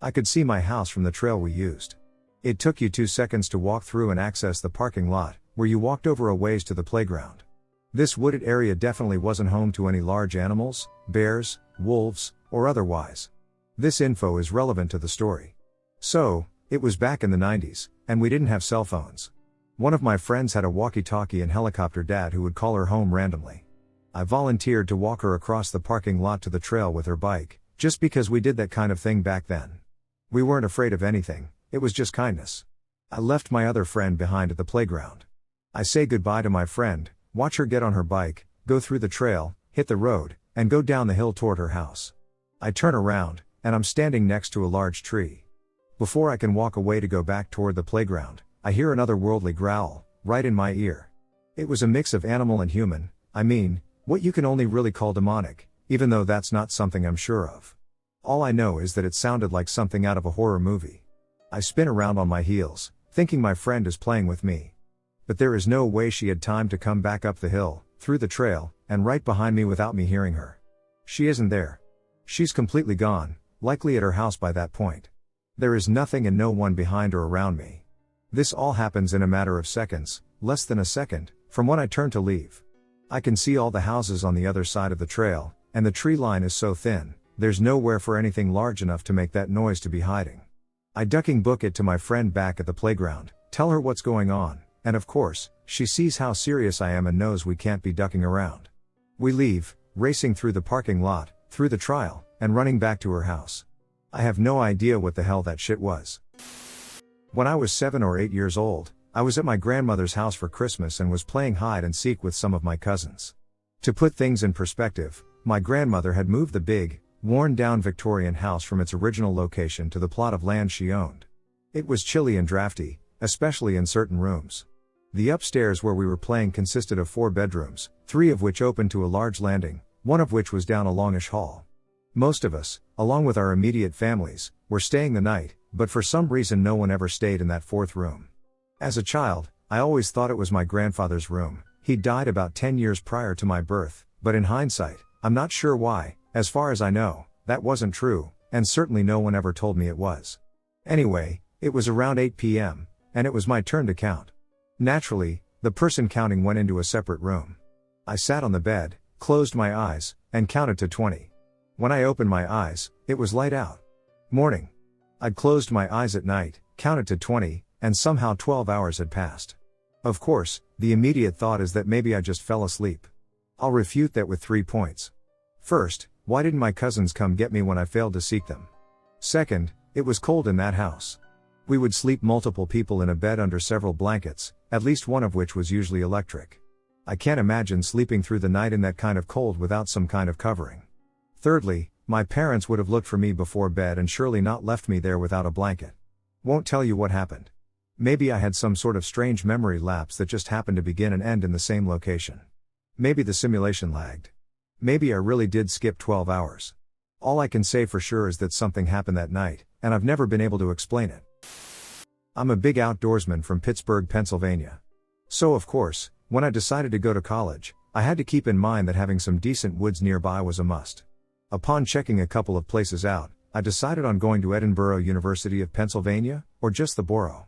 I could see my house from the trail we used. It took you 2 seconds to walk through and access the parking lot, where you walked over a ways to the playground. This wooded area definitely wasn't home to any large animals, bears, wolves, or otherwise. This info is relevant to the story. So, it was back in the 90s, and we didn't have cell phones. One of my friends had a walkie-talkie and helicopter dad who would call her home randomly. I volunteered to walk her across the parking lot to the trail with her bike, just because we did that kind of thing back then. We weren't afraid of anything, it was just kindness. I left my other friend behind at the playground. I say goodbye to my friend, watch her get on her bike, go through the trail, hit the road, and go down the hill toward her house. I turn around, and I'm standing next to a large tree. Before I can walk away to go back toward the playground, I hear an otherworldly growl, right in my ear. It was a mix of animal and human, I mean, what you can only really call demonic, even though that's not something I'm sure of. All I know is that it sounded like something out of a horror movie. I spin around on my heels, thinking my friend is playing with me. But there is no way she had time to come back up the hill, through the trail, and right behind me without me hearing her. She isn't there. She's completely gone, likely at her house by that point. There is nothing and no one behind or around me. This all happens in a matter of seconds, less than a second, from when I turn to leave. I can see all the houses on the other side of the trail, and the tree line is so thin, there's nowhere for anything large enough to make that noise to be hiding. I ducking book it to my friend back at the playground, tell her what's going on, and of course, she sees how serious I am and knows we can't be ducking around. We leave, racing through the parking lot, through the trail, and running back to her house. I have no idea what the hell that shit was. When I was 7 or 8 years old, I was at my grandmother's house for Christmas and was playing hide and seek with some of my cousins. To put things in perspective, my grandmother had moved the big, worn-down Victorian house from its original location to the plot of land she owned. It was chilly and drafty, especially in certain rooms. The upstairs where we were playing consisted of 4 bedrooms, 3 of which opened to a large landing, one of which was down a longish hall. Most of us, along with our immediate families, were staying the night, but for some reason no one ever stayed in that 4th room. As a child, I always thought it was my grandfather's room. He'd died about 10 years prior to my birth, but in hindsight, I'm not sure why. As far as I know, that wasn't true, and certainly no one ever told me it was. Anyway, it was around 8 p.m., and it was my turn to count. Naturally, the person counting went into a separate room. I sat on the bed, closed my eyes, and counted to 20. When I opened my eyes, it was light out. Morning. I'd closed my eyes at night, counted to 20, and somehow 12 hours had passed. Of course, the immediate thought is that maybe I just fell asleep. I'll refute that with 3 points. First, why didn't my cousins come get me when I failed to seek them? Second, it was cold in that house. We would sleep multiple people in a bed under several blankets, at least one of which was usually electric. I can't imagine sleeping through the night in that kind of cold without some kind of covering. Thirdly, my parents would have looked for me before bed and surely not left me there without a blanket. Won't tell you what happened. Maybe I had some sort of strange memory lapse that just happened to begin and end in the same location. Maybe the simulation lagged. Maybe I really did skip 12 hours. All I can say for sure is that something happened that night, and I've never been able to explain it. I'm a big outdoorsman from Pittsburgh, Pennsylvania. So of course, when I decided to go to college, I had to keep in mind that having some decent woods nearby was a must. Upon checking a couple of places out, I decided on going to Edinburgh University of Pennsylvania, or just the borough.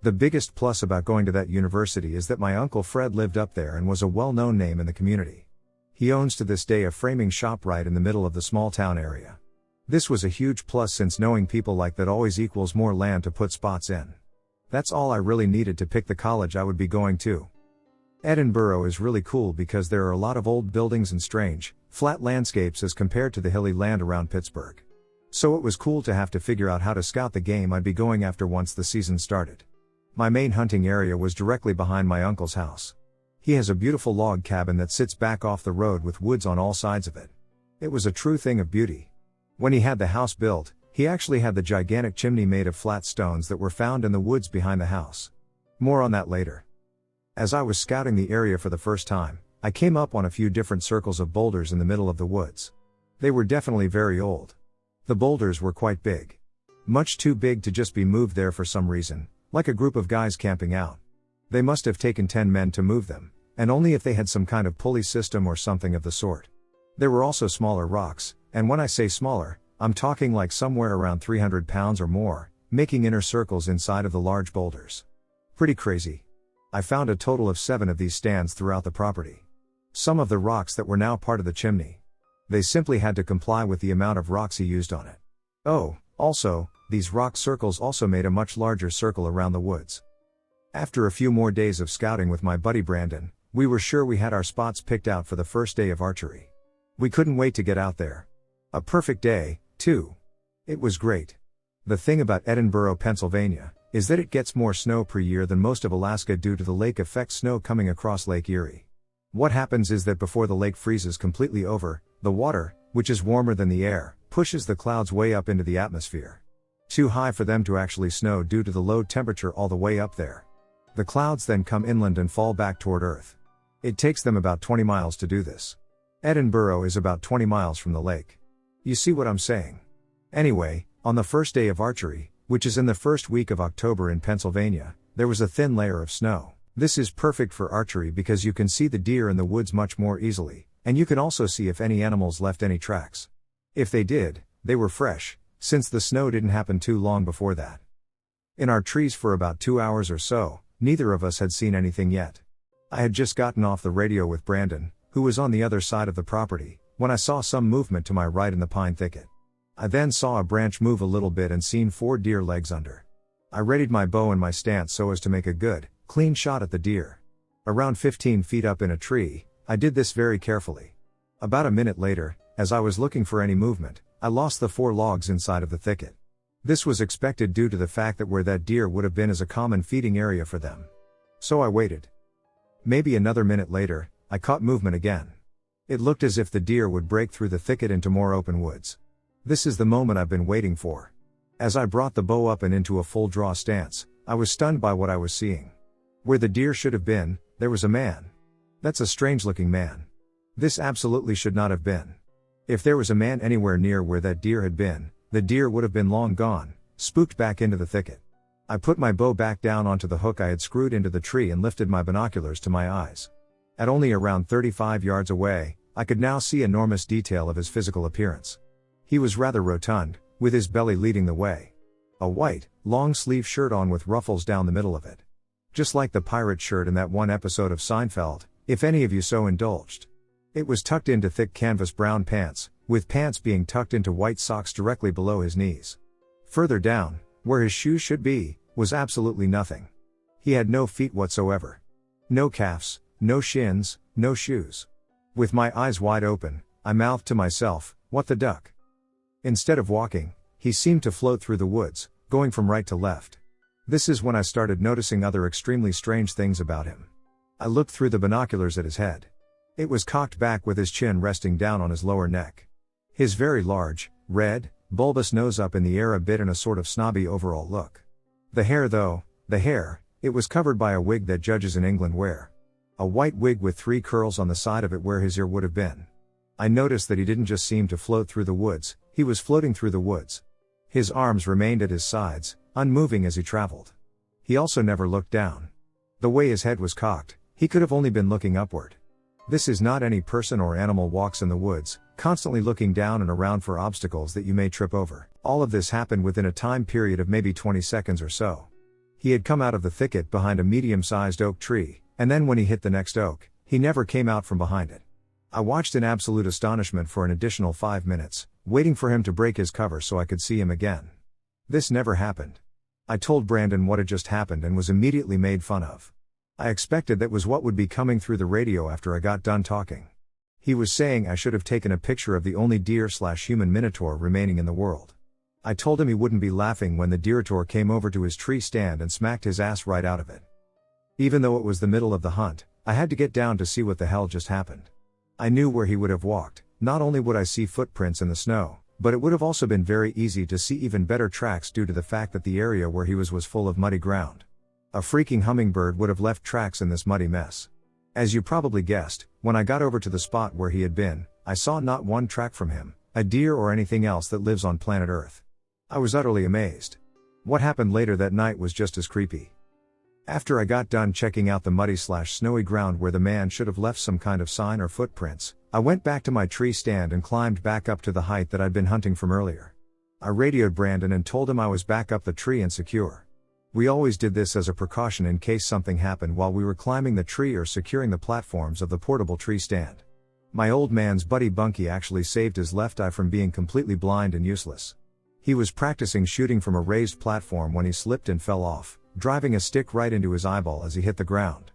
The biggest plus about going to that university is that my Uncle Fred lived up there and was a well-known name in the community. He owns to this day a framing shop right in the middle of the small town area. This was a huge plus since knowing people like that always equals more land to put spots in. That's all I really needed to pick the college I would be going to. Edinburgh is really cool because there are a lot of old buildings and strange, flat landscapes as compared to the hilly land around Pittsburgh. So it was cool to have to figure out how to scout the game I'd be going after once the season started. My main hunting area was directly behind my uncle's house. He has a beautiful log cabin that sits back off the road with woods on all sides of it. It was a true thing of beauty. When he had the house built, he actually had the gigantic chimney made of flat stones that were found in the woods behind the house. More on that later. As I was scouting the area for the first time, I came up on a few different circles of boulders in the middle of the woods. They were definitely very old. The boulders were quite big. Much too big to just be moved there for some reason, like a group of guys camping out. They must have taken 10 men to move them, and only if they had some kind of pulley system or something of the sort. There were also smaller rocks, and when I say smaller, I'm talking like somewhere around 300 pounds or more, making inner circles inside of the large boulders. Pretty crazy. I found a total of 7 of these stands throughout the property. Some of the rocks that were now part of the chimney. They simply had to comply with the amount of rocks he used on it. Oh, also, these rock circles also made a much larger circle around the woods. After a few more days of scouting with my buddy Brandon, we were sure we had our spots picked out for the first day of archery. We couldn't wait to get out there. A perfect day, too. It was great. The thing about Edinburgh, Pennsylvania, is that it gets more snow per year than most of Alaska due to the lake effect snow coming across Lake Erie. What happens is that before the lake freezes completely over, the water, which is warmer than the air, pushes the clouds way up into the atmosphere. Too high for them to actually snow due to the low temperature all the way up there. The clouds then come inland and fall back toward Earth. It takes them about 20 miles to do this. Edinburgh is about 20 miles from the lake. You see what I'm saying? Anyway, on the first day of archery, which is in the first week of October in Pennsylvania, there was a thin layer of snow. This is perfect for archery because you can see the deer in the woods much more easily, and you can also see if any animals left any tracks. If they did, they were fresh, since the snow didn't happen too long before that. In our trees for about 2 hours or so, neither of us had seen anything yet. I had just gotten off the radio with Brandon, who was on the other side of the property, when I saw some movement to my right in the pine thicket. I then saw a branch move a little bit and seen 4 deer legs under. I readied my bow and my stance so as to make a good, clean shot at the deer. Around 15 feet up in a tree, I did this very carefully. About a minute later, as I was looking for any movement, I lost the 4 logs inside of the thicket. This was expected due to the fact that where that deer would have been is a common feeding area for them. So I waited. Maybe another minute later, I caught movement again. It looked as if the deer would break through the thicket into more open woods. This is the moment I've been waiting for. As I brought the bow up and into a full draw stance, I was stunned by what I was seeing. Where the deer should have been, there was a man. That's a strange looking man. This absolutely should not have been. If there was a man anywhere near where that deer had been, the deer would have been long gone, spooked back into the thicket. I put my bow back down onto the hook I had screwed into the tree and lifted my binoculars to my eyes. At only around 35 yards away, I could now see enormous detail of his physical appearance. He was rather rotund, with his belly leading the way. A white, long-sleeve shirt on with ruffles down the middle of it. Just like the pirate shirt in that one episode of Seinfeld, if any of you so indulged. It was tucked into thick canvas brown pants, with pants being tucked into white socks directly below his knees. Further down, where his shoes should be, was absolutely nothing. He had no feet whatsoever. No calves, no shins, no shoes. With my eyes wide open, I mouthed to myself, "What the duck?" Instead of walking, he seemed to float through the woods, going from right to left. This is when I started noticing other extremely strange things about him. I looked through the binoculars at his head. It was cocked back with his chin resting down on his lower neck. His very large, red, bulbous nose up in the air a bit in a sort of snobby overall look. The hair, it was covered by a wig that judges in England wear. A white wig with 3 curls on the side of it where his ear would have been. I noticed that he didn't just seem to float through the woods, he was floating through the woods. His arms remained at his sides, unmoving as he traveled. He also never looked down. The way his head was cocked, he could have only been looking upward. This is not any person or animal walks in the woods, constantly looking down and around for obstacles that you may trip over. All of this happened within a time period of maybe 20 seconds or so. He had come out of the thicket behind a medium-sized oak tree, and then when he hit the next oak, he never came out from behind it. I watched in absolute astonishment for an additional 5 minutes, waiting for him to break his cover so I could see him again. This never happened. I told Brandon what had just happened and was immediately made fun of. I expected that was what would be coming through the radio after I got done talking. He was saying I should have taken a picture of the only deer/human minotaur remaining in the world. I told him he wouldn't be laughing when the deerator came over to his tree stand and smacked his ass right out of it. Even though it was the middle of the hunt, I had to get down to see what the hell just happened. I knew where he would have walked. Not only would I see footprints in the snow, but it would have also been very easy to see even better tracks due to the fact that the area where he was full of muddy ground. A freaking hummingbird would have left tracks in this muddy mess. As you probably guessed, when I got over to the spot where he had been, I saw not one track from him, a deer or anything else that lives on planet Earth. I was utterly amazed. What happened later that night was just as creepy. After I got done checking out the muddy/snowy ground where the man should have left some kind of sign or footprints, I went back to my tree stand and climbed back up to the height that I'd been hunting from earlier. I radioed Brandon and told him I was back up the tree and secure. We always did this as a precaution in case something happened while we were climbing the tree or securing the platforms of the portable tree stand. My old man's buddy Bunky actually saved his left eye from being completely blind and useless. He was practicing shooting from a raised platform when he slipped and fell off, driving a stick right into his eyeball as he hit the ground.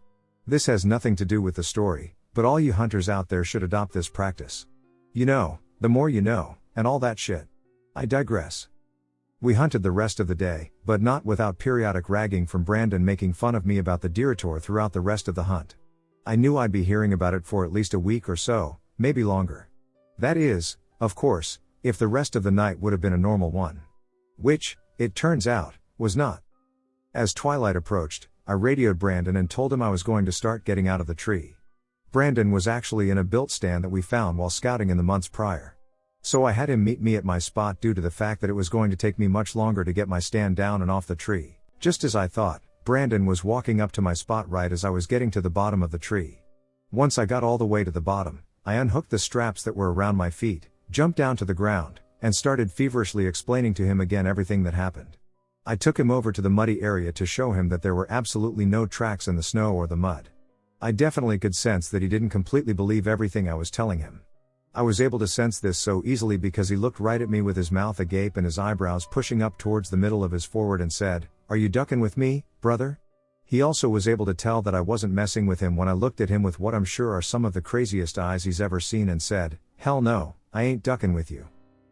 This has nothing to do with the story, but all you hunters out there should adopt this practice. You know, the more you know, and all that shit. I digress. We hunted the rest of the day, but not without periodic ragging from Brandon making fun of me about the deerator throughout the rest of the hunt. I knew I'd be hearing about it for at least a week or so, maybe longer. That is, of course, if the rest of the night would have been a normal one. Which, it turns out, was not. As twilight approached, I radioed Brandon and told him I was going to start getting out of the tree. Brandon was actually in a built stand that we found while scouting in the months prior. So I had him meet me at my spot due to the fact that it was going to take me much longer to get my stand down and off the tree. Just as I thought, Brandon was walking up to my spot right as I was getting to the bottom of the tree. Once I got all the way to the bottom, I unhooked the straps that were around my feet, jumped down to the ground, and started feverishly explaining to him again everything that happened. I took him over to the muddy area to show him that there were absolutely no tracks in the snow or the mud. I definitely could sense that he didn't completely believe everything I was telling him. I was able to sense this so easily because he looked right at me with his mouth agape and his eyebrows pushing up towards the middle of his forehead and said, "Are you ducking with me, brother?" He also was able to tell that I wasn't messing with him when I looked at him with what I'm sure are some of the craziest eyes he's ever seen and said, "Hell no, I ain't ducking with you."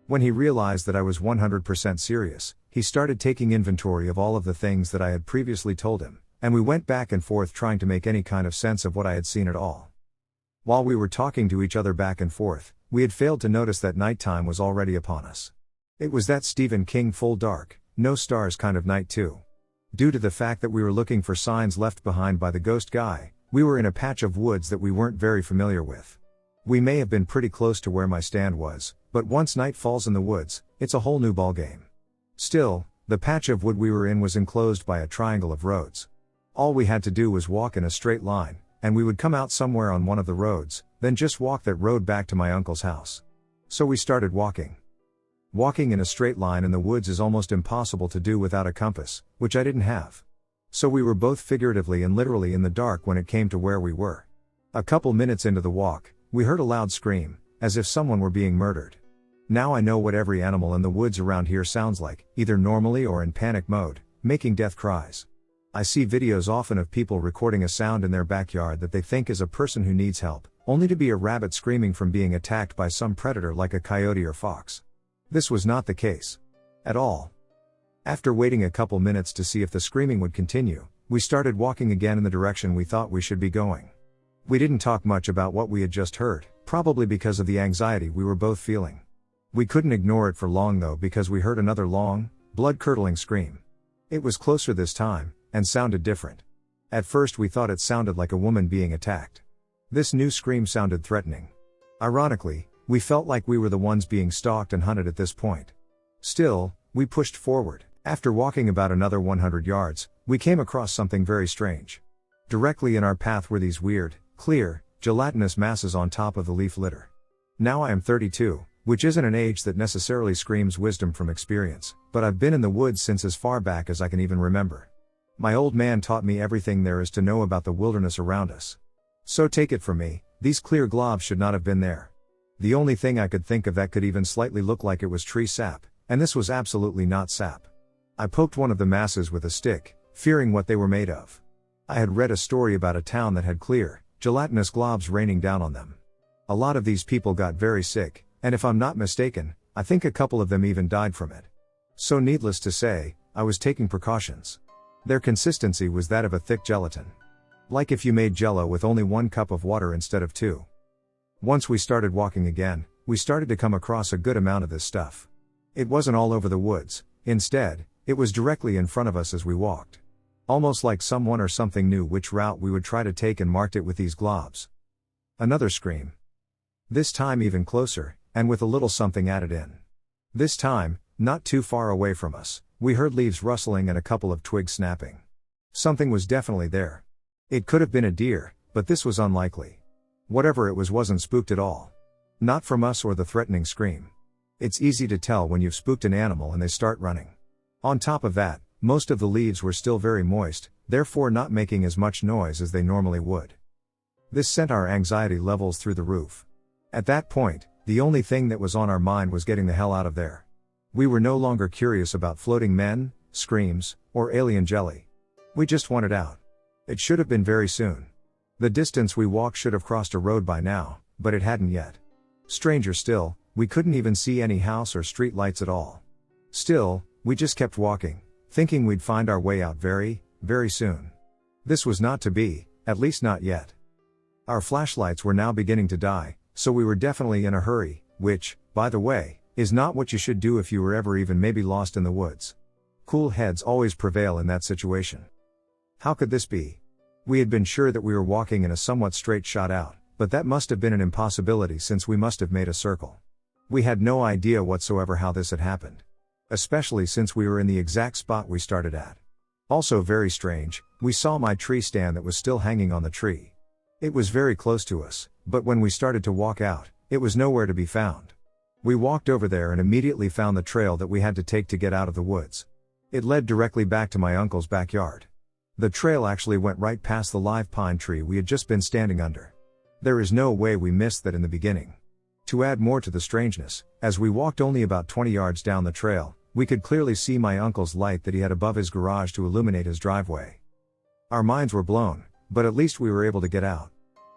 When he realized that I was 100% serious, he started taking inventory of all of the things that I had previously told him, and we went back and forth trying to make any kind of sense of what I had seen at all. While we were talking to each other back and forth, we had failed to notice that nighttime was already upon us. It was that Stephen King full dark, no stars kind of night too. Due to the fact that we were looking for signs left behind by the ghost guy, we were in a patch of woods that we weren't very familiar with. We may have been pretty close to where my stand was, but once night falls in the woods, it's a whole new ballgame. Still, the patch of wood we were in was enclosed by a triangle of roads. All we had to do was walk in a straight line, and we would come out somewhere on one of the roads, then just walk that road back to my uncle's house. So we started walking. Walking in a straight line in the woods is almost impossible to do without a compass, which I didn't have. So we were both figuratively and literally in the dark when it came to where we were. A couple minutes into the walk, we heard a loud scream, as if someone were being murdered. Now I know what every animal in the woods around here sounds like, either normally or in panic mode, making death cries. I see videos often of people recording a sound in their backyard that they think is a person who needs help, only to be a rabbit screaming from being attacked by some predator like a coyote or fox. This was not the case. At all. After waiting a couple minutes to see if the screaming would continue, we started walking again in the direction we thought we should be going. We didn't talk much about what we had just heard, probably because of the anxiety we were both feeling. We couldn't ignore it for long though, because we heard another long, blood-curdling scream. It was closer this time, and sounded different. At first we thought it sounded like a woman being attacked. This new scream sounded threatening. Ironically, we felt like we were the ones being stalked and hunted at this point. Still, we pushed forward. After walking about another 100 yards, we came across something very strange. Directly in our path were these weird, clear, gelatinous masses on top of the leaf litter. Now I am 32, which isn't an age that necessarily screams wisdom from experience, but I've been in the woods since as far back as I can even remember. My old man taught me everything there is to know about the wilderness around us. So take it from me, these clear globs should not have been there. The only thing I could think of that could even slightly look like it was tree sap, and this was absolutely not sap. I poked one of the masses with a stick, fearing what they were made of. I had read a story about a town that had clear, gelatinous globs raining down on them. A lot of these people got very sick, and if I'm not mistaken, I think a couple of them even died from it. So needless to say, I was taking precautions. Their consistency was that of a thick gelatin. Like if you made jello with only 1 cup of water instead of 2. Once we started walking again, we started to come across a good amount of this stuff. It wasn't all over the woods, instead, it was directly in front of us as we walked. Almost like someone or something knew which route we would try to take and marked it with these globs. Another scream. This time even closer, and with a little something added in. This time, not too far away from us, we heard leaves rustling and a couple of twigs snapping. Something was definitely there. It could have been a deer, but this was unlikely. Whatever it was wasn't spooked at all. Not from us or the threatening scream. It's easy to tell when you've spooked an animal and they start running. On top of that, most of the leaves were still very moist, therefore not making as much noise as they normally would. This sent our anxiety levels through the roof. At that point, the only thing that was on our mind was getting the hell out of there. We were no longer curious about floating men, screams, or alien jelly. We just wanted out. It should have been very soon. The distance we walked should have crossed a road by now, but it hadn't yet. Stranger still, we couldn't even see any house or street lights at all. Still, we just kept walking, thinking we'd find our way out very, very soon. This was not to be, at least not yet. Our flashlights were now beginning to die, so we were definitely in a hurry, which, by the way, is not what you should do if you were ever even maybe lost in the woods. Cool heads always prevail in that situation. How could this be? We had been sure that we were walking in a somewhat straight shot out, but that must have been an impossibility since we must have made a circle. We had no idea whatsoever how this had happened. Especially since we were in the exact spot we started at. Also very strange, we saw my tree stand that was still hanging on the tree. It was very close to us, but when we started to walk out, it was nowhere to be found. We walked over there and immediately found the trail that we had to take to get out of the woods. It led directly back to my uncle's backyard. The trail actually went right past the live pine tree we had just been standing under. There is no way we missed that in the beginning. To add more to the strangeness, as we walked only about 20 yards down the trail, we could clearly see my uncle's light that he had above his garage to illuminate his driveway. Our minds were blown, but at least we were able to get out.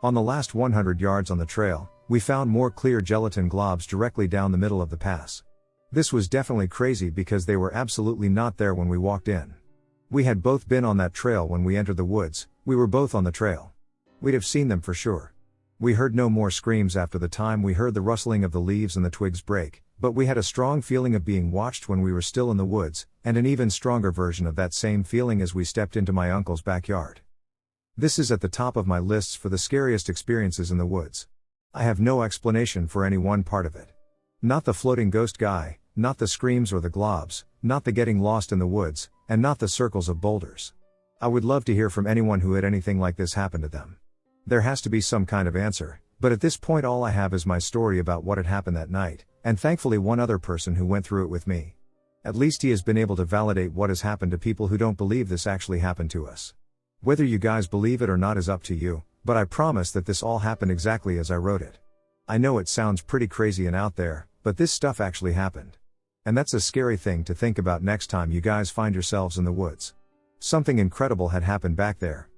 On the last 100 yards on the trail, we found more clear gelatin globs directly down the middle of the pass. This was definitely crazy because they were absolutely not there when we walked in. We had both been on that trail when we entered the woods, we were both on the trail. We'd have seen them for sure. We heard no more screams after the time we heard the rustling of the leaves and the twigs break, but we had a strong feeling of being watched when we were still in the woods, and an even stronger version of that same feeling as we stepped into my uncle's backyard. This is at the top of my lists for the scariest experiences in the woods. I have no explanation for any one part of it. Not the floating ghost guy, not the screams or the globs, not the getting lost in the woods, and not the circles of boulders. I would love to hear from anyone who had anything like this happen to them. There has to be some kind of answer, but at this point all I have is my story about what had happened that night, and thankfully one other person who went through it with me. At least he has been able to validate what has happened to people who don't believe this actually happened to us. Whether you guys believe it or not is up to you, but I promise that this all happened exactly as I wrote it. I know it sounds pretty crazy and out there, but this stuff actually happened. And that's a scary thing to think about next time you guys find yourselves in the woods. Something incredible had happened back there.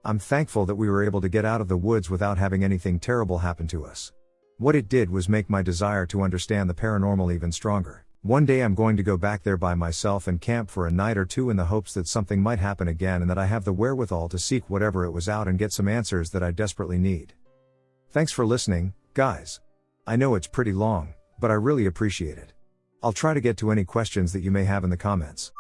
I'm thankful that we were able to get out of the woods without having anything terrible happen to us. What it did was make my desire to understand the paranormal even stronger. One day I'm going to go back there by myself and camp for a night or two in the hopes that something might happen again and that I have the wherewithal to seek whatever it was out and get some answers that I desperately need. Thanks for listening, guys. I know it's pretty long, but I really appreciate it. I'll try to get to any questions that you may have in the comments.